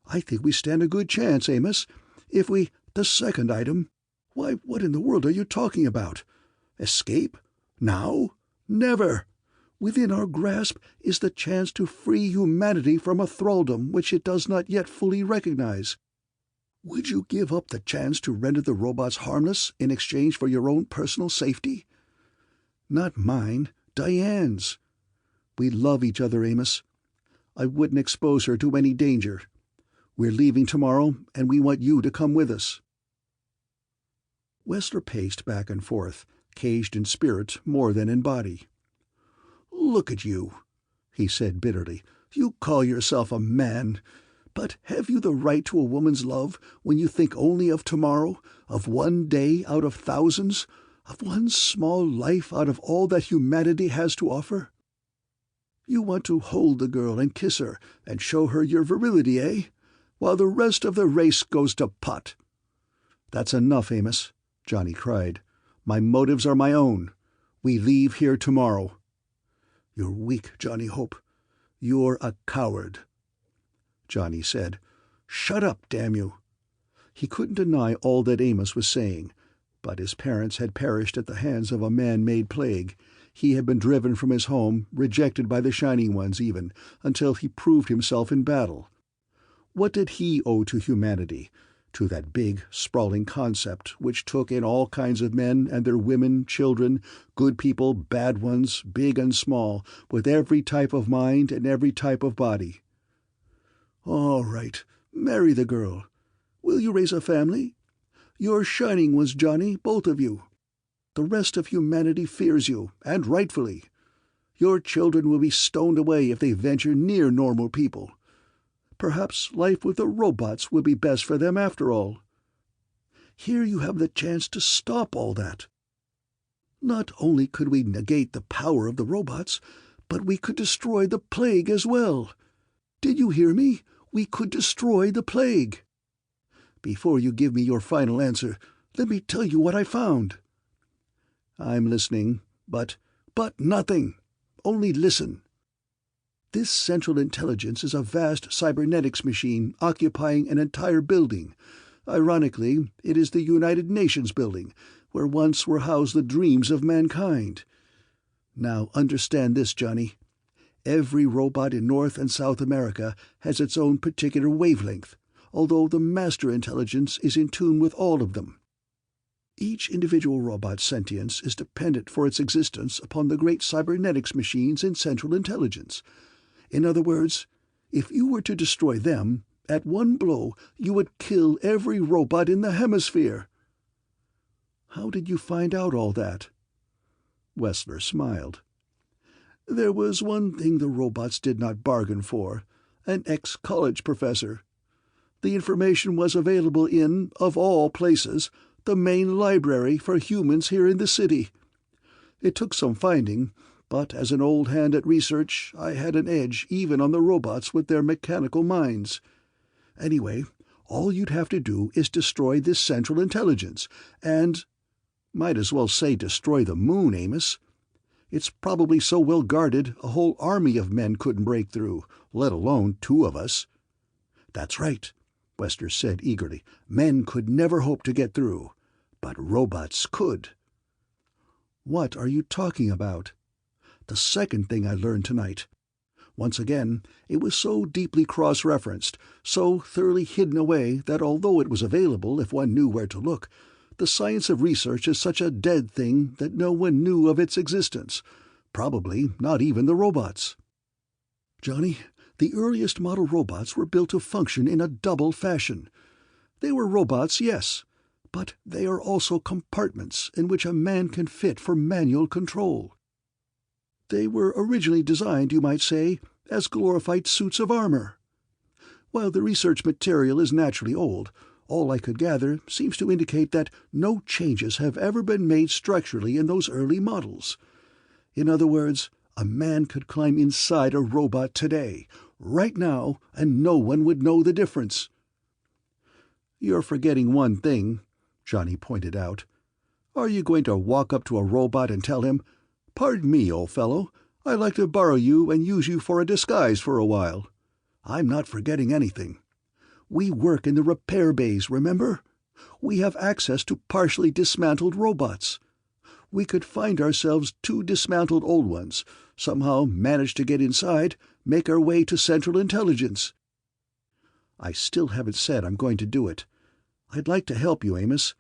I think we stand a good chance, Amos, if we— The second item? Why, what in the world are you talking about? Escape? Now? Never! Within our grasp is the chance to free humanity from a thraldom which it does not yet fully recognize. Would you give up the chance to render the robots harmless in exchange for your own personal safety? Not mine, Diane's. We love each other, Amos. I wouldn't expose her to any danger. We're leaving tomorrow, and we want you to come with us. Wesler paced back and forth, caged in spirit more than in body. Look at you, he said bitterly. You call yourself a man. But have you the right to a woman's love when you think only of tomorrow, of one day out of thousands, of one small life out of all that humanity has to offer? You want to hold the girl and kiss her and show her your virility, eh? While the rest of the race goes to pot. That's enough, Amos, Johnny cried. My motives are my own. We leave here tomorrow. You're weak, Johnny Hope. You're a coward. Johnny said, Shut up, damn you. He couldn't deny all that Amos was saying, but his parents had perished at the hands of a man-made plague. He had been driven from his home, rejected by the Shining Ones even, until he proved himself in battle. What did he owe to humanity, to that big, sprawling concept which took in all kinds of men and their women, children, good people, bad ones, big and small, with every type of mind and every type of body? All right, marry the girl. Will you raise a family? You're Shining Ones, Johnny, both of you. The rest of humanity fears you, and rightfully. Your children will be stoned away if they venture near normal people. Perhaps life with the robots will be best for them after all. Here you have the chance to stop all that. Not only could we negate the power of the robots, but we could destroy the plague as well. Did you hear me? We could destroy the plague. Before you give me your final answer, let me tell you what I found. I'm listening, but nothing. Only listen. This central intelligence is a vast cybernetics machine occupying an entire building. Ironically, it is the United Nations building, where once were housed the dreams of mankind. Now understand this, Johnny. Every robot in North and South America has its own particular wavelength, although the master intelligence is in tune with all of them. Each individual robot's sentience is dependent for its existence upon the great cybernetics machines in central intelligence. In other words, if you were to destroy them, at one blow you would kill every robot in the hemisphere. How did you find out all that? Wesler smiled. There was one thing the robots did not bargain for, an ex-college professor. The information was available in, of all places, the main library for humans here in the city. It took some finding, but as an old hand at research, I had an edge even on the robots with their mechanical minds. Anyway, all you'd have to do is destroy this central intelligence, and— might as well say destroy the moon, Amos. It's probably so well guarded a whole army of men couldn't break through, let alone 2 of us. That's right, Wesler said eagerly. Men could never hope to get through, but robots could. What are you talking about? The second thing I learned tonight. Once again, it was so deeply cross-referenced, so thoroughly hidden away that although it was available if one knew where to look, the science of research is such a dead thing that no one knew of its existence, probably not even the robots. Johnny, the earliest model robots were built to function in a double fashion. They were robots, yes, but they are also compartments in which a man can fit for manual control. They were originally designed, you might say, as glorified suits of armor. While the research material is naturally old, all I could gather seems to indicate that no changes have ever been made structurally in those early models. In other words, a man could climb inside a robot today, right now, and no one would know the difference. You're forgetting one thing, Johnny pointed out. Are you going to walk up to a robot and tell him, "Pardon me, old fellow, I'd like to borrow you and use you for a disguise for a while"? I'm not forgetting anything. We work in the repair bays, remember? We have access to partially dismantled robots. We could find ourselves 2 dismantled old ones, somehow manage to get inside, make our way to Central Intelligence. I still haven't said I'm going to do it. I'd like to help you, Amos.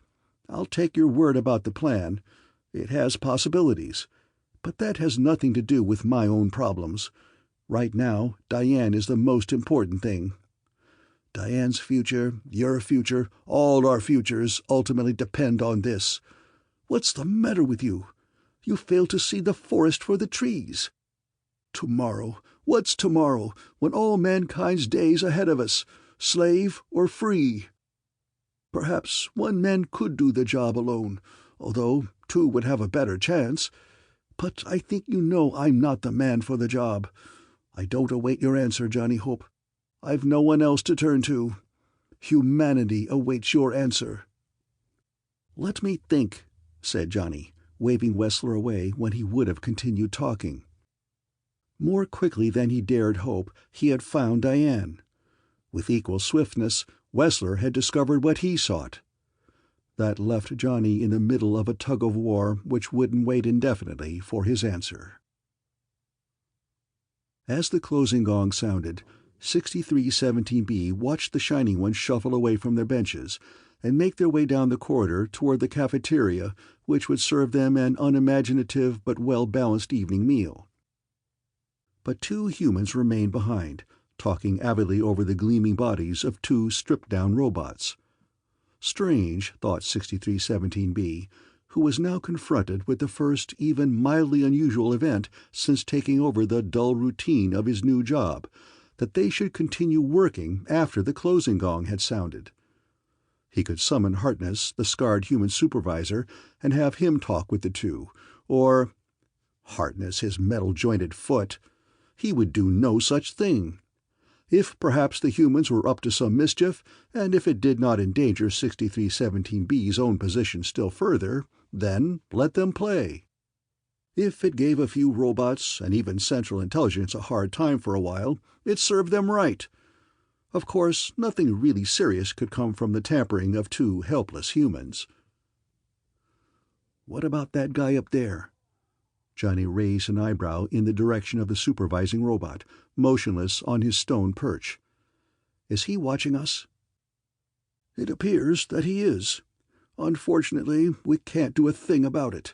I'll take your word about the plan. It has possibilities. But that has nothing to do with my own problems. Right now, Diane is the most important thing. Diane's future, your future, all our futures ultimately depend on this. What's the matter with you? You fail to see the forest for the trees. Tomorrow, what's tomorrow, when all mankind's days ahead of us, slave or free? Perhaps 1 man could do the job alone, although 2 would have a better chance. But I think you know I'm not the man for the job. I don't await your answer, Johnny Hope. I've no one else to turn to. Humanity awaits your answer. Let me think, said Johnny, waving Wesler away when he would have continued talking. More quickly than he dared hope, he had found Diane. With equal swiftness, Wesler had discovered what he sought. That left Johnny in the middle of a tug-of-war which wouldn't wait indefinitely for his answer. As the closing gong sounded, 6317B watched the Shining Ones shuffle away from their benches and make their way down the corridor toward the cafeteria, which would serve them an unimaginative but well-balanced evening meal. But two humans remained behind, talking avidly over the gleaming bodies of two stripped-down robots. Strange, thought 6317B, who was now confronted with the first even mildly unusual event since taking over the dull routine of his new job, that they should continue working after the closing gong had sounded. He could summon Harkness, the scarred human supervisor, and have him talk with the two, or— Harkness, his metal-jointed foot! He would do no such thing. If perhaps the humans were up to some mischief, and if it did not endanger 6317B's own position still further, then let them play. If it gave a few robots and even Central Intelligence a hard time for a while, it served them right. Of course, nothing really serious could come from the tampering of two helpless humans. "What about that guy up there?" Johnny raised an eyebrow in the direction of the supervising robot, motionless on his stone perch. "Is he watching us?" "It appears that he is. Unfortunately, we can't do a thing about it.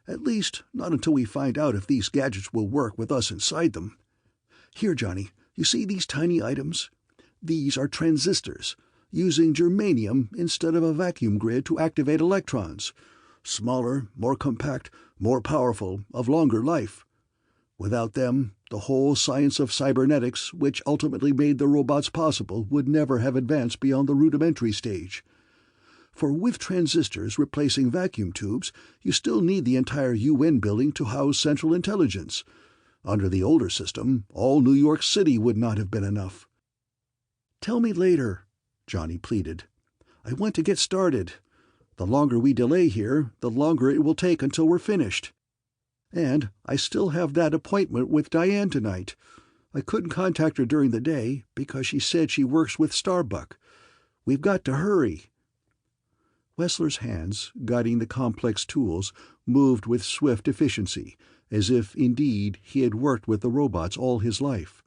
At least, not until we find out if these gadgets will work with us inside them. Here, Johnny, you see these tiny items? These are transistors, using germanium instead of a vacuum grid to activate electrons. Smaller, more compact, more powerful, of longer life. Without them, the whole science of cybernetics, which ultimately made the robots possible, would never have advanced beyond the rudimentary stage. For with transistors replacing vacuum tubes, you still need the entire UN building to house Central Intelligence. Under the older system, all New York City would not have been enough." "Tell me later," Johnny pleaded. "I want to get started. The longer we delay here, the longer it will take until we're finished. And I still have that appointment with Diane tonight. I couldn't contact her during the day because she said she works with Starbuck. We've got to hurry." Wesler's hands, guiding the complex tools, moved with swift efficiency, as if, indeed, he had worked with the robots all his life.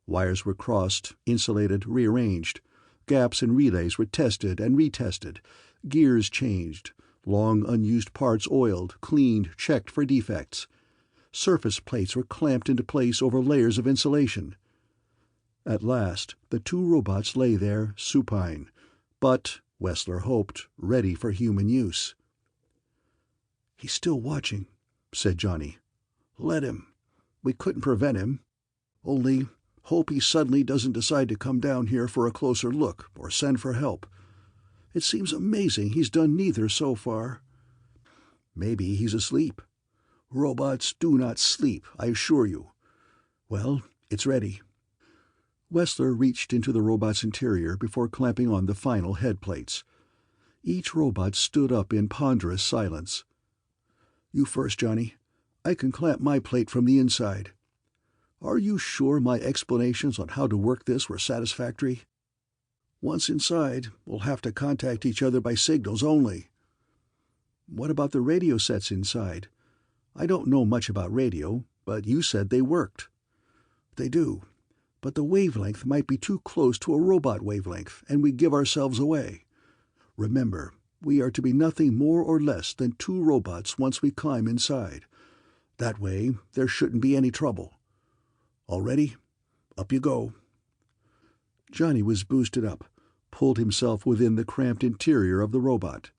Wires were crossed, insulated, rearranged. Gaps in relays were tested and retested. Gears changed. Long unused parts oiled, cleaned, checked for defects. Surface plates were clamped into place over layers of insulation. At last, the two robots lay there, supine, but, Wesler hoped, ready for human use. "He's still watching," said Johnny. "Let him. We couldn't prevent him. Only hope he suddenly doesn't decide to come down here for a closer look or send for help. It seems amazing he's done neither so far. Maybe he's asleep. Robots do not sleep, I assure you. Well, it's ready." Wesler reached into the robot's interior before clamping on the final head plates. Each robot stood up in ponderous silence. "You first, Johnny. I can clamp my plate from the inside. Are you sure my explanations on how to work this were satisfactory? Once inside, we'll have to contact each other by signals only." "What about the radio sets inside? I don't know much about radio, but you said they worked." "They do, but the wavelength might be too close to a robot wavelength, and we'd give ourselves away. Remember, we are to be nothing more or less than two robots once we climb inside. That way, there shouldn't be any trouble. All ready? Up you go." Johnny was boosted up, pulled himself within the cramped interior of the robot.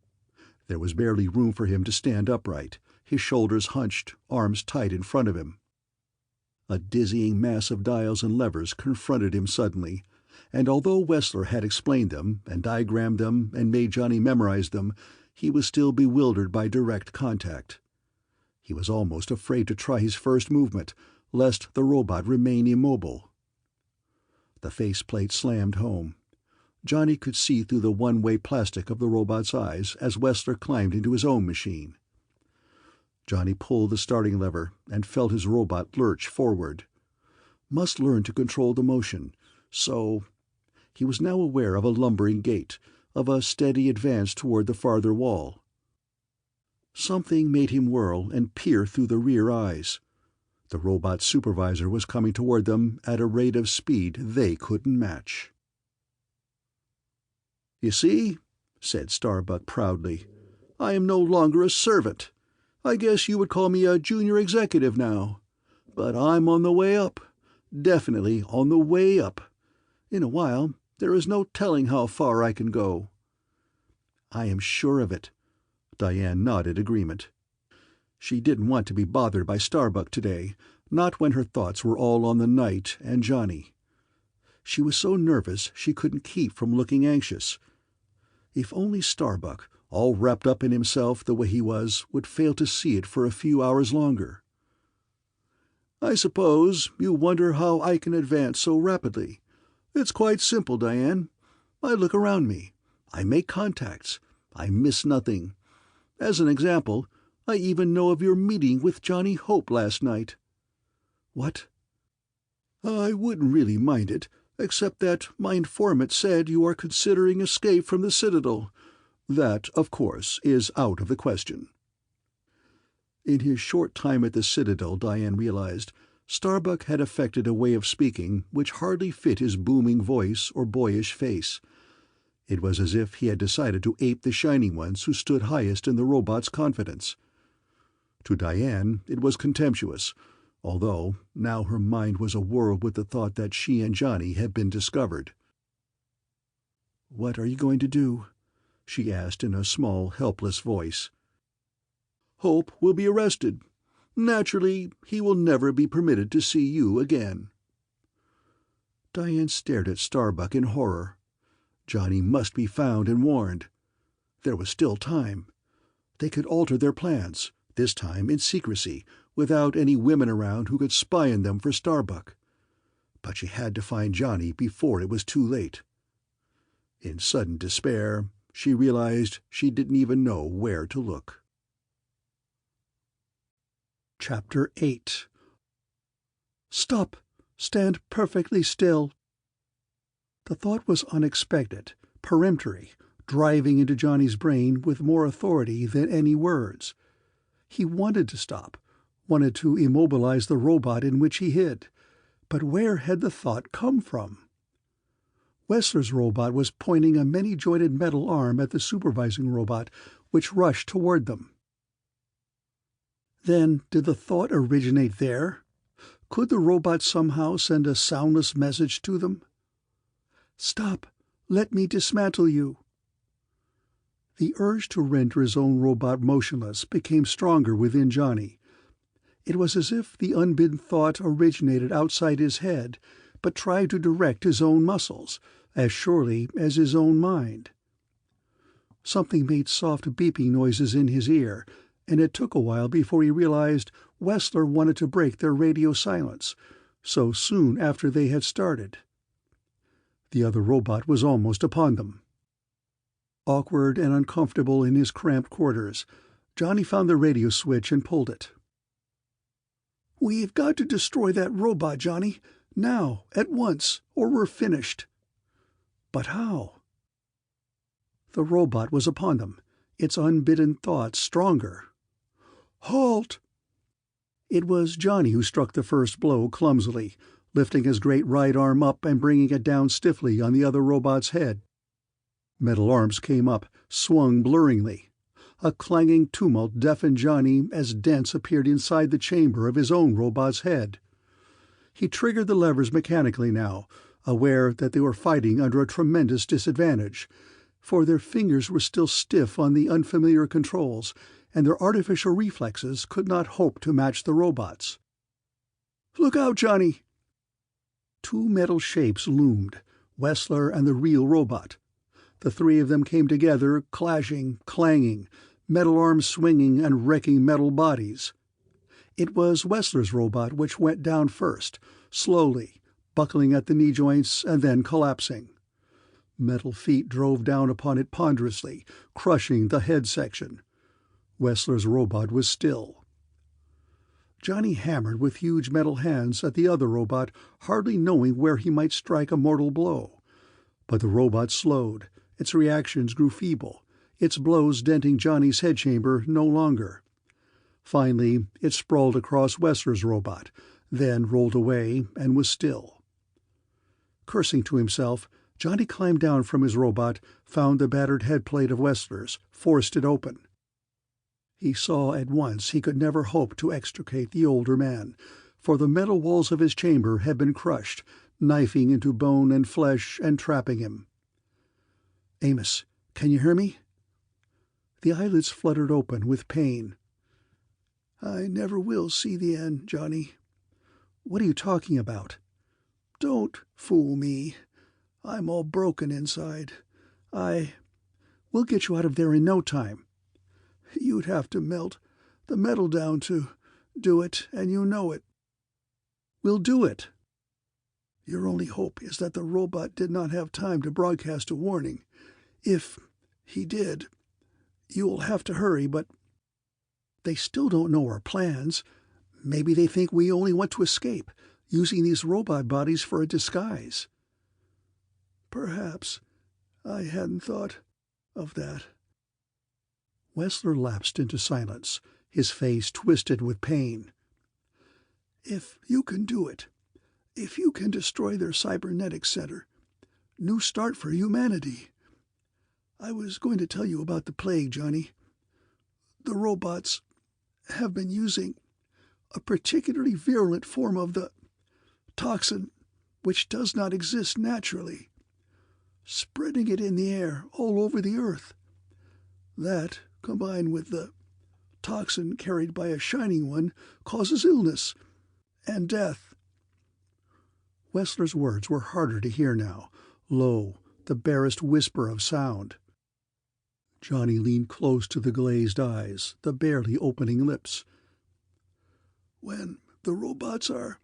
There was barely room for him to stand upright, his shoulders hunched, arms tight in front of him. A dizzying mass of dials and levers confronted him suddenly, and although Wesler had explained them and diagrammed them and made Johnny memorize them, he was still bewildered by direct contact. He was almost afraid to try his first movement, lest the robot remain immobile. The faceplate slammed home. Johnny could see through the one-way plastic of the robot's eyes as Wesler climbed into his own machine. Johnny pulled the starting lever and felt his robot lurch forward. Must learn to control the motion, so— He was now aware of a lumbering gait, of a steady advance toward the farther wall. Something made him whirl and peer through the rear eyes. The robot supervisor was coming toward them at a rate of speed they couldn't match. "You see," said Starbuck proudly, "I am no longer a servant. I guess you would call me a junior executive now. But I'm on the way up. Definitely on the way up. In a while, there is no telling how far I can go." "I am sure of it." Diane nodded agreement. She didn't want to be bothered by Starbuck today, not when her thoughts were all on the night and Johnny. She was so nervous she couldn't keep from looking anxious. If only Starbuck, all wrapped up in himself the way he was, would fail to see it for a few hours longer. "I suppose you wonder how I can advance so rapidly. It's quite simple, Diane. I look around me. I make contacts. I miss nothing. As an example, I even know of your meeting with Johnny Hope last night." "What?" "I wouldn't really mind it, except that my informant said you are considering escape from the Citadel. That, of course, is out of the question." In his short time at the Citadel, Diane realized, Starbuck had affected a way of speaking which hardly fit his booming voice or boyish face. It was as if he had decided to ape the Shining Ones who stood highest in the robot's confidence. To Diane it was contemptuous, although now her mind was awhirl with the thought that she and Johnny had been discovered. "What are you going to do?" she asked in a small, helpless voice. "Hope will be arrested. Naturally, he will never be permitted to see you again." Diane stared at Starbuck in horror. Johnny must be found and warned. There was still time. They could alter their plans, this time in secrecy, without any women around who could spy on them for Starbuck. But she had to find Johnny before it was too late. In sudden despair, she realized she didn't even know where to look. Chapter 8. "Stop! Stand perfectly still." The thought was unexpected, peremptory, driving into Johnny's brain with more authority than any words. He wanted to stop, wanted to immobilize the robot in which he hid. But where had the thought come from? Wesler's robot was pointing a many-jointed metal arm at the supervising robot, which rushed toward them. Then did the thought originate there? Could the robot somehow send a soundless message to them? "Stop! Let me dismantle you." The urge to render his own robot motionless became stronger within Johnny. It was as if the unbidden thought originated outside his head, but tried to direct his own muscles, as surely as his own mind. Something made soft beeping noises in his ear, and it took a while before he realized Wesler wanted to break their radio silence, so soon after they had started. The other robot was almost upon them. Awkward and uncomfortable in his cramped quarters, Johnny found the radio switch and pulled it. "We've got to destroy that robot, Johnny. Now, at once, or we're finished." But how? The robot was upon them, its unbidden thoughts stronger. "Halt!" It was Johnny who struck the first blow clumsily, lifting his great right arm up and bringing it down stiffly on the other robot's head. Metal arms came up, swung blurringly. A clanging tumult deafened Johnny as dents appeared inside the chamber of his own robot's head. He triggered the levers mechanically now, aware that they were fighting under a tremendous disadvantage, for their fingers were still stiff on the unfamiliar controls, and their artificial reflexes could not hope to match the robot's. "Look out, Johnny!" Two metal shapes loomed, Wesler and the real robot. The three of them came together, clashing, clanging, metal arms swinging and wrecking metal bodies. It was Wesler's robot which went down first, slowly, buckling at the knee joints and then collapsing. Metal feet drove down upon it ponderously, crushing the head section. Wesler's robot was still. Johnny hammered with huge metal hands at the other robot, hardly knowing where he might strike a mortal blow. But the robot slowed, Its reactions grew feeble, its blows denting Johnny's head chamber no longer. Finally, it sprawled across Wesler's robot, then rolled away and was still. Cursing to himself, Johnny climbed down from his robot, found the battered headplate of Wesler's, forced it open. He saw at once he could never hope to extricate the older man, for the metal walls of his chamber had been crushed, knifing into bone and flesh and trapping him. "Amos, can you hear me?" The eyelids fluttered open with pain. "I never will see the end, Johnny." "What are you talking about?" "Don't fool me. I'm all broken inside. We'll get you out of there in no time." "You'd have to melt the metal down to do it, and you know it." "We'll do it." "Your only hope is that the robot did not have time to broadcast a warning. If he did, you'll have to hurry, but they still don't know our plans. Maybe they think we only want to escape, using these robot bodies for a disguise." "Perhaps. I hadn't thought of that." Wesler lapsed into silence, his face twisted with pain. "If you can do it, if you can destroy their cybernetic center, new start for humanity. I was going to tell you about the plague, Johnny. The robots have been using a particularly virulent form of the toxin, which does not exist naturally, spreading it in the air all over the earth. That, combined with the toxin carried by a Shining One, causes illness and death." Wesler's words were harder to hear now, low, the barest whisper of sound. Johnny leaned close to the glazed eyes, the barely opening lips. "When the robots are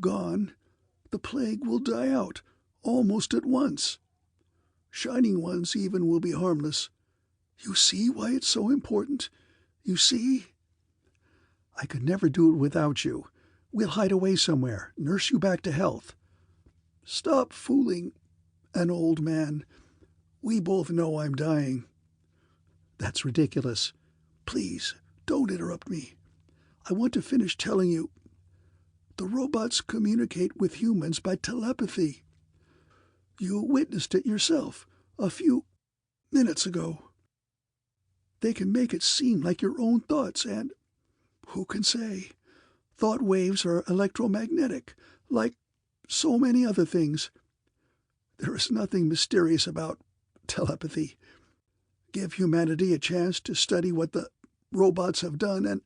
gone, the plague will die out almost at once. Shining Ones even will be harmless. You see why it's so important? You see?" "I could never do it without you. We'll hide away somewhere, nurse you back to health." "Stop fooling an old man. We both know I'm dying." "That's ridiculous. Please, don't interrupt me. I want to finish telling you. The robots communicate with humans by telepathy. You witnessed it yourself a few minutes ago. They can make it seem like your own thoughts, and who can say? Thought waves are electromagnetic, like so many other things. There is nothing mysterious about telepathy. Give humanity a chance to study what the robots have done, and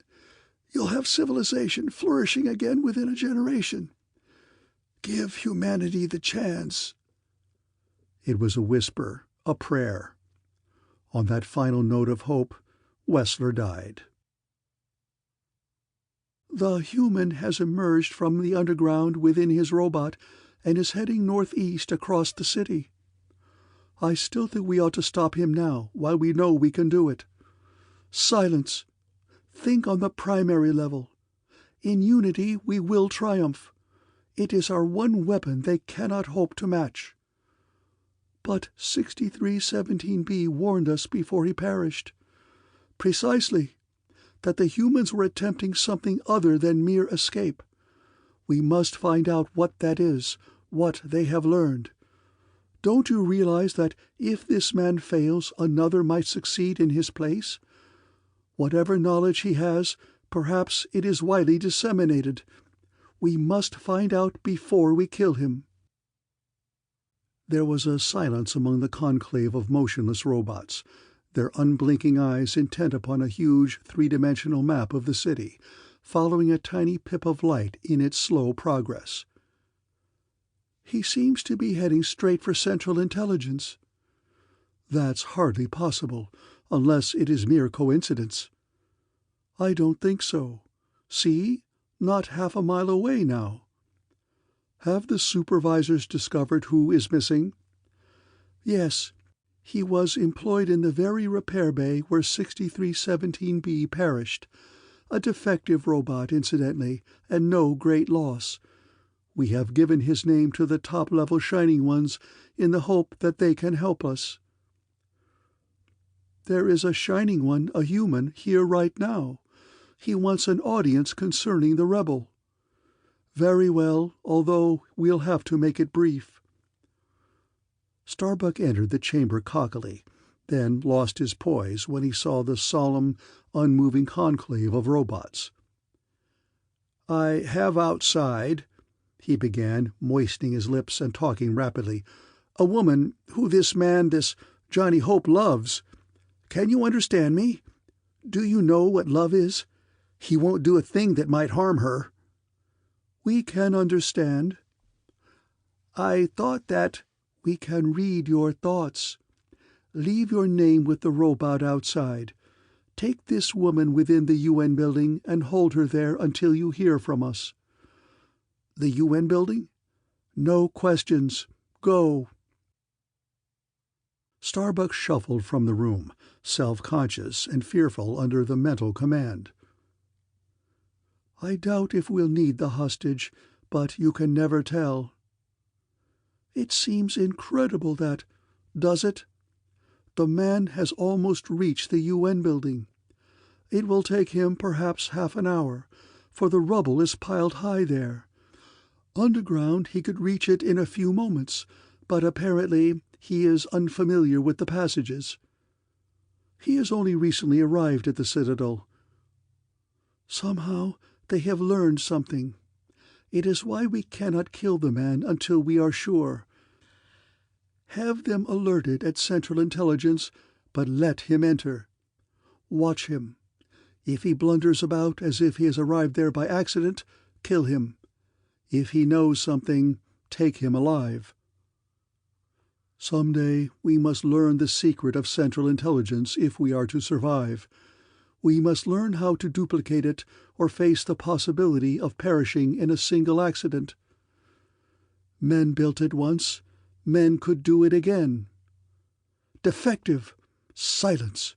you'll have civilization flourishing again within a generation. Give humanity the chance." It was a whisper, a prayer. On that final note of hope, Wesler died. "The human has emerged from the underground within his robot and is heading northeast across the city. I still think we ought to stop him now, while we know we can do it. Silence. Think on the primary level. In unity we will triumph. It is our one weapon they cannot hope to match. But 6317B warned us before he perished. Precisely. That the humans were attempting something other than mere escape. We must find out what that is, what they have learned. Don't you realize that if this man fails, another might succeed in his place? Whatever knowledge he has, perhaps it is widely disseminated. We must find out before we kill him." There was a silence among the conclave of motionless robots, their unblinking eyes intent upon a huge three-dimensional map of the city, following a tiny pip of light in its slow progress. "He seems to be heading straight for Central Intelligence." "That's hardly possible, unless it is mere coincidence." "I don't think so. See? Not half a mile away now." "Have the supervisors discovered who is missing?" "Yes. He was employed in the very repair bay where 6317B perished. A defective robot, incidentally, and no great loss. We have given his name to the top-level Shining Ones in the hope that they can help us." There is a Shining One, a human, here right now. He wants an audience concerning the rebel. Very well, although we'll have to make it brief." Starbuck entered the chamber cockily, then lost his poise when he saw the solemn, unmoving conclave of robots. "I have outside," he began, moistening his lips and talking rapidly, "a woman who this Johnny Hope loves. Can you understand me? Do you know what love is? He won't do a thing that might harm her." "We can understand." "I thought that we can read your thoughts. Leave your name with the robot outside. Take this woman within the UN building and hold her there until you hear from us." "The UN building?" "No questions. Go." Starbuck shuffled from the room, self-conscious and fearful under the mental command. "I doubt if we'll need the hostage, but you can never tell." "It seems incredible that, does it? The man has almost reached the UN building. It will take him perhaps half an hour, for the rubble is piled high there. Underground he could reach it in a few moments, but apparently he is unfamiliar with the passages. He has only recently arrived at the Citadel. Somehow they have learned something. It is why we cannot kill the man until we are sure. Have them alerted at Central Intelligence, but let him enter. Watch him. If he blunders about as if he has arrived there by accident, kill him. If he knows something, take him alive. Someday we must learn the secret of Central Intelligence if we are to survive. We must learn how to duplicate it or face the possibility of perishing in a single accident. Men built it once. Men could do it again. Defective! Silence!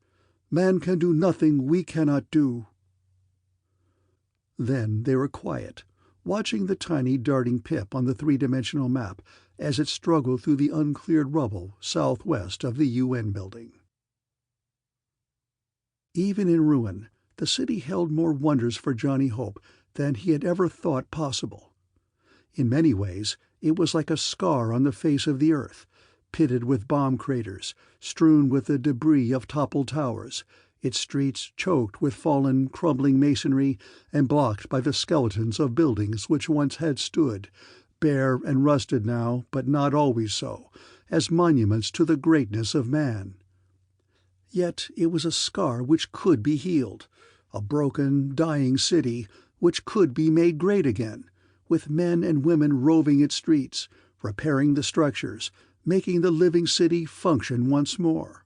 Man can do nothing we cannot do." Then they were quiet, watching the tiny darting pip on the three-dimensional map as it struggled through the uncleared rubble southwest of the UN building. Even in ruin, the city held more wonders for Johnny Hope than he had ever thought possible. In many ways, it was like a scar on the face of the earth, pitted with bomb craters, strewn with the debris of toppled towers, its streets choked with fallen, crumbling masonry and blocked by the skeletons of buildings which once had stood, bare and rusted now, but not always so, as monuments to the greatness of man. Yet it was a scar which could be healed, a broken, dying city which could be made great again, with men and women roving its streets, repairing the structures, making the living city function once more.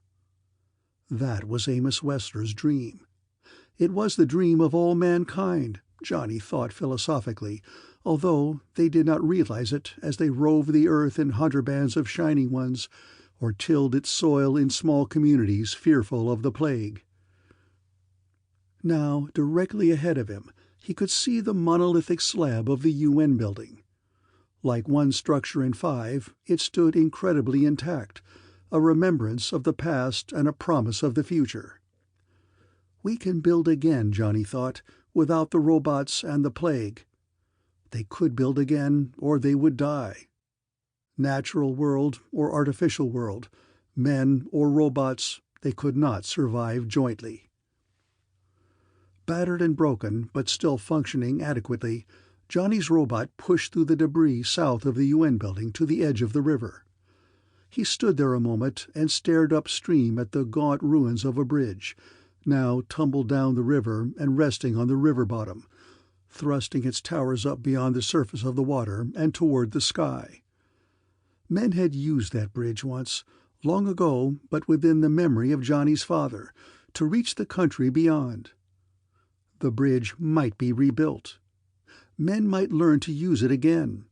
That was Amos Wesler's dream. It was the dream of all mankind, Johnny thought philosophically, although they did not realize it as they roved the earth in hunter bands of Shining Ones, or tilled its soil in small communities fearful of the plague. Now, directly ahead of him, he could see the monolithic slab of the UN building. Like one structure in 5, it stood incredibly intact, a remembrance of the past and a promise of the future. We can build again, Johnny thought, without the robots and the plague. They could build again, or they would die. Natural world or artificial world, men or robots, they could not survive jointly. Battered and broken, but still functioning adequately, Johnny's robot pushed through the debris south of the UN building to the edge of the river. He stood there a moment and stared upstream at the gaunt ruins of a bridge, now tumbled down the river and resting on the river bottom, thrusting its towers up beyond the surface of the water and toward the sky. Men had used that bridge once, long ago but within the memory of Johnny's father, to reach the country beyond. The bridge might be rebuilt. Men might learn to use it again.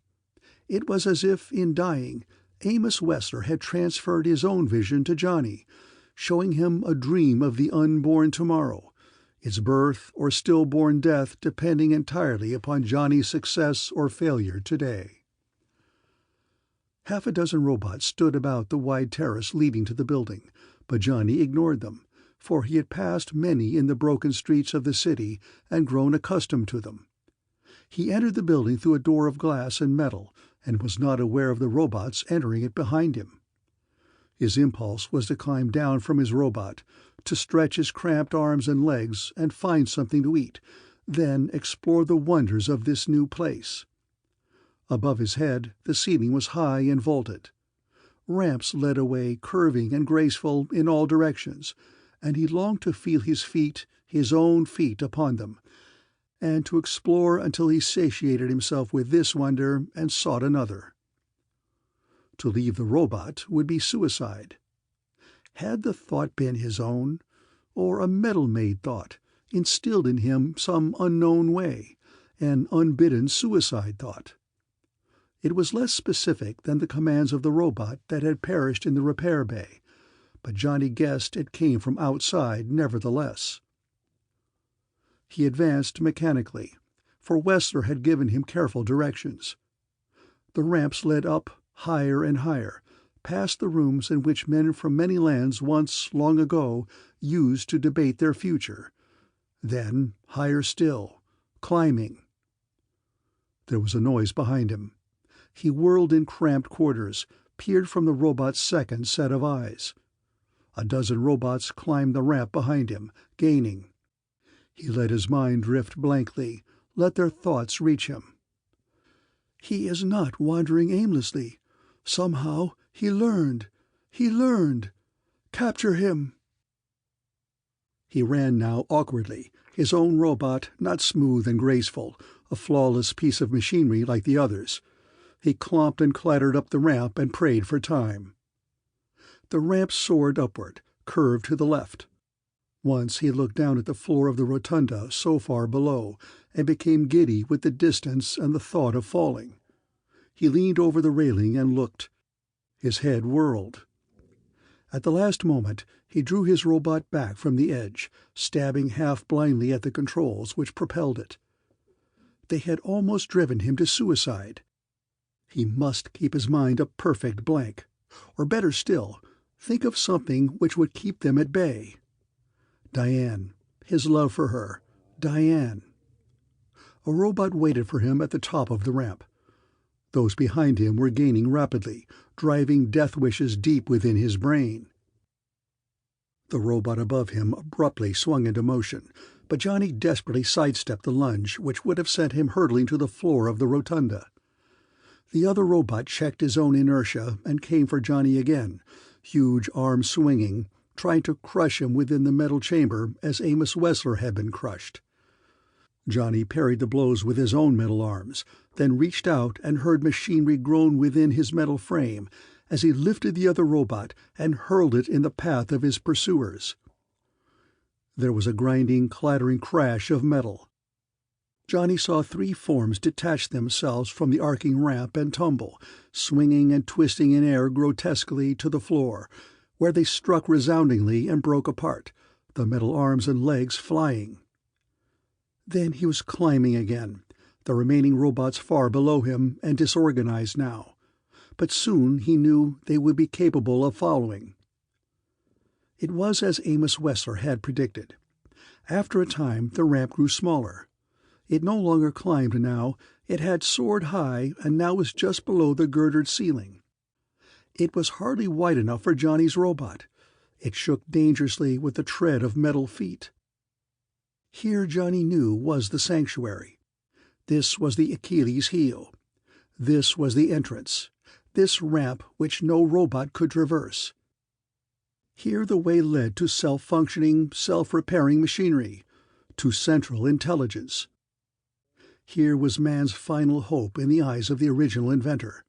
It was as if, in dying, Amos Wesler had transferred his own vision to Johnny, showing him a dream of the unborn tomorrow, its birth or stillborn death depending entirely upon Johnny's success or failure today. Half a dozen robots stood about the wide terrace leading to the building, but Johnny ignored them, for he had passed many in the broken streets of the city and grown accustomed to them. He entered the building through a door of glass and metal, and was not aware of the robots entering it behind him. His impulse was to climb down from his robot, to stretch his cramped arms and legs and find something to eat, then explore the wonders of this new place. Above his head the ceiling was high and vaulted. Ramps led away, curving and graceful in all directions, and he longed to feel his feet, his own feet, upon them, and to explore until he satiated himself with this wonder and sought another. To leave the robot would be suicide. Had the thought been his own, or a metal-made thought, instilled in him some unknown way, an unbidden suicide thought? It was less specific than the commands of the robot that had perished in the repair bay, but Johnny guessed it came from outside nevertheless. He advanced mechanically, for Wesler had given him careful directions. The ramps led up, higher and higher, past the rooms in which men from many lands once, long ago, used to debate their future. Then higher still, climbing. There was a noise behind him. He whirled in cramped quarters, peered from the robot's second set of eyes. A dozen robots climbed the ramp behind him, gaining. He let his mind drift blankly, let their thoughts reach him. He is not wandering aimlessly. Somehow he learned. He learned. Capture him. He ran now awkwardly, his own robot not smooth and graceful, a flawless piece of machinery like the others. He clomped and clattered up the ramp and prayed for time. The ramp soared upward, curved to the left. Once he looked down at the floor of the rotunda so far below, and became giddy with the distance and the thought of falling. He leaned over the railing and looked. His head whirled. At the last moment he drew his robot back from the edge, stabbing half blindly at the controls which propelled it. They had almost driven him to suicide. He must keep his mind a perfect blank, or better still, think of something which would keep them at bay. Diane, his love for her, Diane. A robot waited for him at the top of the ramp. Those behind him were gaining rapidly, driving death wishes deep within his brain. The robot above him abruptly swung into motion, but Johnny desperately sidestepped the lunge which would have sent him hurtling to the floor of the rotunda. The other robot checked his own inertia and came for Johnny again, huge arms swinging, trying to crush him within the metal chamber as Amos Wesler had been crushed. Johnny parried the blows with his own metal arms, then reached out and heard machinery groan within his metal frame as he lifted the other robot and hurled it in the path of his pursuers. There was a grinding, clattering crash of metal. Johnny saw three forms detach themselves from the arcing ramp and tumble, swinging and twisting in air grotesquely to the floor, where they struck resoundingly and broke apart, the metal arms and legs flying. Then he was climbing again, the remaining robots far below him and disorganized now, but soon he knew they would be capable of following. It was as Amos Wesler had predicted. After a time the ramp grew smaller. It no longer climbed now, it had soared high and now was just below the girdered ceiling. It was hardly wide enough for Johnny's robot. It shook dangerously with the tread of metal feet. Here Johnny knew was the sanctuary. This was the Achilles heel. This was the entrance. This ramp which no robot could traverse. Here the way led to self-functioning, self-repairing machinery, to central intelligence. Here was man's final hope in the eyes of the original inventor.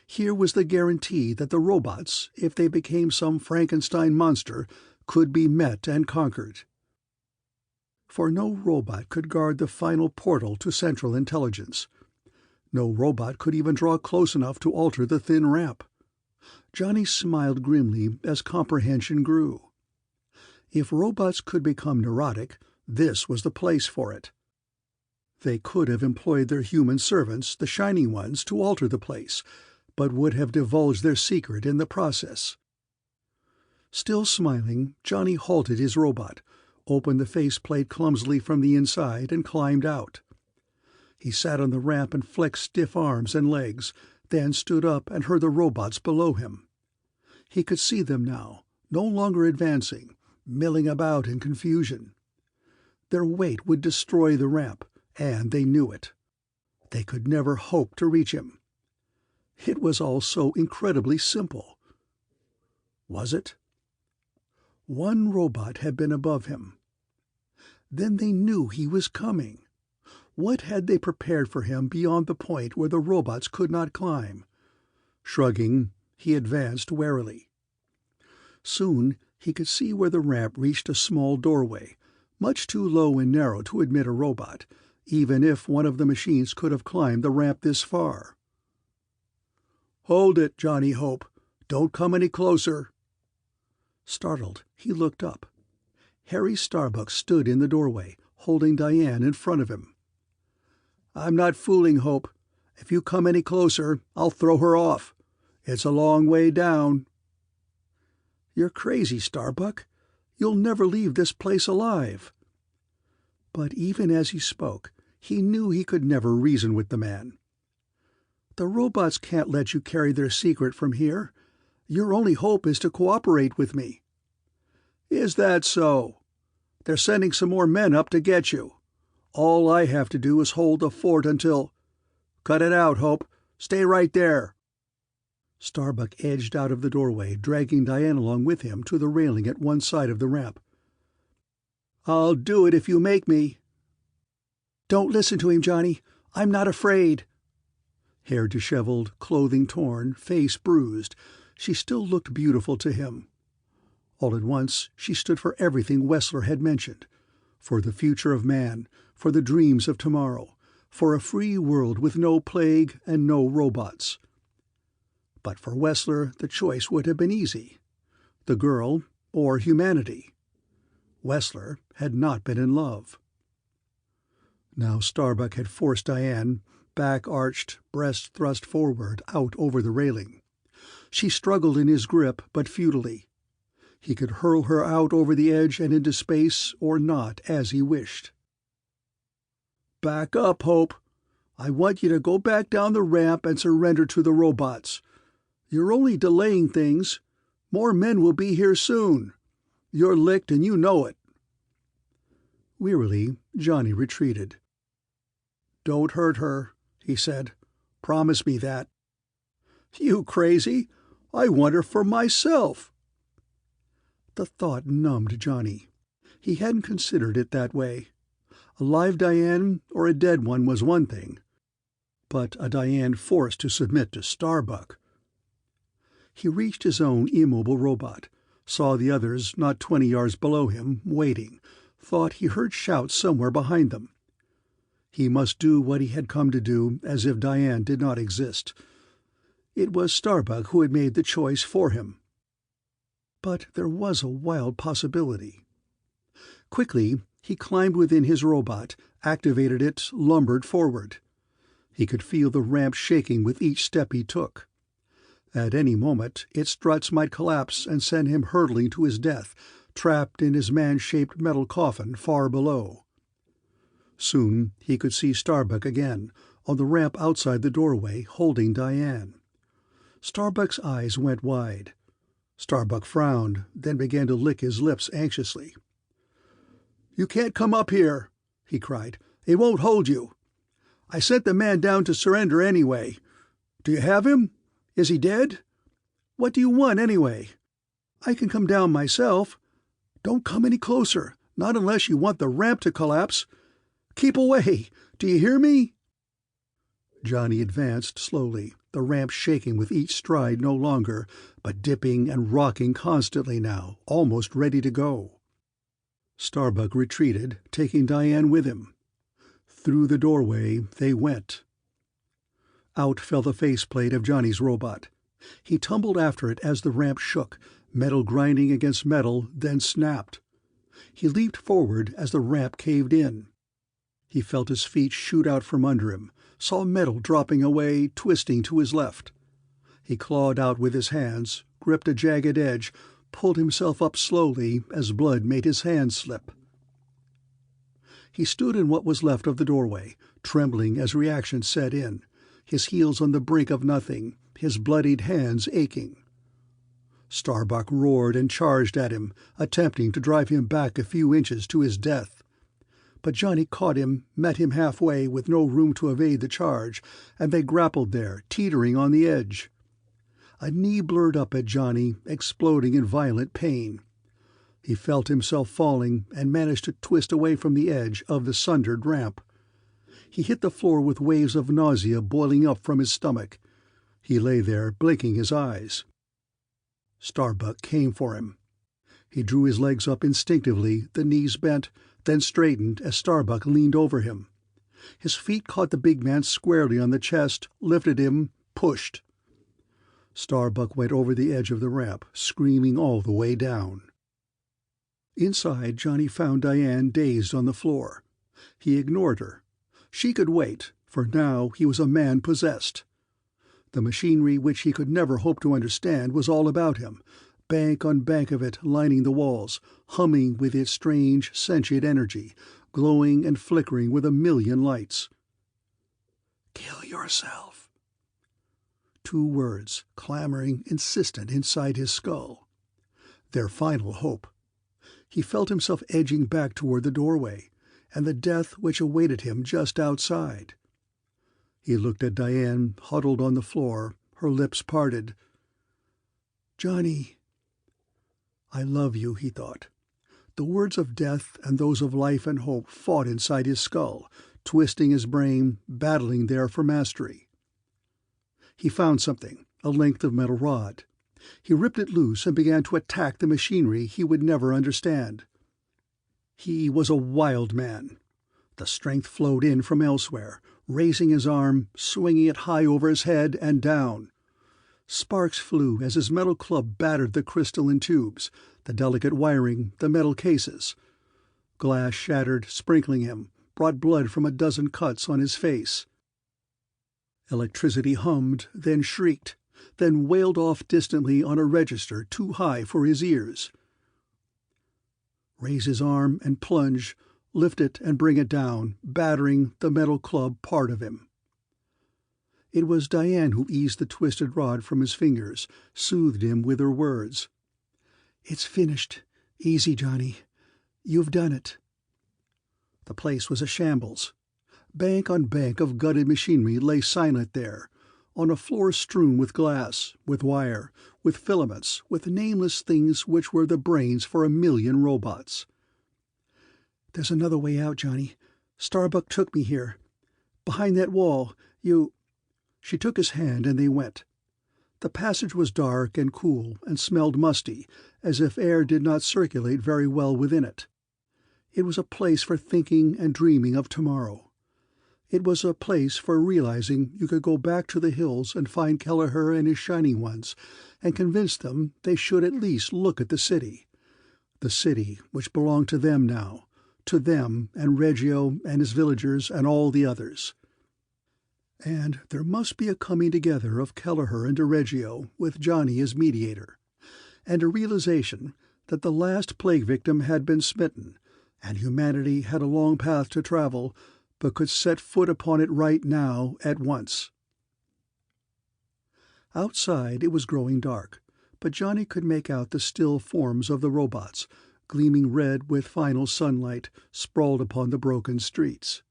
Here was the guarantee that the robots, if they became some Frankenstein monster, could be met and conquered. For no robot could guard the final portal to central intelligence. No robot could even draw close enough to alter the thin ramp. Johnny smiled grimly as comprehension grew. If robots could become neurotic, this was the place for it. They could have employed their human servants, the Shining Ones, to alter the place, but would have divulged their secret in the process. Still smiling, Johnny halted his robot, opened the faceplate clumsily from the inside, and climbed out. He sat on the ramp and flexed stiff arms and legs, then stood up and heard the robots below him. He could see them now, no longer advancing, milling about in confusion. Their weight would destroy the ramp, and they knew it. They could never hope to reach him. It was all so incredibly simple. Was it? One robot had been above him. Then they knew he was coming. What had they prepared for him beyond the point where the robots could not climb? Shrugging, he advanced warily. Soon he could see where the ramp reached a small doorway, much too low and narrow to admit a robot, even if one of the machines could have climbed the ramp this far. "Hold it, Johnny Hope. Don't come any closer." Startled, he looked up. Harry Starbuck stood in the doorway, holding Diane in front of him. "I'm not fooling, Hope. If you come any closer, I'll throw her off. It's a long way down." "You're crazy, Starbuck. You'll never leave this place alive." But even as he spoke, he knew he could never reason with the man. "The robots can't let you carry their secret from here. Your only hope is to cooperate with me." "Is that so? They're sending some more men up to get you. All I have to do is hold the fort until—" "Cut it out, Hope. Stay right there." Starbuck edged out of the doorway, dragging Diane along with him to the railing at one side of the ramp. "I'll do it if you make me." "Don't listen to him, Johnny. I'm not afraid." Hair disheveled, clothing torn, face bruised, she still looked beautiful to him. All at once she stood for everything Wesler had mentioned, for the future of man, for the dreams of tomorrow, for a free world with no plague and no robots. But for Wesler the choice would have been easy. The girl or humanity. Wesler had not been in love. Now Starbuck had forced Diane, back arched, breast thrust forward, out over the railing. She struggled in his grip, but futilely. He could hurl her out over the edge and into space, or not, as he wished. "Back up, Hope. I want you to go back down the ramp and surrender to the robots. You're only delaying things. More men will be here soon. You're licked and you know it." Wearily, Johnny retreated. "Don't hurt her," he said. "Promise me that." "You crazy? I want her for myself." The thought numbed Johnny. He hadn't considered it that way. A live Diane or a dead one was one thing, but a Diane forced to submit to Starbuck. He reached his own immobile robot, saw the others not 20 yards below him, waiting, thought he heard shouts somewhere behind them. He must do what he had come to do as if Diane did not exist. It was Starbuck who had made the choice for him. But there was a wild possibility. Quickly, he climbed within his robot, activated it, lumbered forward. He could feel the ramp shaking with each step he took. At any moment its struts might collapse and send him hurtling to his death, trapped in his man-shaped metal coffin far below. Soon he could see Starbuck again, on the ramp outside the doorway, holding Diane. Starbuck's eyes went wide. Starbuck frowned, then began to lick his lips anxiously. "You can't come up here," he cried. "It won't hold you. I sent the man down to surrender anyway. Do you have him? Is he dead? What do you want anyway? I can come down myself. Don't come any closer, not unless you want the ramp to collapse. Keep away. Do you hear me?" Johnny advanced slowly, the ramp shaking with each stride no longer, but dipping and rocking constantly now, almost ready to go. Starbuck retreated, taking Diane with him. Through the doorway they went. Out fell the faceplate of Johnny's robot. He tumbled after it as the ramp shook, metal grinding against metal, then snapped. He leaped forward as the ramp caved in. He felt his feet shoot out from under him, saw metal dropping away, twisting to his left. He clawed out with his hands, gripped a jagged edge, pulled himself up slowly as blood made his hands slip. He stood in what was left of the doorway, trembling as reaction set in, his heels on the brink of nothing, his bloodied hands aching. Starbuck roared and charged at him, attempting to drive him back a few inches to his death. But Johnny caught him, met him halfway with no room to evade the charge, and they grappled there, teetering on the edge. A knee blurred up at Johnny, exploding in violent pain. He felt himself falling and managed to twist away from the edge of the sundered ramp. He hit the floor with waves of nausea boiling up from his stomach. He lay there, blinking his eyes. Starbuck came for him. He drew his legs up instinctively, the knees bent, then straightened as Starbuck leaned over him. His feet caught the big man squarely on the chest, lifted him, pushed. Starbuck went over the edge of the ramp, screaming all the way down. Inside, Johnny found Diane dazed on the floor. He ignored her. She could wait, for now he was a man possessed. The machinery which he could never hope to understand was all about him, bank on bank of it lining the walls, humming with its strange, sentient energy, glowing and flickering with a million lights. "Kill yourself." 2 words, clamoring, insistent inside his skull. Their final hope. He felt himself edging back toward the doorway, and the death which awaited him just outside. He looked at Diane, huddled on the floor, her lips parted. "Johnny." "I love you," he thought. The words of death and those of life and hope fought inside his skull, twisting his brain, battling there for mastery. He found something, a length of metal rod. He ripped it loose and began to attack the machinery he would never understand. He was a wild man. The strength flowed in from elsewhere, raising his arm, swinging it high over his head and down. Sparks flew as his metal club battered the crystalline tubes, the delicate wiring, the metal cases. Glass shattered, sprinkling him, brought blood from a dozen cuts on his face. Electricity hummed, then shrieked, then wailed off distantly on a register too high for his ears. Raise his arm and plunge, lift it and bring it down, battering the metal club part of him. It was Diane who eased the twisted rod from his fingers, soothed him with her words. "It's finished. Easy, Johnny. You've done it." The place was a shambles. Bank on bank of gutted machinery lay silent there, on a floor strewn with glass, with wire, with filaments, with nameless things which were the brains for a million robots. "There's another way out, Johnny. Starbuck took me here. Behind that wall, you—" She took his hand and they went. The passage was dark and cool and smelled musty, as if air did not circulate very well within it. It was a place for thinking and dreaming of tomorrow. It was a place for realizing you could go back to the hills and find Kelleher and his Shining Ones, and convince them they should at least look at the city which belonged to them now, to them and Reggio and his villagers and all the others. And there must be a coming together of Kelleher and Reggio, with Johnny as mediator, and a realization that the last plague victim had been smitten, and humanity had a long path to travel, but could set foot upon it right now at once. Outside it was growing dark, but Johnny could make out the still forms of the robots, gleaming red with final sunlight, sprawled upon the broken streets.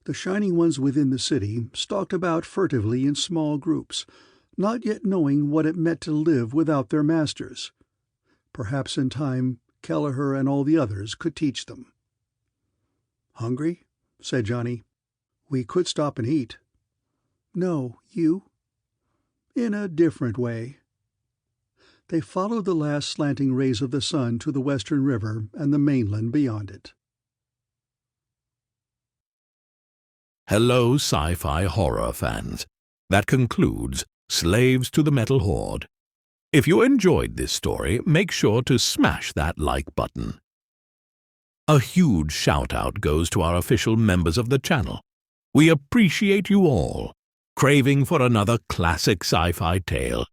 The Shining Ones within the city stalked about furtively in small groups, not yet knowing what it meant to live without their masters. Perhaps in time Kelleher and all the others could teach them. "Hungry?" said Johnny. "We could stop and eat." "No, you?" "In a different way." They followed the last slanting rays of the sun to the western river and the mainland beyond it. Hello, sci-fi horror fans. That concludes Slaves to the Metal Horde. If you enjoyed this story, make sure to smash that like button. A huge shout-out goes to our official members of the channel. We appreciate you all. Craving for another classic sci-fi tale?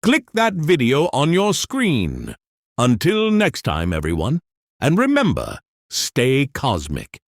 click that video on your screen. Until next time, everyone, and remember, stay cosmic.